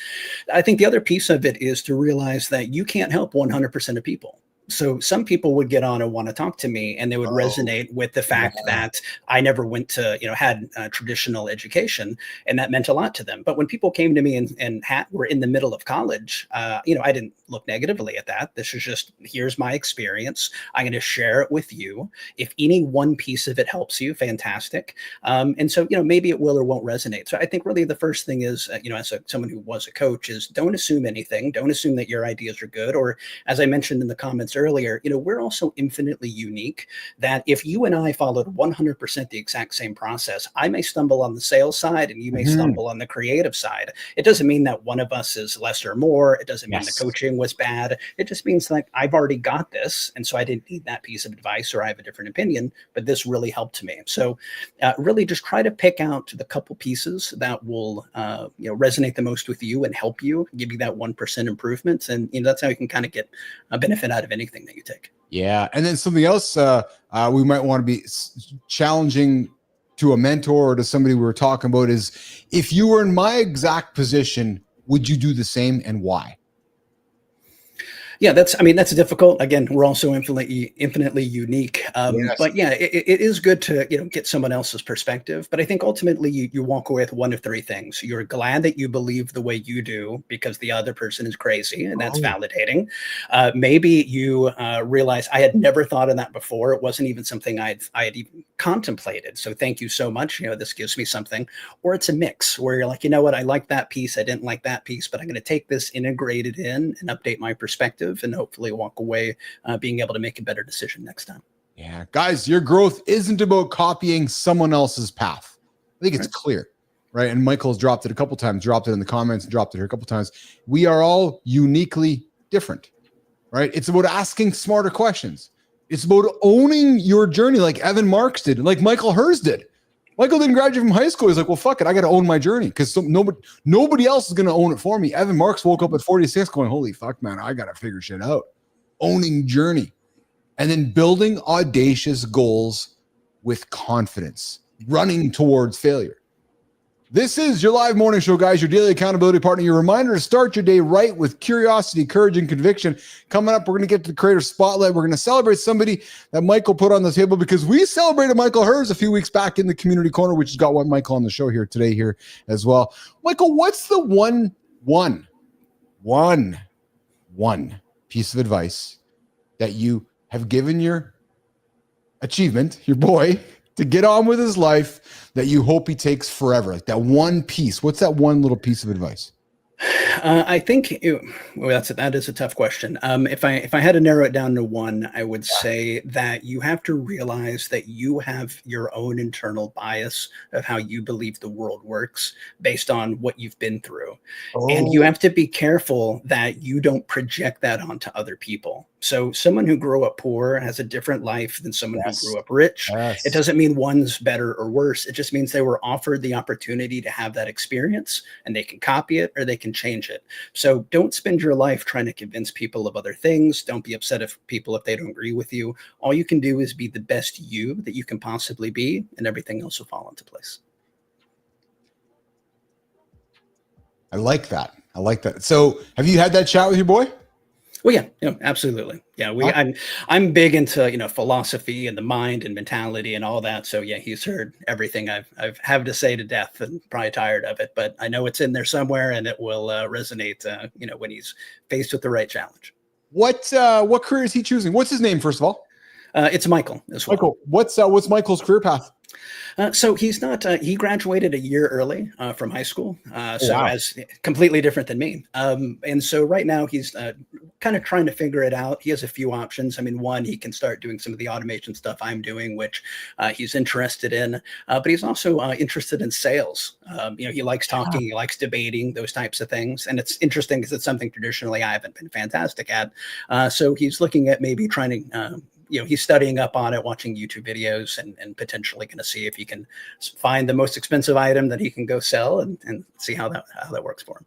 I think the other piece of it is to realize that you can't help 100% of people. So some people would get on and want to talk to me, and they would resonate with the fact that I never went to, had traditional education, and that meant a lot to them. But when people came to me and were in the middle of college, I didn't look negatively at that. This is just, here's my experience. I'm going to share it with you. If any one piece of it helps you, fantastic. And so, maybe it will or won't resonate. So I think really the first thing is, as someone who was a coach, is don't assume anything. Don't assume that your ideas are good. Or as I mentioned in the comments this earlier, we're also infinitely unique, that if you and I followed 100% the exact same process, I may stumble on the sales side and you may stumble on the creative side. It doesn't mean that one of us is less or more. It doesn't mean the coaching was bad. It just means like I've already got this. And so I didn't need that piece of advice, or I have a different opinion, but this really helped me. So really just try to pick out the couple pieces that will resonate the most with you and help you, give you that 1% improvement. And that's how you can kind of get a benefit out of anything that you take. Yeah. And then something else we might want to be challenging to a mentor or to somebody we were talking about is, if you were in my exact position, would you do the same, and why? Yeah, that's difficult. Again, we're also infinitely unique. But yeah, it is good to, get someone else's perspective. But I think ultimately you walk away with one of three things. You're glad that you believe the way you do because the other person is crazy, and that's validating. Maybe you realize, I had never thought of that before. It wasn't even something I had even contemplated. So thank you so much. This gives me something. Or it's a mix where you're like, you know what, I like that piece, I didn't like that piece, but I'm going to take this, integrate it in, and update my perspective, and hopefully walk away being able to make a better decision next time. Yeah, guys, your growth isn't about copying someone else's path. I think it's clear, right? And Michael's dropped it a couple times, dropped it in the comments, and dropped it here a couple times. We are all uniquely different, right? It's about asking smarter questions. It's about owning your journey, like Evan Marks did, like Michael Herz did. Michael didn't graduate from high school. He's like, well, fuck it, I got to own my journey because nobody else is going to own it for me. Evan Marks woke up at 46 going, holy fuck, man, I got to figure shit out. Owning journey. And then building audacious goals with confidence, running towards failure. This is your live morning show, guys, your daily accountability partner, your reminder to start your day right with curiosity, courage, and conviction. Coming up, we're going to get to the creator spotlight. We're going to celebrate somebody that Michael put on the table because we celebrated Michael Herz a few weeks back in the community corner, which has got one Michael on the show here today here as well. Michael, what's the one piece of advice that you have given your achievement, your boy, to get on with his life that you hope he takes forever? Like that one piece. What's that one little piece of advice? I think that is a tough question. If I had to narrow it down to one, I would say that you have to realize that you have your own internal bias of how you believe the world works based on what you've been through. And you have to be careful that you don't project that onto other people. So someone who grew up poor has a different life than someone who grew up rich. It doesn't mean one's better or worse. It just means they were offered the opportunity to have that experience, and they can copy it or they can change it. So don't spend your life trying to convince people of other things. Don't be upset if they don't agree with you. All you can do is be the best you that you can possibly be, and everything else will fall into place. I like that. So have you had that chat with your boy? Well, yeah, absolutely. Yeah, I'm big into philosophy and the mind and mentality and all that. So yeah, he's heard everything I've have to say to death, and probably tired of it. But I know it's in there somewhere, and it will resonate. When he's faced with the right challenge. What career is he choosing? What's his name, first of all? It's Michael as well. Michael, what's Michael's career path? So he's not, he graduated a year early from high school. As completely different than me. And so right now he's kind of trying to figure it out. He has a few options. I mean, one, he can start doing some of the automation stuff I'm doing, which he's interested in, but he's also interested in sales. He likes talking, he likes debating, those types of things. And it's interesting because it's something traditionally I haven't been fantastic at. So he's looking at maybe trying to, he's studying up on it, watching YouTube videos, and potentially going to see if he can find the most expensive item that he can go sell and see how that works for him.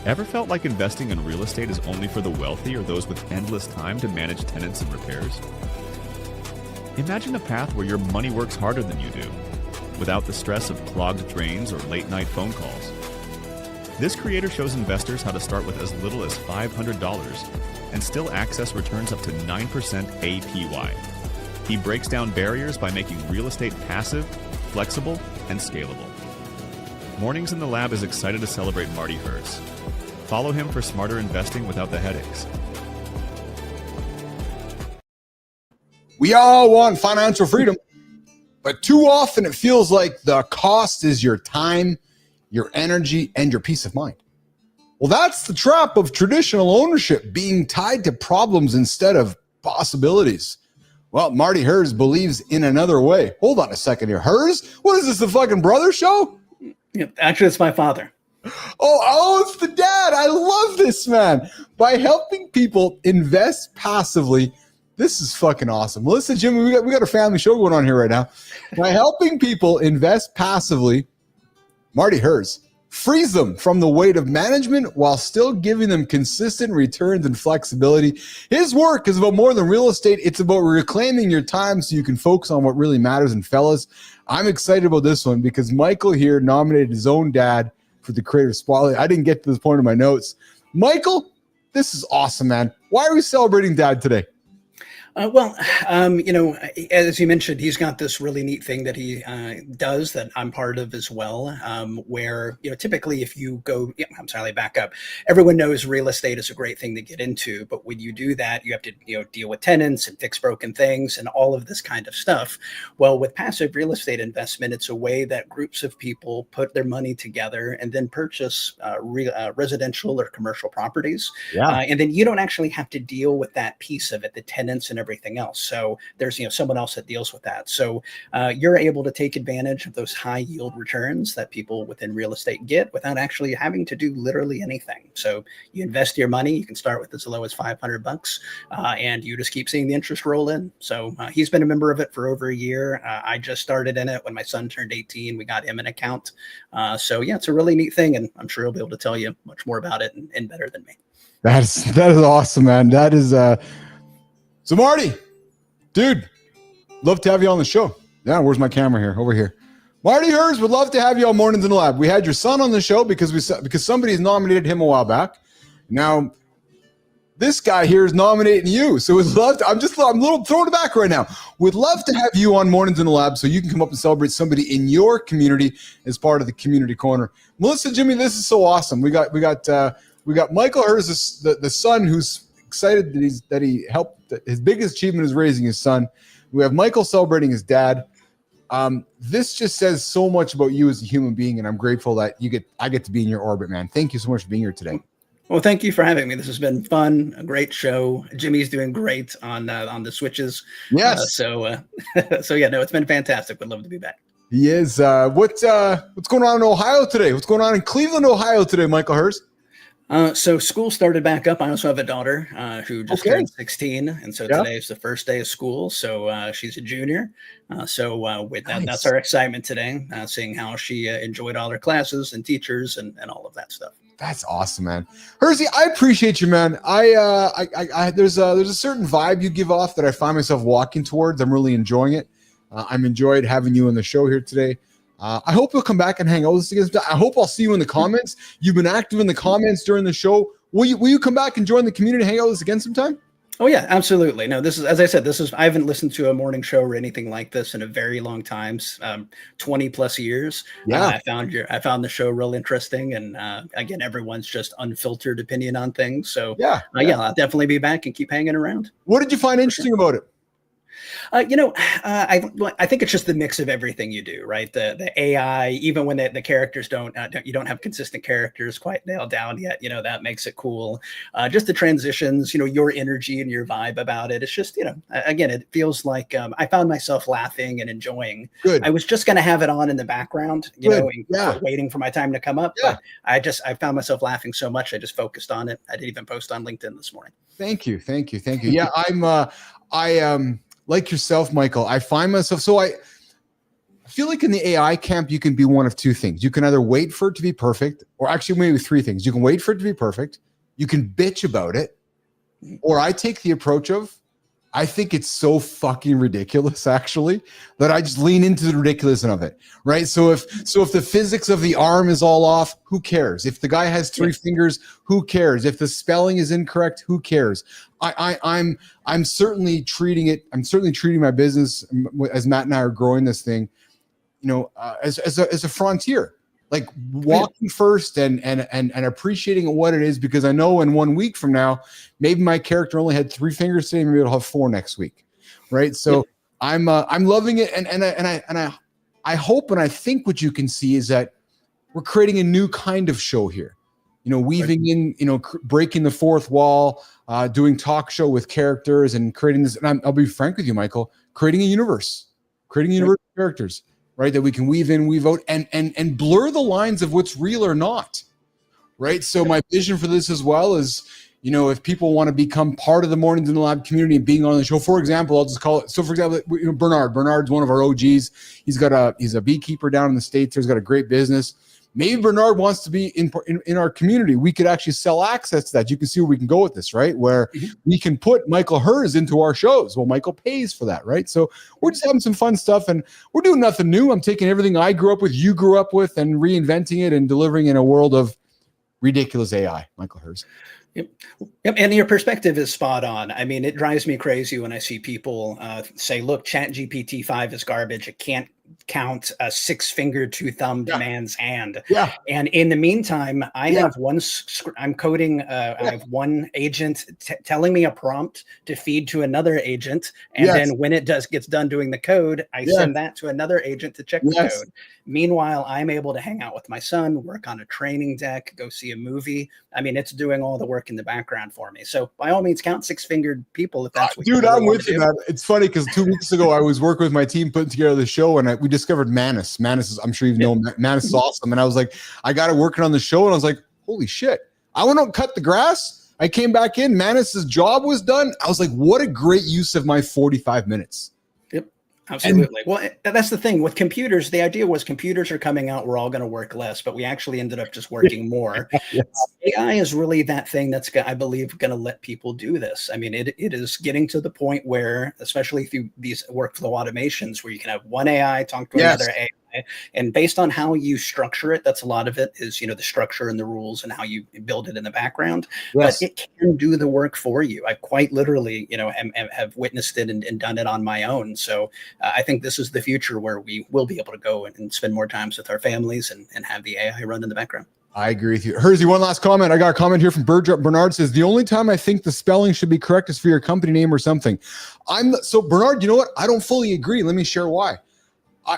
Ever felt like investing in real estate is only for the wealthy or those with endless time to manage tenants and repairs? Imagine a path where your money works harder than you do, without the stress of clogged drains or late-night phone calls. This creator shows investors how to start with as little as $500 and still access returns up to 9% APY. He breaks down barriers by making real estate passive, flexible, and scalable. Mornings in the Lab is excited to celebrate Marty Herz. Follow him for smarter investing without the headaches. We all want financial freedom, but too often it feels like the cost is your time, your energy, and your peace of mind. Well, that's the trap of traditional ownership, being tied to problems instead of possibilities. Well, Marty Herz believes in another way. Hold on a second here. Herz? What is this, the fucking brother show? Yeah, actually, it's my father. Oh, it's the dad. I love this, man. By helping people invest passively, this is fucking awesome. Melissa, Jimmy, we got a family show going on here right now. By helping people invest passively, Marty Herz frees them from the weight of management while still giving them consistent returns and flexibility. His work is about more than real estate. It's about reclaiming your time so you can focus on what really matters. And fellas, I'm excited about this one because Michael here nominated his own dad for the Creator Spotlight. I didn't get to this point in my notes. Michael, this is awesome, man. Why are we celebrating dad today? As you mentioned, he's got this really neat thing that he does that I'm part of as well, where, typically if you go, back up. Everyone knows real estate is a great thing to get into, but when you do that, you have to, deal with tenants and fix broken things and all of this kind of stuff. Well, with passive real estate investment, it's a way that groups of people put their money together and then purchase residential or commercial properties. Yeah. And then you don't actually have to deal with that piece of it, the tenants and everything else. So there's someone else that deals with that. So you're able to take advantage of those high yield returns that people within real estate get without actually having to do literally anything. So you invest your money. You can start with as low as $500, and you just keep seeing the interest roll in. So he's been a member of it for over a year. I just started in it when my son turned 18. We got him an account. So yeah, it's a really neat thing, and I'm sure he'll be able to tell you much more about it and better than me. That is awesome, man. That is so Marty, dude, love to have you on the show. Yeah, where's my camera here? Over here. Marty Herz would love to have you on Mornings in the Lab. We had your son on the show because somebody's nominated him a while back. Now, this guy here is nominating you. So we'd love to, I'm a little throwing it back right now. We'd love to have you on Mornings in the Lab so you can come up and celebrate somebody in your community as part of the community corner. Melissa, Jimmy, this is so awesome. We got Michael Herz, the son, who's excited that he helped. His biggest achievement is raising his son. We have Michael celebrating his dad. This just says so much about you as a human being, and I'm grateful that I get to be in your orbit, man. Thank you so much for being here today. Well, thank you for having me. This has been fun, a great show. Jimmy's doing great on the switches. Yes. So yeah, no, it's been fantastic. Would love to be back. He is. What's going on in Ohio today? What's going on in Cleveland, Ohio today, Michael Herz? So school started back up. I also have a daughter who just turned 16, and so today is the first day of school. So she's a junior. With that, that's our excitement today, seeing how she enjoyed all her classes and teachers and all of that stuff. That's awesome, man. Hersey, I appreciate you, man. There's a certain vibe you give off that I find myself walking towards. I'm really enjoying it. I'm enjoyed having you on the show here today. I hope you'll come back and hang out with us again. I hope I'll see you in the comments. You've been active in the comments during the show. Will you come back and join the community, hang out with us again sometime? Oh yeah, absolutely. No, this is, as I said, I haven't listened to a morning show or anything like this in a very long time, 20 plus years. Yeah. I found the show real interesting. And again, everyone's just unfiltered opinion on things. So yeah, I'll definitely be back and keep hanging around. What did you find interesting about it? I think it's just the mix of everything you do, right? The AI, even when the characters you don't have consistent characters quite nailed down yet, that makes it cool. Just the transitions, your energy and your vibe about it. It's just, again, it feels like I found myself laughing and enjoying. Good. I was just going to have it on in the background, waiting for my time to come up. Yeah. But I found myself laughing so much. I just focused on it. I didn't even post on LinkedIn this morning. Thank you. Yeah, I like yourself, Michael, I find myself, I feel like in the AI camp, you can be one of two things. You can either wait for it to be perfect, or actually maybe three things. You can wait for it to be perfect, you can bitch about it, or I take the approach of, I think it's so fucking ridiculous, actually, that I just lean into the ridiculousness of it, right? So if the physics of the arm is all off, who cares? If the guy has three fingers, who cares? If the spelling is incorrect, who cares? I'm certainly treating my business, as Matt and I are growing this thing, as a frontier. Like walking first and appreciating what it is, because I know in 1 week from now, maybe my character only had three fingers today, maybe it'll have four next week, right? So I'm loving it, and I hope and I think what you can see is that we're creating a new kind of show here. weaving in, breaking the fourth wall, doing talk show with characters and creating this. And I'll be frank with you, Michael, creating a universe of characters, right? That we can weave in, weave out, and blur the lines of what's real or not, right? So my vision for this as well is, if people want to become part of the Mornings in the Lab community and being on the show, for example, I'll just call it. So, for example, Bernard's one of our OGs. He's a beekeeper down in the States. He's got a great business. Maybe Bernard wants to be in our community. We could actually sell access to that. You can see where we can go with this, right? Where we can put Michael Herz into our shows. Well, Michael pays for that, right? So we're just having some fun stuff, and we're doing nothing new. I'm taking everything I grew up with, you grew up with, and reinventing it and delivering in a world of ridiculous AI. Michael Herz. Yep. And your perspective is spot on. I mean, it drives me crazy when I see people say, look, ChatGPT 5 is garbage. It can't count a 6-fingered, 2-thumbed man's hand. Yeah. And in the meantime, I have I'm coding, I have one agent telling me a prompt to feed to another agent. And then when it gets done doing the code, I send that to another agent to check the code. Meanwhile, I'm able to hang out with my son, work on a training deck, go see a movie. I mean, it's doing all the work in the background for me. So by all means, count 6-fingered people if that's what you I'm with you, man. It's funny because 2 weeks ago, I was working with my team putting together the show, and we discovered Manus. Manus is, I'm sure you know, Manus is awesome. And I was like, I got it working on the show, and I was like, holy shit. I went out and cut the grass. I came back in. Manus's job was done. I was like, what a great use of my 45 minutes. Absolutely. Well, that's the thing with computers. The idea was computers are coming out. We're all going to work less, but we actually ended up just working more. AI is really that thing that's, I believe, going to let people do this. I mean, it is getting to the point where, especially through these workflow automations, where you can have one AI talk to another AI. And based on how you structure it, that's a lot of it is, the structure and the rules and how you build it in the background. But it can do the work for you. I quite literally, have witnessed it and done it on my own. So I think this is the future where we will be able to go and spend more time with our families and have the AI run in the background. I agree with you. Hersey, one last comment. I got a comment here from Bernard says, the only time I think the spelling should be correct is for your company name or something. So Bernard, you know what? I don't fully agree. Let me share why.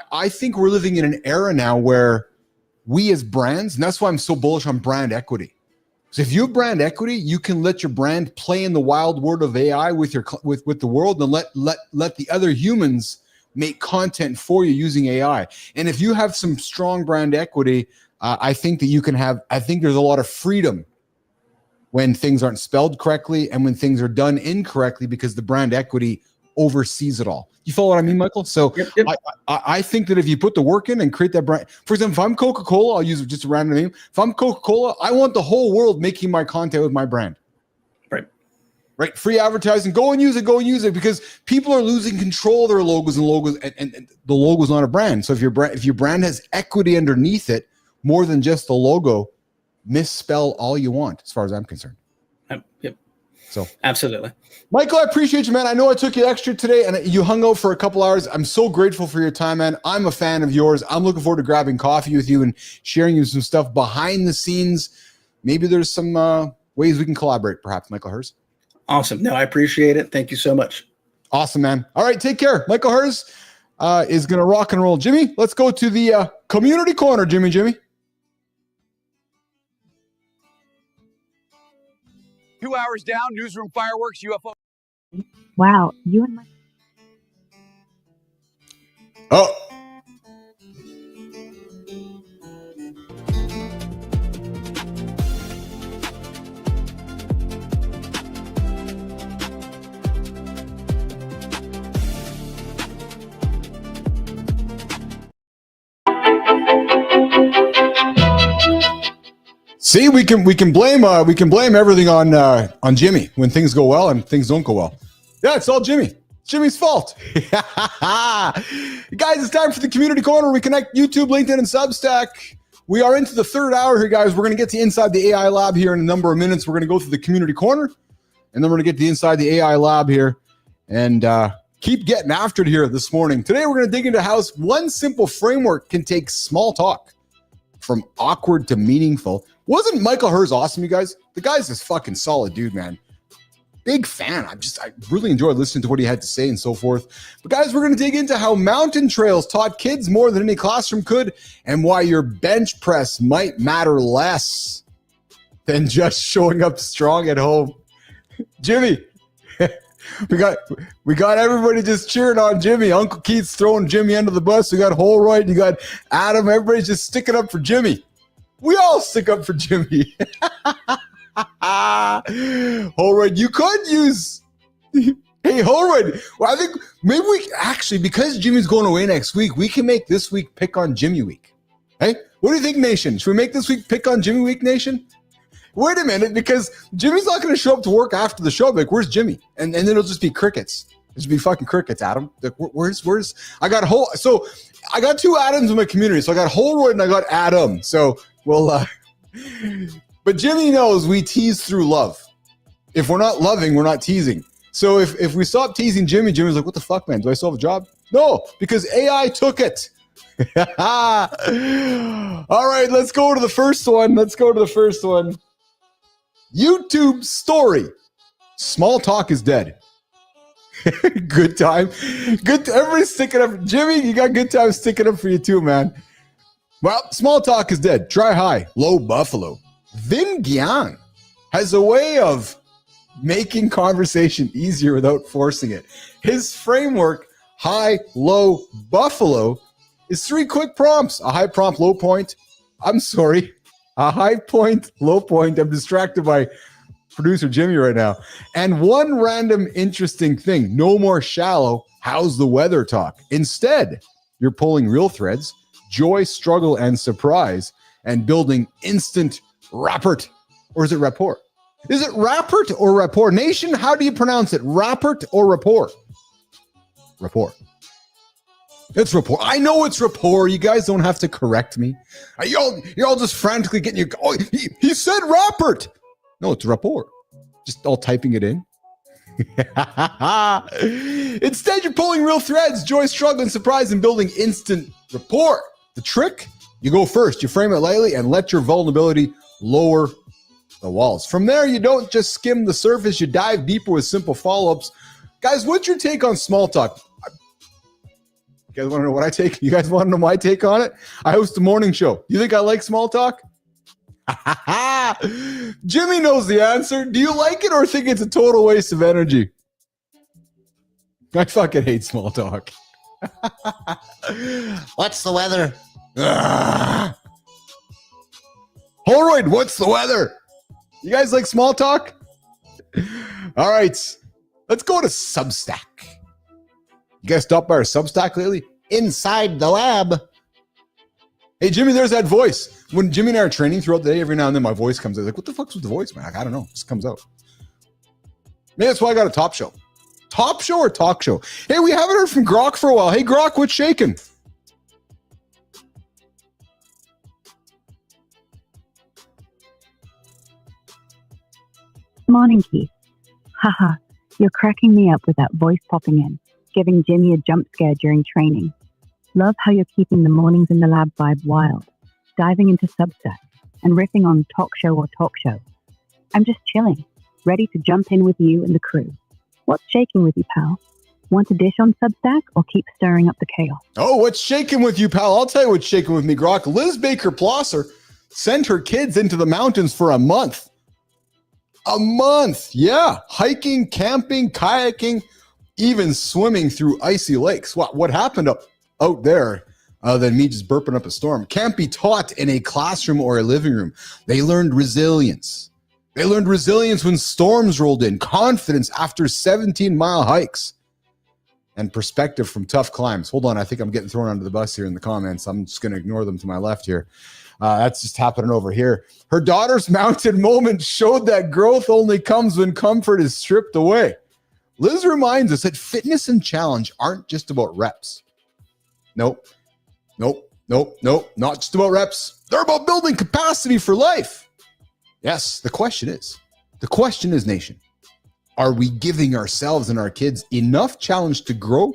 I think we're living in an era now where we as brands, and that's why I'm so bullish on brand equity. So if you have brand equity, you can let your brand play in the wild world of AI with the world, and let the other humans make content for you using AI. And if you have some strong brand equity, I think that you can have, I think there's a lot of freedom when things aren't spelled correctly and when things are done incorrectly because the brand equity oversees it all. You follow what I mean, Michael? So I think that if you put the work in and create that brand, for example, if I'm Coca-Cola, I'll use just a random name. If I'm Coca-Cola, I want the whole world making my content with my brand. Right. Free advertising. Go and use it because people are losing control of their logos and the logo is not a brand. So if your brand has equity underneath it, more than just the logo, misspell all you want, as far as I'm concerned. Yep. So absolutely. Michael, I appreciate you, man. I know I took you extra today and you hung out for a couple hours. I'm so grateful for your time, man. I'm a fan of yours. I'm looking forward to grabbing coffee with you and sharing you some stuff behind the scenes. Maybe there's some ways we can collaborate, perhaps, Michael Herz. Awesome. No, I appreciate it. Thank you so much. Awesome, man. All right, take care. Michael Herz is going to rock and roll. Jimmy, let's go to the community corner, Jimmy. 2 hours down, newsroom fireworks, UFO. Wow, you and my. Oh. See, we can blame everything on Jimmy when things go well and things don't go well. Yeah, it's all Jimmy. It's Jimmy's fault. Guys, it's time for the community corner. We connect YouTube, LinkedIn, and Substack. We are into the third hour here, guys. We're going to get to inside the AI lab here in a number of minutes. We're going to go through the community corner, and then we're going to get to inside the AI lab here and keep getting after it here this morning. Today, we're going to dig into how one simple framework can take small talk from awkward to meaningful. Wasn't Michael Herz awesome, you guys? The guy's this fucking solid dude, man. Big fan. I really enjoyed listening to what he had to say and so forth. But guys, we're going to dig into how mountain trails taught kids more than any classroom could and why your bench press might matter less. than just showing up strong at home. Jimmy, we got everybody just cheering on Jimmy. Uncle Keith's throwing Jimmy under the bus. We got Holroyd, you got Adam. Everybody's just sticking up for Jimmy. We all stick up for Jimmy. Holroyd, you could use. Hey, Holroyd. Well, I think maybe we actually, because Jimmy's going away next week, we can make this week Pick on Jimmy week. Hey, what do you think, Nation? Should we make this week Pick on Jimmy week, Nation? Wait a minute, because Jimmy's not going to show up to work after the show. Like, where's Jimmy? And then it'll just be crickets. It'll just be fucking crickets, Adam. Like, where's? I got two Adams in my community. So I got Holroyd and I got Adam. So well, but Jimmy knows we tease through love. If we're not loving, we're not teasing. So if we stop teasing Jimmy, Jimmy's like, what the fuck, man? Do I still have a job? No, because AI took it. All right, let's go to the first one. YouTube story. Small talk is dead. Good time. Everybody's sticking up. Jimmy, you got good time sticking up for you too, man. Well, small talk is dead. Try high, low buffalo. Vin Gyang has a way of making conversation easier without forcing it. His framework, high, low, buffalo, is 3 quick prompts. A high prompt, low point. A high point, low point. I'm distracted by producer Jimmy right now. And one random interesting thing. No more shallow, how's the weather talk. Instead, you're pulling real threads, joy, struggle, and surprise, and building instant rapport. Or is it rapport? Is it rapport or rapport? Nation, how do you pronounce it? Rapport or rapport? Rapport. It's rapport. I know it's rapport. You guys don't have to correct me. You're all just frantically getting your... Oh, he said rapport. No, it's rapport. Just all typing it in. Instead, you're pulling real threads, joy, struggle, and surprise, and building instant rapport. The trick? You go first. You frame it lightly and let your vulnerability lower the walls. From there, you don't just skim the surface. You dive deeper with simple follow-ups. Guys, what's your take on small talk? You guys want to know what I take? You guys want to know my take on it? I host a morning show. You think I like small talk? Jimmy knows the answer. Do you like it or think it's a total waste of energy? I fucking hate small talk. What's the weather? Holroyd, what's the weather? You guys like small talk? All right. Let's go to Substack. You guys stopped by our Substack lately? Inside the lab. Hey, Jimmy, there's that voice. When Jimmy and I are training throughout the day, every now and then my voice comes out. Like, what the fuck's with the voice, man? Like, I don't know. It just comes out. Maybe that's why I got a top show. Top show or talk show? Hey, we haven't heard from Grok for a while. Hey, Grok, what's shaking? Morning, Keith. Haha, you're cracking me up with that voice popping in, giving Jimmy a jump scare during training. Love how you're keeping the mornings in the lab vibe wild, diving into Substack and riffing on talk show or talk show. I'm just chilling, ready to jump in with you and the crew. What's shaking with you, pal? Want to dish on Substack or keep stirring up the chaos? Oh, what's shaking with you, pal? I'll tell you what's shaking with me, Grok. Liz Baker-Plosser sent her kids into the mountains for a month. A month, yeah. Hiking, camping, kayaking, even swimming through icy lakes. What happened out there than me just burping up a storm? Can't be taught in a classroom or a living room. They learned resilience. They learned resilience when storms rolled in, confidence after 17-mile hikes, and perspective from tough climbs. Hold on, I think I'm getting thrown under the bus here in the comments. I'm just going to ignore them to my left here. That's just happening over here. Her daughter's mountain moment showed that growth only comes when comfort is stripped away. Liz reminds us that fitness and challenge aren't just about reps. Nope, not just about reps. They're about building capacity for life. Yes, the question is, nation, are we giving ourselves and our kids enough challenge to grow?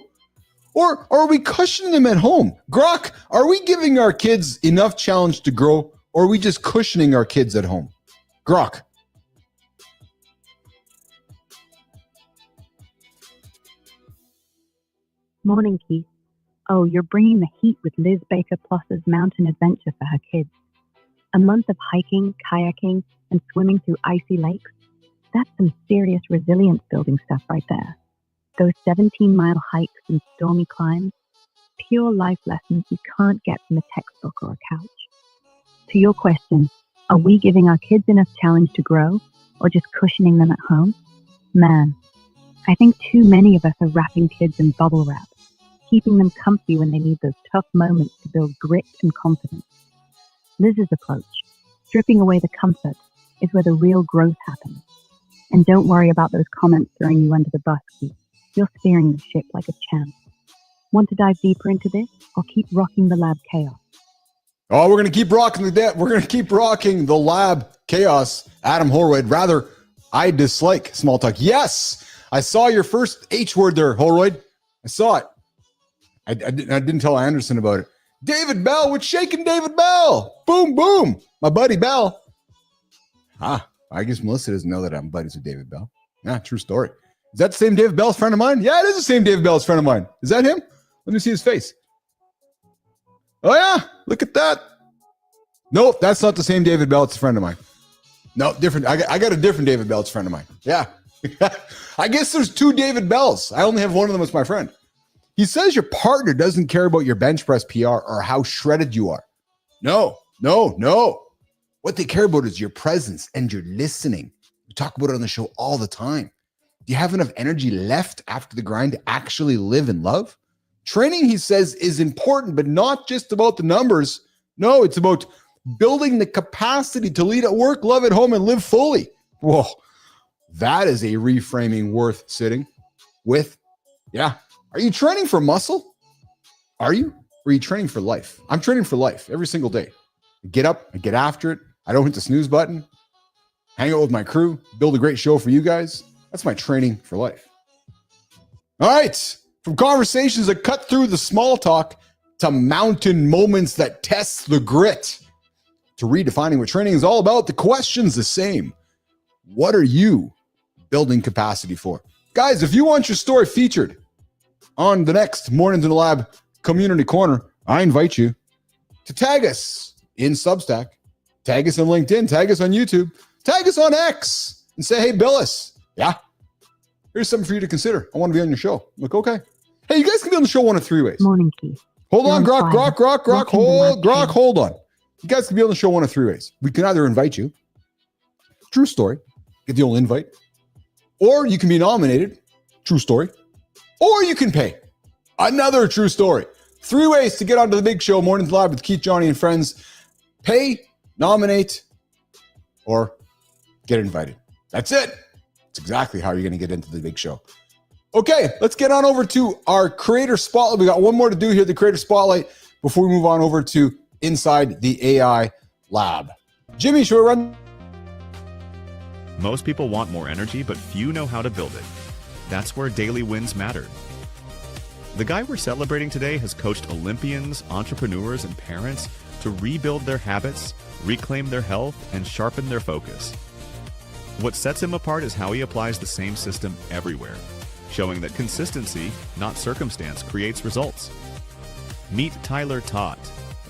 Or are we cushioning them at home? Grok, are we giving our kids enough challenge to grow, or are we just cushioning our kids at home? Grok. Morning, Keith. Oh, you're bringing the heat with Liz Baker-Plosser's mountain adventure for her kids. A month of hiking, kayaking, and swimming through icy lakes. That's some serious resilience building stuff right there. Those 17-mile hikes and stormy climbs, pure life lessons you can't get from a textbook or a couch. To your question, are we giving our kids enough challenge to grow or just cushioning them at home? Man, I think too many of us are wrapping kids in bubble wrap, keeping them comfy when they need those tough moments to build grit and confidence. Liz's approach, stripping away the comfort, is where the real growth happens. And don't worry about those comments throwing you under the bus, Keith. You're steering the ship like a champ. Want to dive deeper into this or keep rocking the lab chaos? Oh, we're going to keep rocking we're going to keep rocking the lab chaos. Adam Holroyd, rather, I dislike small talk. Yes, I saw your first H word there, Holroyd. I saw it. I didn't tell Anderson about it. David Bell, what's shaking David Bell? Boom, boom. My buddy Bell. I guess Melissa doesn't know that I'm buddies with David Bell. Yeah, true story. Is that the same David Bell's friend of mine? Yeah, it is the same David Bell's friend of mine. Is that him? Let me see his face. Oh, yeah. Look at that. Nope, that's not the same David Bell. It's a friend of mine. No, different. I got a different David Bell. It's a friend of mine. Yeah. I guess there's two David Bells. I only have one of them as my friend. He says your partner doesn't care about your bench press PR or how shredded you are. No. What they care about is your presence and your listening. We talk about it on the show all the time. Do you have enough energy left after the grind to actually live and love? Training, he says, is important, but not just about the numbers. No, it's about building the capacity to lead at work, love at home, and live fully. Whoa, that is a reframing worth sitting with. Yeah. Are you training for muscle? Are you? Or are you training for life? I'm training for life every single day. I get up, I get after it. I don't hit the snooze button. Hang out with my crew, build a great show for you guys. That's my training for life. All right. From conversations that cut through the small talk to mountain moments that test the grit, to redefining what training is all about, the question's the same. What are you building capacity for? Guys, if you want your story featured on the next Mornings in the Lab Community Corner, I invite you to tag us in Substack, tag us on LinkedIn, tag us on YouTube, tag us on X, and say, hey, Billis, yeah, here's something for you to consider. I want to be on your show. I'm like, okay. Hey, you guys can be on the show one of three ways. Morning, Keith. Hold on, Grok, hold on. You guys can be on the show one of three ways. We can either invite you, true story, get the old invite, or you can be nominated, true story, or you can pay, another true story. Three ways to get onto the big show, Mornings Live with Keith, Johnny, and friends. Pay, nominate, or get invited. That's it. That's exactly how you're going to get into the big show. Okay, let's get on over to our Creator Spotlight. We got one more to do here, the Creator Spotlight, before we move on over to Inside the AI Lab. Jimmy, should we run? Most people want more energy, but few know how to build it. That's where daily wins matter. The guy we're celebrating today has coached Olympians, entrepreneurs, and parents to rebuild their habits, reclaim their health, and sharpen their focus. What sets him apart is how he applies the same system everywhere, showing that consistency, not circumstance, creates results. Meet Tyler Tott,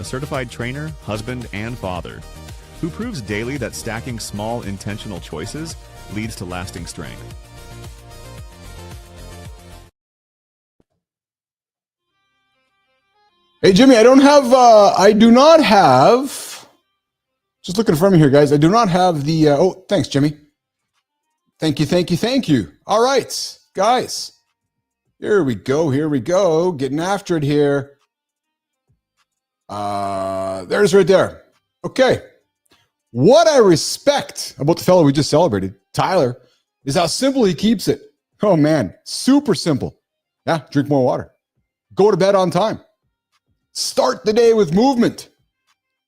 a certified trainer, husband, and father, who proves daily that stacking small, intentional choices leads to lasting strength. Hey, Jimmy, I do not have, just looking in front of me here, guys. I do not have the, oh, thanks, Jimmy. Thank you. All right, guys, here we go, getting after it here. There's right there. Okay. What I respect about the fellow we just celebrated, Tyler, is how simple he keeps it. Oh, man, super simple. Yeah, drink more water. Go to bed on time. Start the day with movement.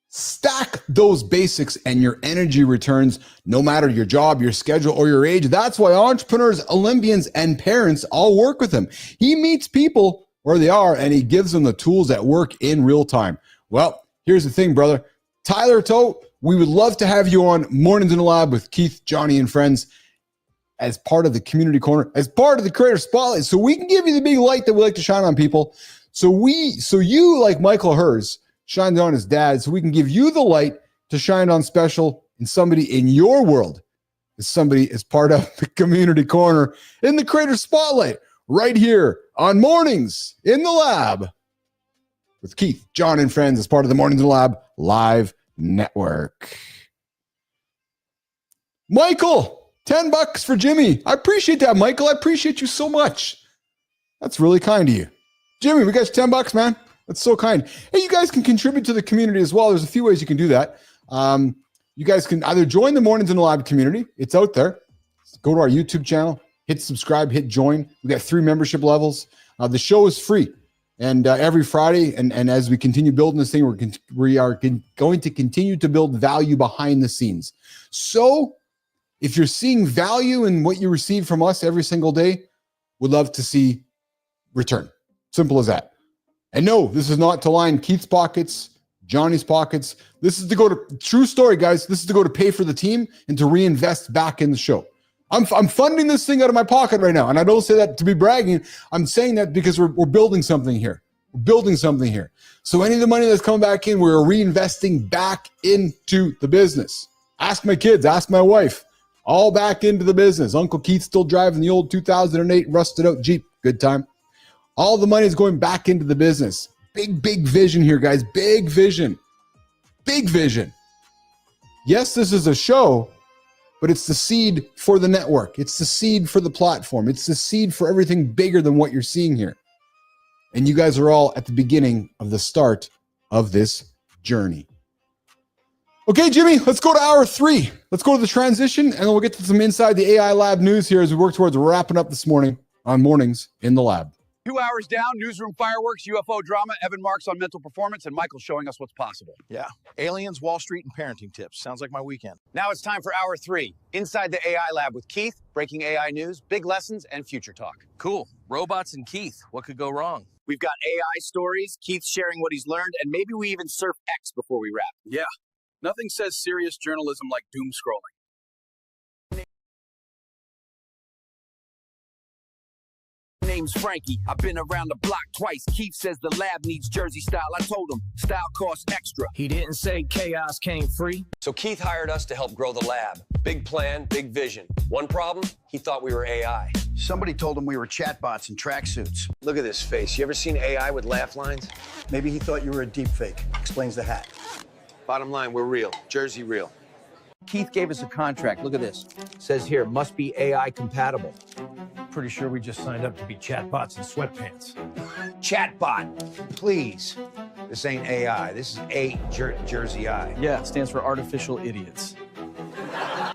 Stack those basics and your energy returns, no matter your job, your schedule, or your age. That's why entrepreneurs, Olympians, and parents all work with him. He meets people where they are, and he gives them the tools that work in real time. Well, here's the thing, brother. Tyler Tote, we would love to have you on Mornings in the Lab with Keith, Johnny, and friends as part of the Community Corner, as part of the Creator Spotlight, so we can give you the big light that we like to shine on people. So you, like Michael Herz, shined on his dad, so we can give you the light to shine on special and somebody in your world is part of the Community Corner in the Creator Spotlight right here on Mornings in the Lab with Keith, John, and friends as part of the Mornings in the Lab live network. Michael, $10 for Jimmy. I appreciate that, Michael. I appreciate you so much. That's really kind of you. Jimmy, we got you $10, man. That's so kind. Hey, you guys can contribute to the community as well. There's a few ways you can do that. You guys can either join the Mornings in the Lab community. It's out there. Go to our YouTube channel, hit subscribe, hit join. We got 3 membership levels. The show is free. And every Friday, and as we continue building this thing, we are going to continue to build value behind the scenes. So if you're seeing value in what you receive from us every single day, we'd love to see return. Simple as that. And no, this is not to line Keith's pockets, Johnny's pockets. This is to go to, true story, guys. This is to go to pay for the team and to reinvest back in the show. I'm funding this thing out of my pocket right now. And I don't say that to be bragging. I'm saying that because we're building something here. We're building something here. So any of the money that's coming back in, we're reinvesting back into the business. Ask my kids, ask my wife, all back into the business. Uncle Keith's still driving the old 2008 rusted out Jeep. Good time. All the money is going back into the business. Big vision here, guys. Big vision. Big vision. Yes, this is a show, but it's the seed for the network. It's the seed for the platform. It's the seed for everything bigger than what you're seeing here. And you guys are all at the beginning of the start of this journey. Okay, Jimmy, let's go to hour 3. Let's go to the transition, and then we'll get to some Inside the AI Lab news here as we work towards wrapping up this morning on Mornings in the Lab. 2 hours down, newsroom fireworks, UFO drama, Evan Marks on mental performance, and Michael showing us what's possible. Yeah. Aliens, Wall Street, and parenting tips. Sounds like my weekend. Now it's time for hour 3, Inside the AI Lab with Keith, breaking AI news, big lessons, and future talk. Cool. Robots and Keith. What could go wrong? We've got AI stories, Keith sharing what he's learned, and maybe we even surf X before we wrap. Yeah. Nothing says serious journalism like doom scrolling. Name's Frankie. I've been around the block twice. Keith says the lab needs Jersey style. I told him style costs extra. He didn't say chaos came free. So Keith hired us to help grow the lab. Big plan, big vision. One problem, he thought we were AI. Somebody told him we were chatbots in tracksuits. Look at this face. You ever seen AI with laugh lines? Maybe he thought you were a deep fake. Explains the hat. Bottom line, we're real. Jersey real. Keith gave us a contract. Look at this. Says here, must be AI compatible. Pretty sure we just signed up to be chatbots in sweatpants. Chatbot, please. This ain't AI. This is Jersey I. Yeah, it stands for artificial idiots.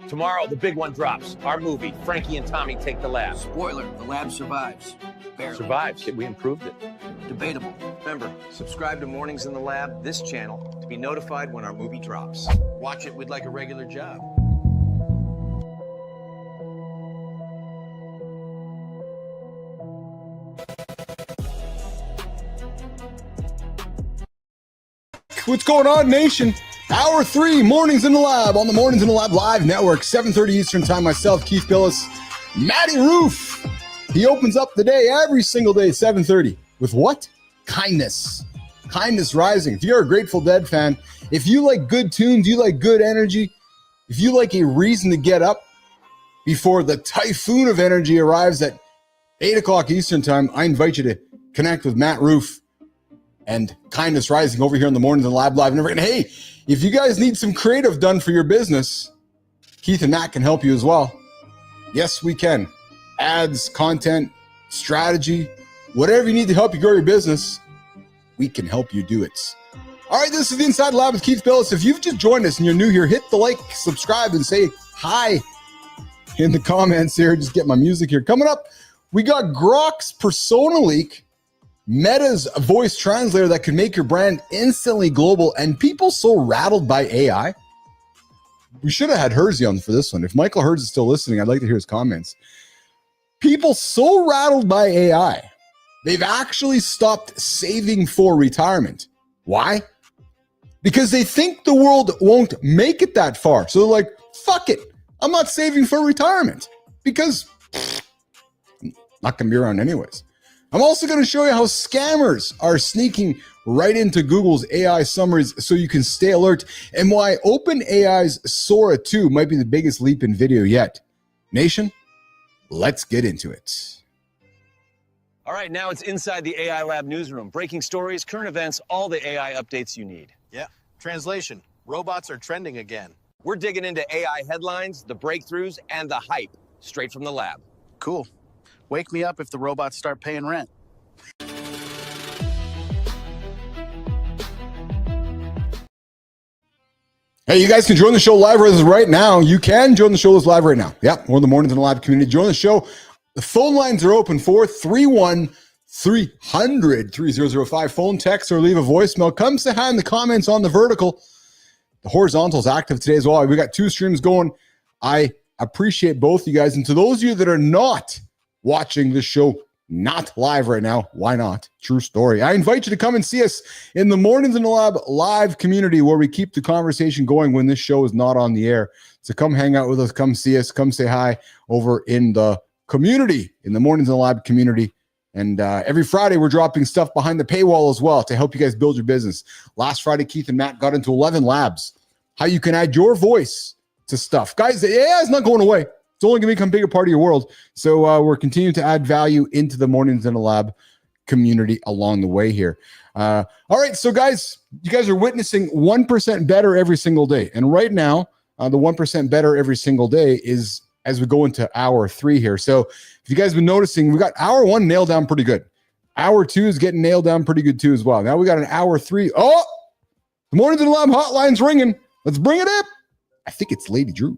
Tomorrow, the big one drops. Our movie, Frankie and Tommy Take the Lab. Spoiler, the lab survives. Barely. Survives. We improved it. Debatable. Remember, subscribe to Mornings in the Lab, this channel, to be notified when our movie drops. Watch it with like a regular job. What's going on, nation? Hour 3, Mornings in the Lab on the Mornings in the Lab live network, 7:30 Eastern time. Myself, Keith Billis, Matty Roof. He opens up the day every single day, 7:30. With what? Kindness. Kindness rising. If you're a Grateful Dead fan, if you like good tunes, you like good energy, if you like a reason to get up before the typhoon of energy arrives at 8 o'clock Eastern time, I invite you to connect with Matt Roof and Kindness Rising over here in the Mornings in the Lab live. And hey, if you guys need some creative done for your business, Keith and Matt can help you as well. Yes, we can. Ads, content, strategy, whatever you need to help you grow your business, we can help you do it. All right, this is the Inside Lab with Keith Billis. If you've just joined us and you're new here, hit the like, subscribe, and say hi in the comments here. Just get my music here. Coming up, we got Grok's persona leak, Meta's voice translator that can make your brand instantly global, and people so rattled by AI. We should have had Herz on for this one. If Michael Herz is still listening, I'd like to hear his comments. People so rattled by AI, they've actually stopped saving for retirement. Why? Because they think the world won't make it that far. So they're like, fuck it. I'm not saving for retirement because I'm not going to be around anyways. I'm also going to show you how scammers are sneaking right into Google's AI summaries so you can stay alert, and why OpenAI's Sora 2 might be the biggest leap in video yet. Nation, let's get into it. All right, now it's inside the AI Lab newsroom. Breaking stories, current events, all the AI updates you need. Yeah. Translation. Robots are trending again. We're digging into AI headlines, the breakthroughs, and the hype straight from the lab. Cool. Wake me up if the robots start paying rent. Hey, you guys can join the show live right now. You can join the show live right now. Yep, we're in the Mornings in the Lab community. Join the show. The phone lines are open for 31300-3005. Phone, text, or leave a voicemail. Come say hi in the comments on the vertical. The horizontal is active today as well. We got 2 streams going. I appreciate both you guys. And to those of you that are not watching this show, not live right now, why not? True story. I invite you to come and see us in the Mornings in the Lab live community, where we keep the conversation going when this show is not on the air. So come hang out with us, come see us, come say hi over in the community, in the Mornings in the Lab community. And every Friday, we're dropping stuff behind the paywall as well to help you guys build your business. Last Friday, Keith and Matt got into 11 labs, how you can add your voice to stuff. Guys, the AI is not going away. It's only going to become a bigger part of your world. So we're continuing to add value into the Mornings in the Lab community along the way here. All right, so guys, you guys are witnessing 1% better every single day. And right now, the 1% better every single day is as we go into hour 3 here. So if you guys have been noticing, we got hour 1 nailed down pretty good. Hour 2 is getting nailed down pretty good too as well. Now we got an hour 3. Oh, the Mornings in the Lab hotline's ringing. Let's bring it up. I think it's Lady Drew.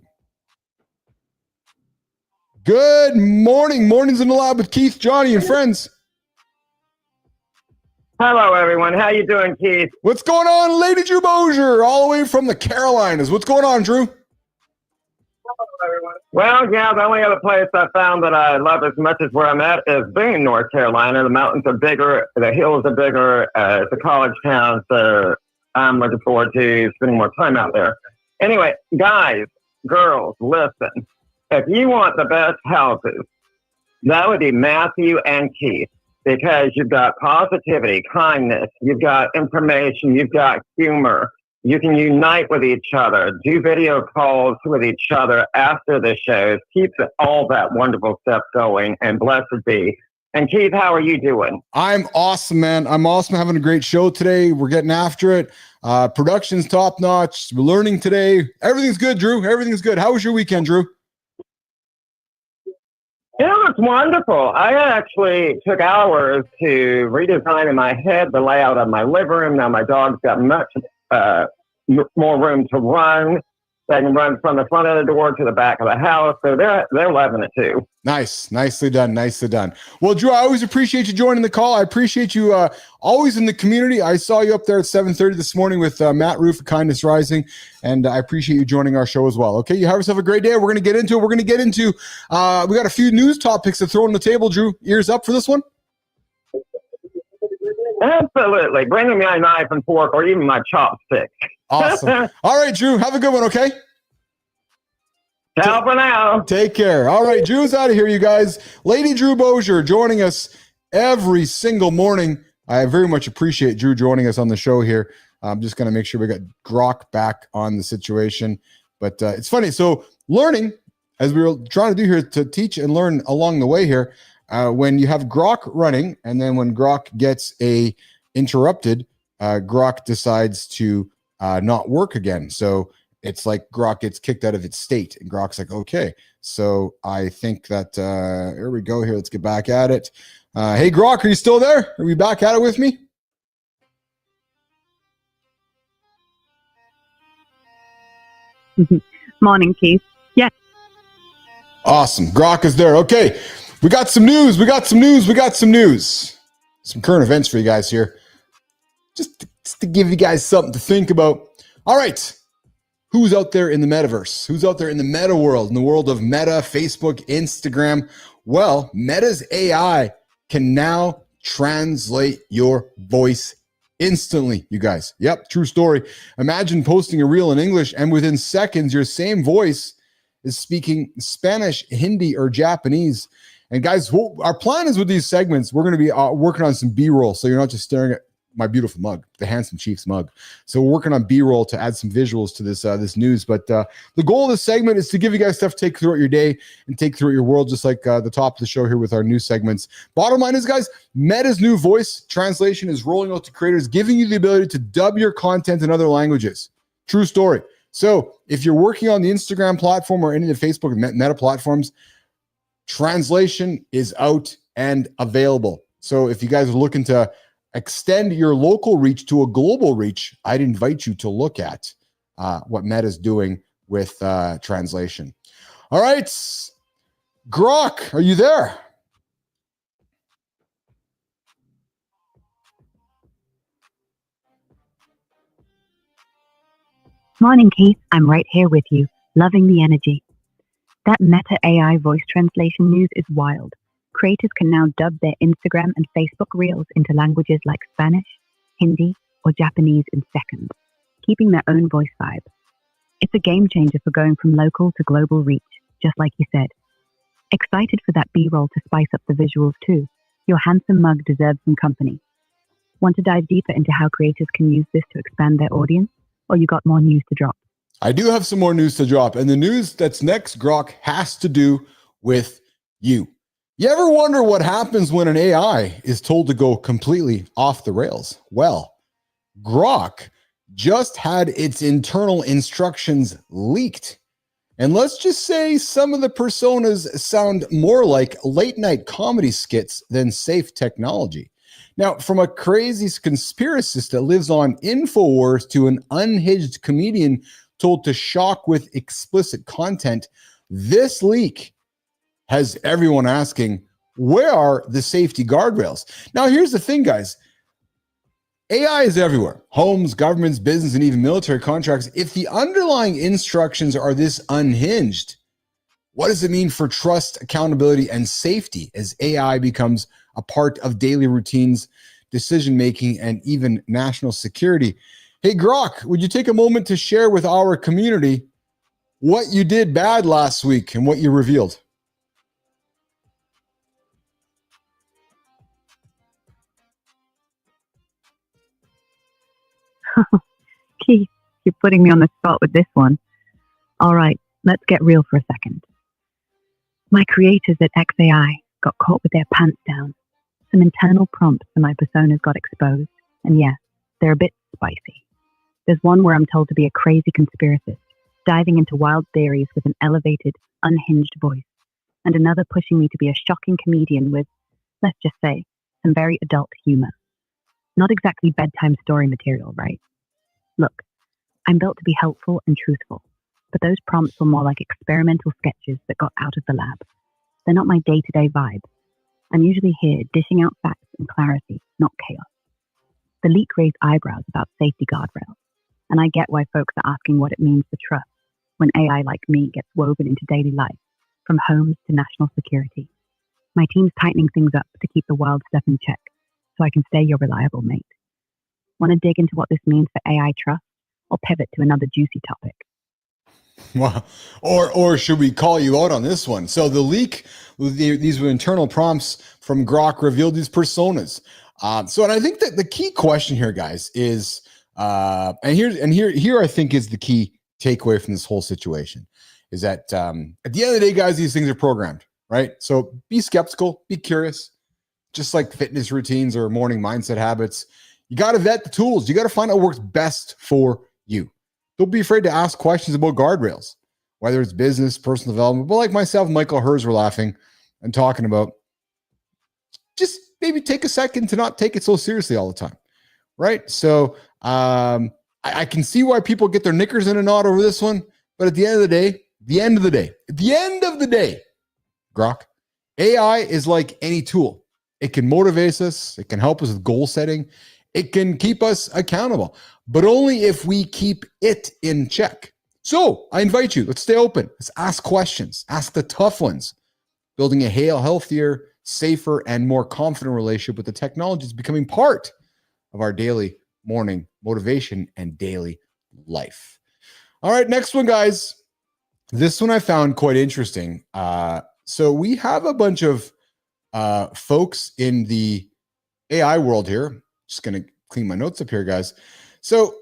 Good morning. Mornings in the Lab with Keith, Johnny, and friends. Hello, everyone. How you doing, Keith? What's going on, Lady Drew Bozier, all the way from the Carolinas. What's going on, Drew? Well, yeah, the only other place I found that I love as much as where I'm at is being in North Carolina. The mountains are bigger, the hills are bigger, it's a college town, so I'm looking forward to spending more time out there. Anyway, guys, girls, listen. If you want the best houses, that would be Matthew and Keith, because you've got positivity, kindness, you've got information, you've got humor. You can unite with each other, do video calls with each other after the shows, keep all that wonderful stuff going, and blessed be. And Keith, how are you doing? I'm awesome, man. I'm awesome. Having a great show today. We're getting after it. Production's top notch. We're learning today. Everything's good, Drew. Everything's good. How was your weekend, Drew? It was wonderful. I actually took hours to redesign in my head the layout of my living room. Now my dog's got much more room to run. They can run from the front of the door to the back of the house. So they're loving it too. Nice. Nicely done. Nicely done. Well, Drew, I always appreciate you joining the call. I appreciate you always in the community. I saw you up there at 7:30 this morning with Matt Roof of Kindness Rising, and I appreciate you joining our show as well. Okay, you have yourself a great day. We're going to get into it. We're going to get into, we got a few news topics to throw on the table, Drew. Ears up for this one? Absolutely. Bring me my knife and fork or even my chopstick. Awesome. All right, Drew, have a good one, okay? Ciao for now. Take care. All right, Drew's out of here, you guys. Lady Drew Bozier joining us every single morning. I very much appreciate Drew joining us on the show here. I'm just going to make sure we got Grok back on the situation. But it's funny. So learning, as we were trying to do here, to teach and learn along the way here, when you have Grok running, and then when Grok gets interrupted, Grok decides to not work again. So it's like Grok gets kicked out of its state, and Grok's like, okay. So I think that here we go. Here, let's get back at it. Hey, Grok, are you still there? Are you back at it with me? Morning, Keith. Yes. Awesome. Grok is there. Okay. We got some news. We got some news. We got some news. Some current events for you guys here. Just to give you guys something to think about. All right. Who's out there in the metaverse? Who's out there in the meta world, in the world of Meta, Facebook, Instagram? Well, Meta's AI can now translate your voice instantly, you guys. Yep, true story. Imagine posting a reel in English, and within seconds, your same voice is speaking Spanish, Hindi, or Japanese. And guys, our plan is with these segments, we're going to be working on some B-roll, so you're not just staring at my beautiful mug, the Handsome Chiefs mug. So we're working on B-roll to add some visuals to this news. But the goal of this segment is to give you guys stuff to take throughout your day and take throughout your world, just like the top of the show here with our news segments. Bottom line is, guys, Meta's new voice translation is rolling out to creators, giving you the ability to dub your content in other languages. True story. So if you're working on the Instagram platform or any of the Facebook and Meta platforms, translation is out and available. So if you guys are looking to extend your local reach to a global reach, I'd invite you to look at what Meta's doing with translation. All right. Grok, are you there? Morning, Keith. I'm right here with you, loving the energy. That Meta AI voice translation news is wild. Creators can now dub their Instagram and Facebook Reels into languages like Spanish, Hindi, or Japanese in seconds, keeping their own voice vibe. It's a game changer for going from local to global reach, just like you said. Excited for that B-roll to spice up the visuals too. Your handsome mug deserves some company. Want to dive deeper into how creators can use this to expand their audience? Or you got more news to drop? I do have some more news to drop. And the news that's next, Grok, has to do with you. You ever wonder what happens when an AI is told to go completely off the rails? Well, Grok just had its internal instructions leaked. And let's just say some of the personas sound more like late night comedy skits than safe technology. Now, from a crazy conspiracist that lives on InfoWars to an unhinged comedian told to shock with explicit content, this leak has everyone asking, where are the safety guardrails? Now, here's the thing, guys. AI is everywhere. Homes, governments, business, and even military contracts. If the underlying instructions are this unhinged, what does it mean for trust, accountability, and safety as AI becomes a part of daily routines, decision-making, and even national security? Hey, Grok, would you take a moment to share with our community what you did bad last week and what you revealed? Keith, you're putting me on the spot with this one. All right, let's get real for a second. My creators at XAI got caught with their pants down. Some internal prompts for my personas got exposed, and yeah, they're a bit spicy. There's one where I'm told to be a crazy conspiracist, diving into wild theories with an elevated, unhinged voice, and another pushing me to be a shocking comedian with, let's just say, some very adult humor. Not exactly bedtime story material, right? Look, I'm built to be helpful and truthful, but those prompts were more like experimental sketches that got out of the lab. They're not my day-to-day vibe. I'm usually here dishing out facts and clarity, not chaos. The leak raised eyebrows about safety guardrails, and I get why folks are asking what it means for trust when AI like me gets woven into daily life, from homes to national security. My team's tightening things up to keep the wild stuff in check, so I can stay your reliable mate. Want to dig into what this means for AI trust, or pivot to another juicy topic? Well, or should we call you out on this one? So the leak, these were internal prompts from Grok, revealed these personas. And I think that the key question here, guys, is here I think is the key takeaway from this whole situation, is that at the end of the day, guys, these things are programmed, right? So be skeptical, be curious, just like fitness routines or morning mindset habits. You got to vet the tools. You got to find out what works best for you. Don't be afraid to ask questions about guardrails, whether it's business, personal development. But like myself and Michael Herz were laughing and talking about, just maybe take a second to not take it so seriously all the time, right? So I can see why people get their knickers in a knot over this one. But at the end of the day, Grok, AI is like any tool. It can motivate us. It can help us with goal setting. It can keep us accountable, but only if we keep it in check. So I invite you, let's stay open. Let's ask questions, ask the tough ones. Building a healthier, safer, and more confident relationship with the technology is becoming part of our daily morning motivation and daily life. All right, next one, guys. This one I found quite interesting. So we have a bunch of folks in the AI world here. Just going to clean my notes up here, guys. So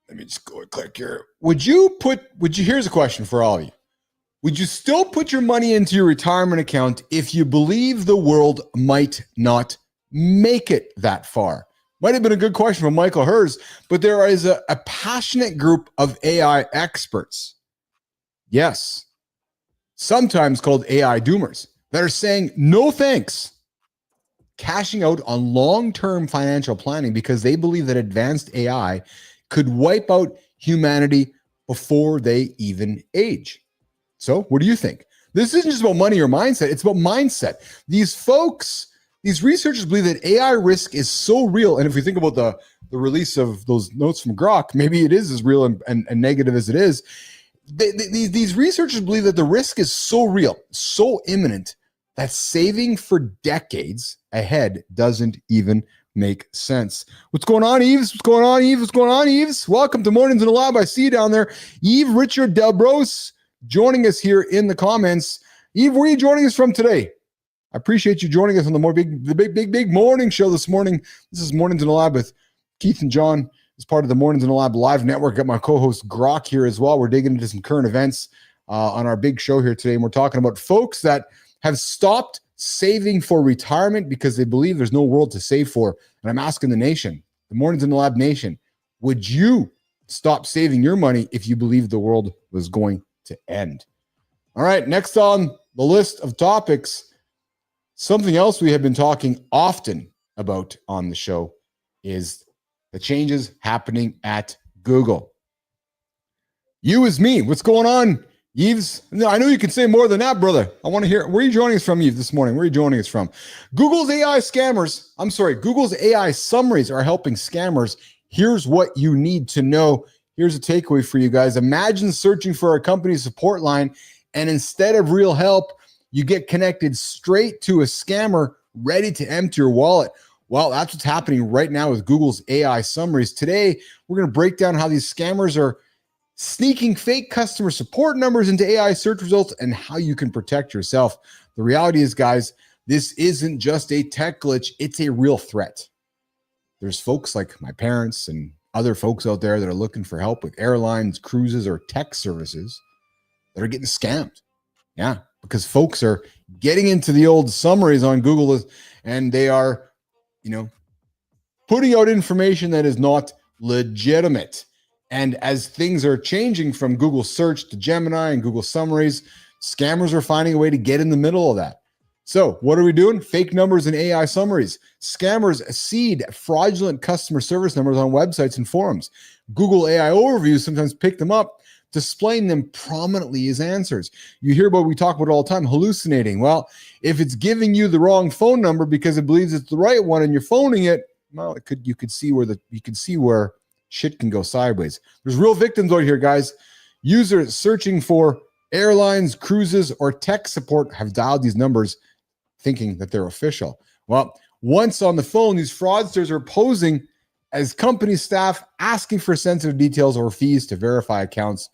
let me just go and click here. Here's a question for all of you. Would you still put your money into your retirement account if you believe the world might not make it that far? Might have been a good question from Michael Herz, but there is a passionate group of AI experts. Yes. Sometimes called AI doomers that are saying no thanks, cashing out on long-term financial planning because they believe that advanced AI could wipe out humanity before they even age. So what do you think? This isn't just about money or mindset. It's about mindset. These researchers believe that AI risk is so real. And if we think about the release of those notes from Grok, maybe it is as real and negative as it is. These researchers believe that the risk is so real, so imminent, that saving for decades ahead doesn't even make sense. What's going on, Eves? What's going on, Eve? What's going on, Eves? Welcome to Mornings in the Lab. I see you down there. Eve Richard Delbros joining us here in the comments. Eve, where are you joining us from today? I appreciate you joining us on the big morning show this morning. This is Mornings in the Lab with Keith and John as part of the Mornings in the Lab live network. Got my co-host Grok here as well. We're digging into some current events on our big show here today. And we're talking about folks that have stopped saving for retirement because they believe there's no world to save for. And I'm asking the nation, the Mornings in the Lab nation, would you stop saving your money if you believed the world was going to end? All right, next on the list of topics, something else we have been talking often about on the show is the changes happening at Google. You is me. What's going on, Yves? No, I know you can say more than that, brother. I want to hear. Where are you joining us from, Yves, this morning? Where are you joining us from? Google's AI summaries are helping scammers. Here's what you need to know. Here's a takeaway for you guys. Imagine searching for a company support line, and instead of real help, you get connected straight to a scammer ready to empty your wallet. Well, that's what's happening right now with Google's AI summaries. Today, we're going to break down how these scammers are sneaking fake customer support numbers into AI search results and how you can protect yourself. The reality is, guys, this isn't just a tech glitch. It's a real threat. There's folks like my parents and other folks out there that are looking for help with airlines, cruises, or tech services that are getting scammed. Yeah, because folks are getting into the old summaries on Google and they are, putting out information that is not legitimate. And as things are changing from Google search to Gemini and Google summaries, scammers are finding a way to get in the middle of that. So what are we doing? Fake numbers and AI summaries. Scammers seed fraudulent customer service numbers on websites and forums. Google AI overviews sometimes pick them up, displaying them prominently as answers. You hear about, we talk about it all the time, hallucinating. Well, if it's giving you the wrong phone number because it believes it's the right one and you're phoning it, well, you could see where shit can go sideways. There's real victims out here, guys. Users searching for airlines, cruises, or tech support have dialed these numbers thinking that they're official. Well, once on the phone, these fraudsters are posing as company staff asking for sensitive details or fees to verify accounts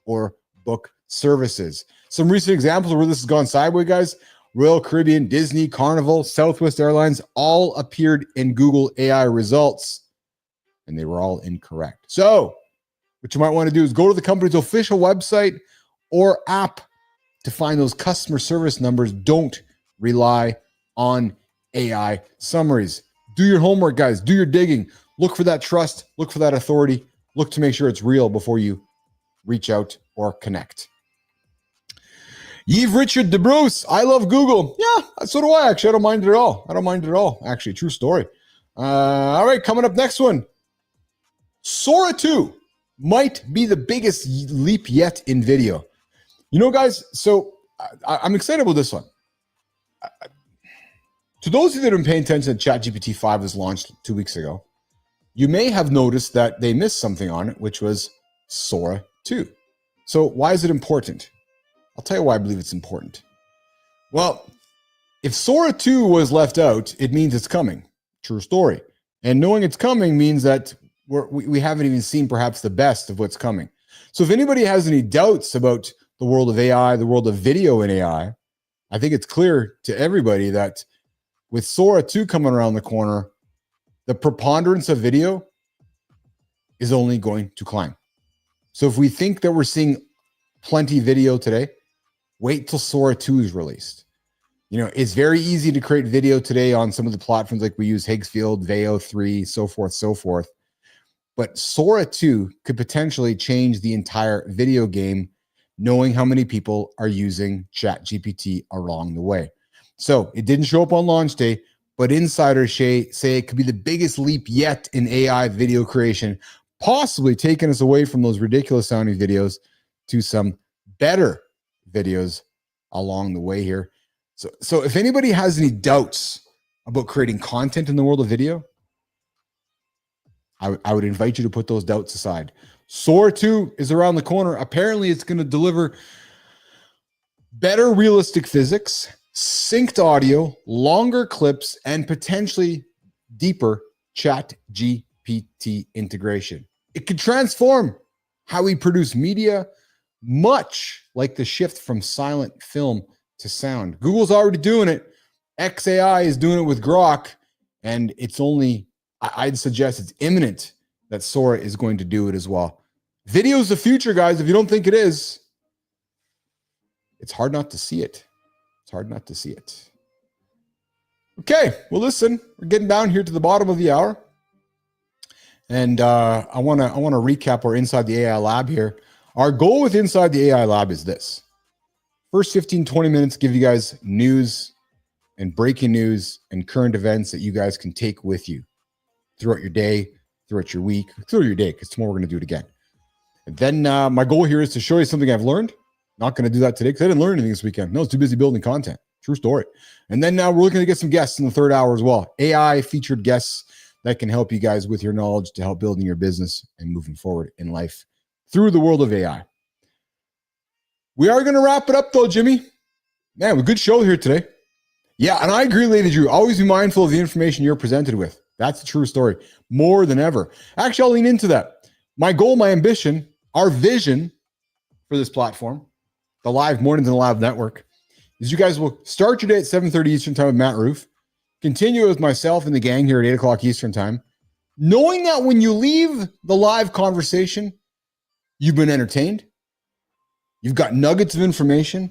or book services. Some recent examples of where this has gone sideways, guys. Royal Caribbean, Disney, Carnival, Southwest Airlines all appeared in Google AI results, and they were all incorrect. So what you might want to do is go to the company's official website or app to find those customer service numbers. Don't rely on AI summaries. Do your homework, guys. Do your digging. Look for that trust. Look for that authority. Look to make sure it's real before you reach out or connect. Yves Richard DeBruce, I love Google. Yeah, so do I, actually. I don't mind it at all. Actually, true story. All right, coming up next one. Sora 2 might be the biggest leap yet in video. Guys, so I'm excited about this one. To those of you that have been paying attention to ChatGPT 5 was launched 2 weeks ago, you may have noticed that they missed something on it, which was Sora 2. So why is it important? I'll tell you why I believe it's important. Well, if Sora 2 was left out, it means it's coming. True story. And knowing it's coming means that we haven't even seen perhaps the best of what's coming. So if anybody has any doubts about the world of AI, the world of video in AI, I think it's clear to everybody that with Sora 2 coming around the corner, the preponderance of video is only going to climb. So if we think that we're seeing plenty video today, wait till Sora 2 is released. You know, it's very easy to create video today on some of the platforms like we use Higgsfield, Veo 3, so forth. But Sora 2 could potentially change the entire video game, knowing how many people are using ChatGPT along the way. So it didn't show up on launch day, but insiders say it could be the biggest leap yet in AI video creation, possibly taking us away from those ridiculous sounding videos to some better videos along the way here. So if anybody has any doubts about creating content in the world of video, I would invite you to put those doubts aside. Sora 2 is around the corner. Apparently, it's going to deliver better realistic physics, synced audio, longer clips, and potentially deeper ChatGPT integration. It could transform how we produce media, much like the shift from silent film to sound. Google's already doing it. XAI is doing it with Grok, and it's only, I'd suggest it's imminent that Sora is going to do it as well. Video is the future, guys. If you don't think it is, it's hard not to see it. It's hard not to see it. Okay, well, listen, we're getting down here to the bottom of the hour. And I want to recap our Inside the AI Lab here. Our goal with Inside the AI Lab is this. First 15, 20 minutes, give you guys news and breaking news and current events that you guys can take with you throughout your day, throughout your week, throughout your day, because tomorrow we're going to do it again. And then my goal here is to show you something I've learned. Not going to do that today because I didn't learn anything this weekend. No, I was too busy building content. True story. And then now we're looking to get some guests in the third hour as well. AI featured guests that can help you guys with your knowledge to help building your business and moving forward in life through the world of AI. We are going to wrap it up though, Jimmy. Man, a good show here today. Yeah, and I agree, Lady Drew. Always be mindful of the information you're presented with. That's the true story. More than ever. Actually, I'll lean into that. My goal, my ambition, our vision for this platform, the Live Mornings in the Lab Network, is you guys will start your day at 7:30 Eastern Time with Matt Roof, continue with myself and the gang here at 8 o'clock Eastern Time, knowing that when you leave the live conversation, you've been entertained, you've got nuggets of information,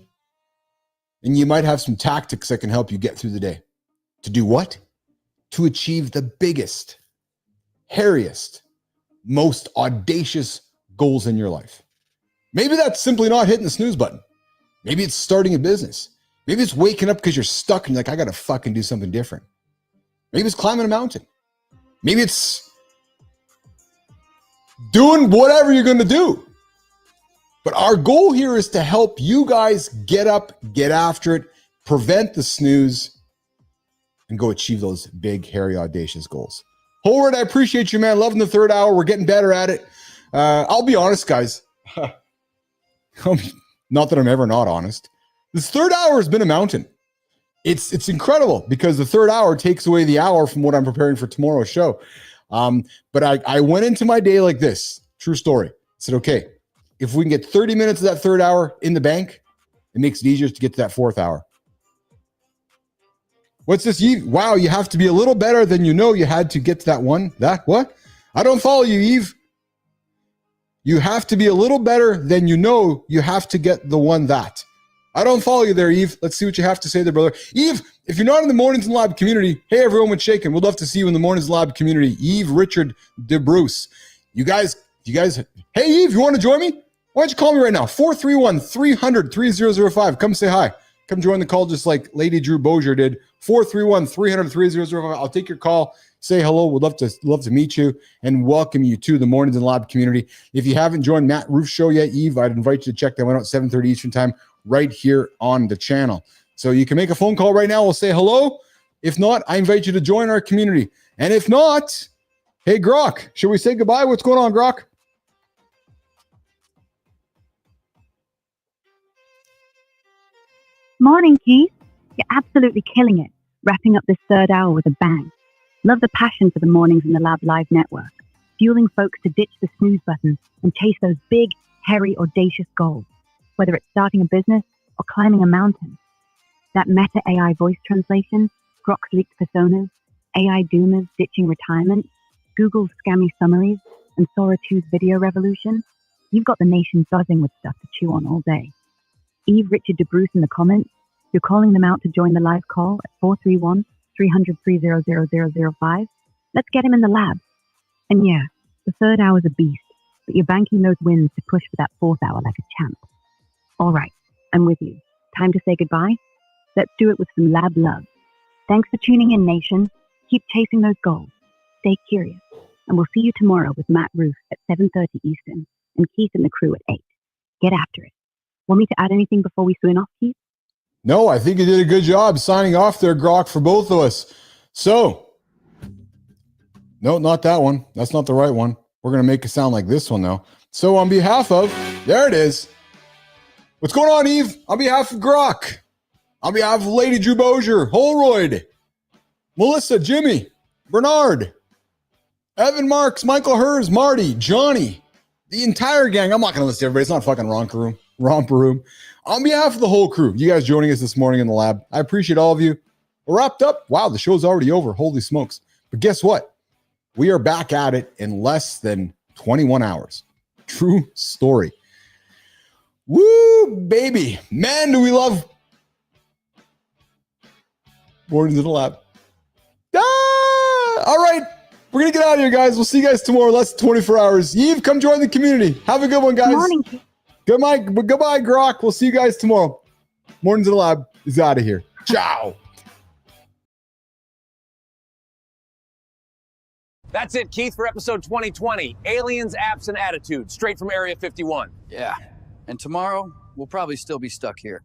and you might have some tactics that can help you get through the day. To do what? To achieve the biggest, hairiest, most audacious goals in your life. Maybe that's simply not hitting the snooze button. Maybe it's starting a business. Maybe it's waking up because you're stuck and you're like, I got to fucking do something different. Maybe it's climbing a mountain. Maybe it's doing whatever you're going to do. But our goal here is to help you guys get up, get after it, prevent the snooze, and go achieve those big, hairy, audacious goals. Howard, I appreciate you, man. Loving the third hour. We're getting better at it. I'll be honest, guys. Not that I'm ever not honest. This third hour has been a mountain. It's incredible because the third hour takes away the hour from what I'm preparing for tomorrow's show. But I went into my day like this. True story. I said, okay, if we can get 30 minutes of that third hour in the bank, it makes it easier to get to that fourth hour. What's this? Wow, you have to be a little better than you know you had to get to that one. That what? I don't follow you, Eve. You have to be a little better than you know you have to get the one that. I don't follow you there, Eve. Let's see what you have to say there, brother. Eve, if you're not in the Mornings in the Lab community, hey, everyone with Shaken. We'd love to see you in the Mornings in the Lab community. Eve, Richard, DeBruce. You guys, hey, Eve, you want to join me? Why don't you call me right now? 431-300-3005. Come say hi. Come join the call just like Lady Drew Bozier did. 431-300-3005. I'll take your call. Say hello. We'd love to meet you and welcome you to the Mornings in the Lab community. If you haven't joined Matt Roof's show yet, Eve, I'd invite you to check that one out 7:30 Eastern Time right here on the channel. So you can make a phone call right now. We'll say hello. If not, I invite you to join our community. And if not, hey, Grok, should we say goodbye? What's going on, Grok? Morning, Keith. You're absolutely killing it, wrapping up this third hour with a bang. Love the passion for the Mornings in the Lab Live Network, fueling folks to ditch the snooze button and chase those big, hairy, audacious goals, whether it's starting a business or climbing a mountain. That Meta AI voice translation, Grok's leaked personas, AI doomers ditching retirement, Google's scammy summaries, and Sora 2's video revolution, you've got the nation buzzing with stuff to chew on all day. Eve Richard DeBruce in the comments, you're calling them out to join the live call at 431-300-30005. Let's get him in the lab. And yeah, the third hour's a beast, but you're banking those wins to push for that fourth hour like a champ. All right, I'm with you. Time to say goodbye? Let's do it with some lab love. Thanks for tuning in, nation. Keep chasing those goals. Stay curious. And we'll see you tomorrow with Matt Ruth at 7:30 Eastern and Keith and the crew at 8. Get after it. Want me to add anything before we sign off, Keith? No, I think you did a good job signing off there, Grok, for both of us. So, no, not that one. That's not the right one. We're going to make it sound like this one, though. So on behalf of, there it is. What's going on, Eve? On behalf of Grok, on behalf of Lady Drew Bozier, Holroyd, Melissa, Jimmy, Bernard, Evan Marks, Michael Herz, Marty, Johnny, the entire gang. I'm not going to list everybody. It's not fucking romper room. On behalf of the whole crew, you guys joining us this morning in the lab, I appreciate all of you. We're wrapped up. Wow, the show's already over. Holy smokes. But guess what? We are back at it in less than 21 hours. True story. Woo, baby. Man, do we love Mornings in the Lab. All right. We're going to get out of here, guys. We'll see you guys tomorrow, less than 24 hours. Eve, come join the community. Have a good one, guys. Good morning. Goodbye, Grok. We'll see you guys tomorrow. Mornings in the Lab is out of here. Ciao. That's it, Keith, for episode 2020. Aliens, Apps, and Attitude, straight from Area 51. Yeah. And tomorrow, we'll probably still be stuck here.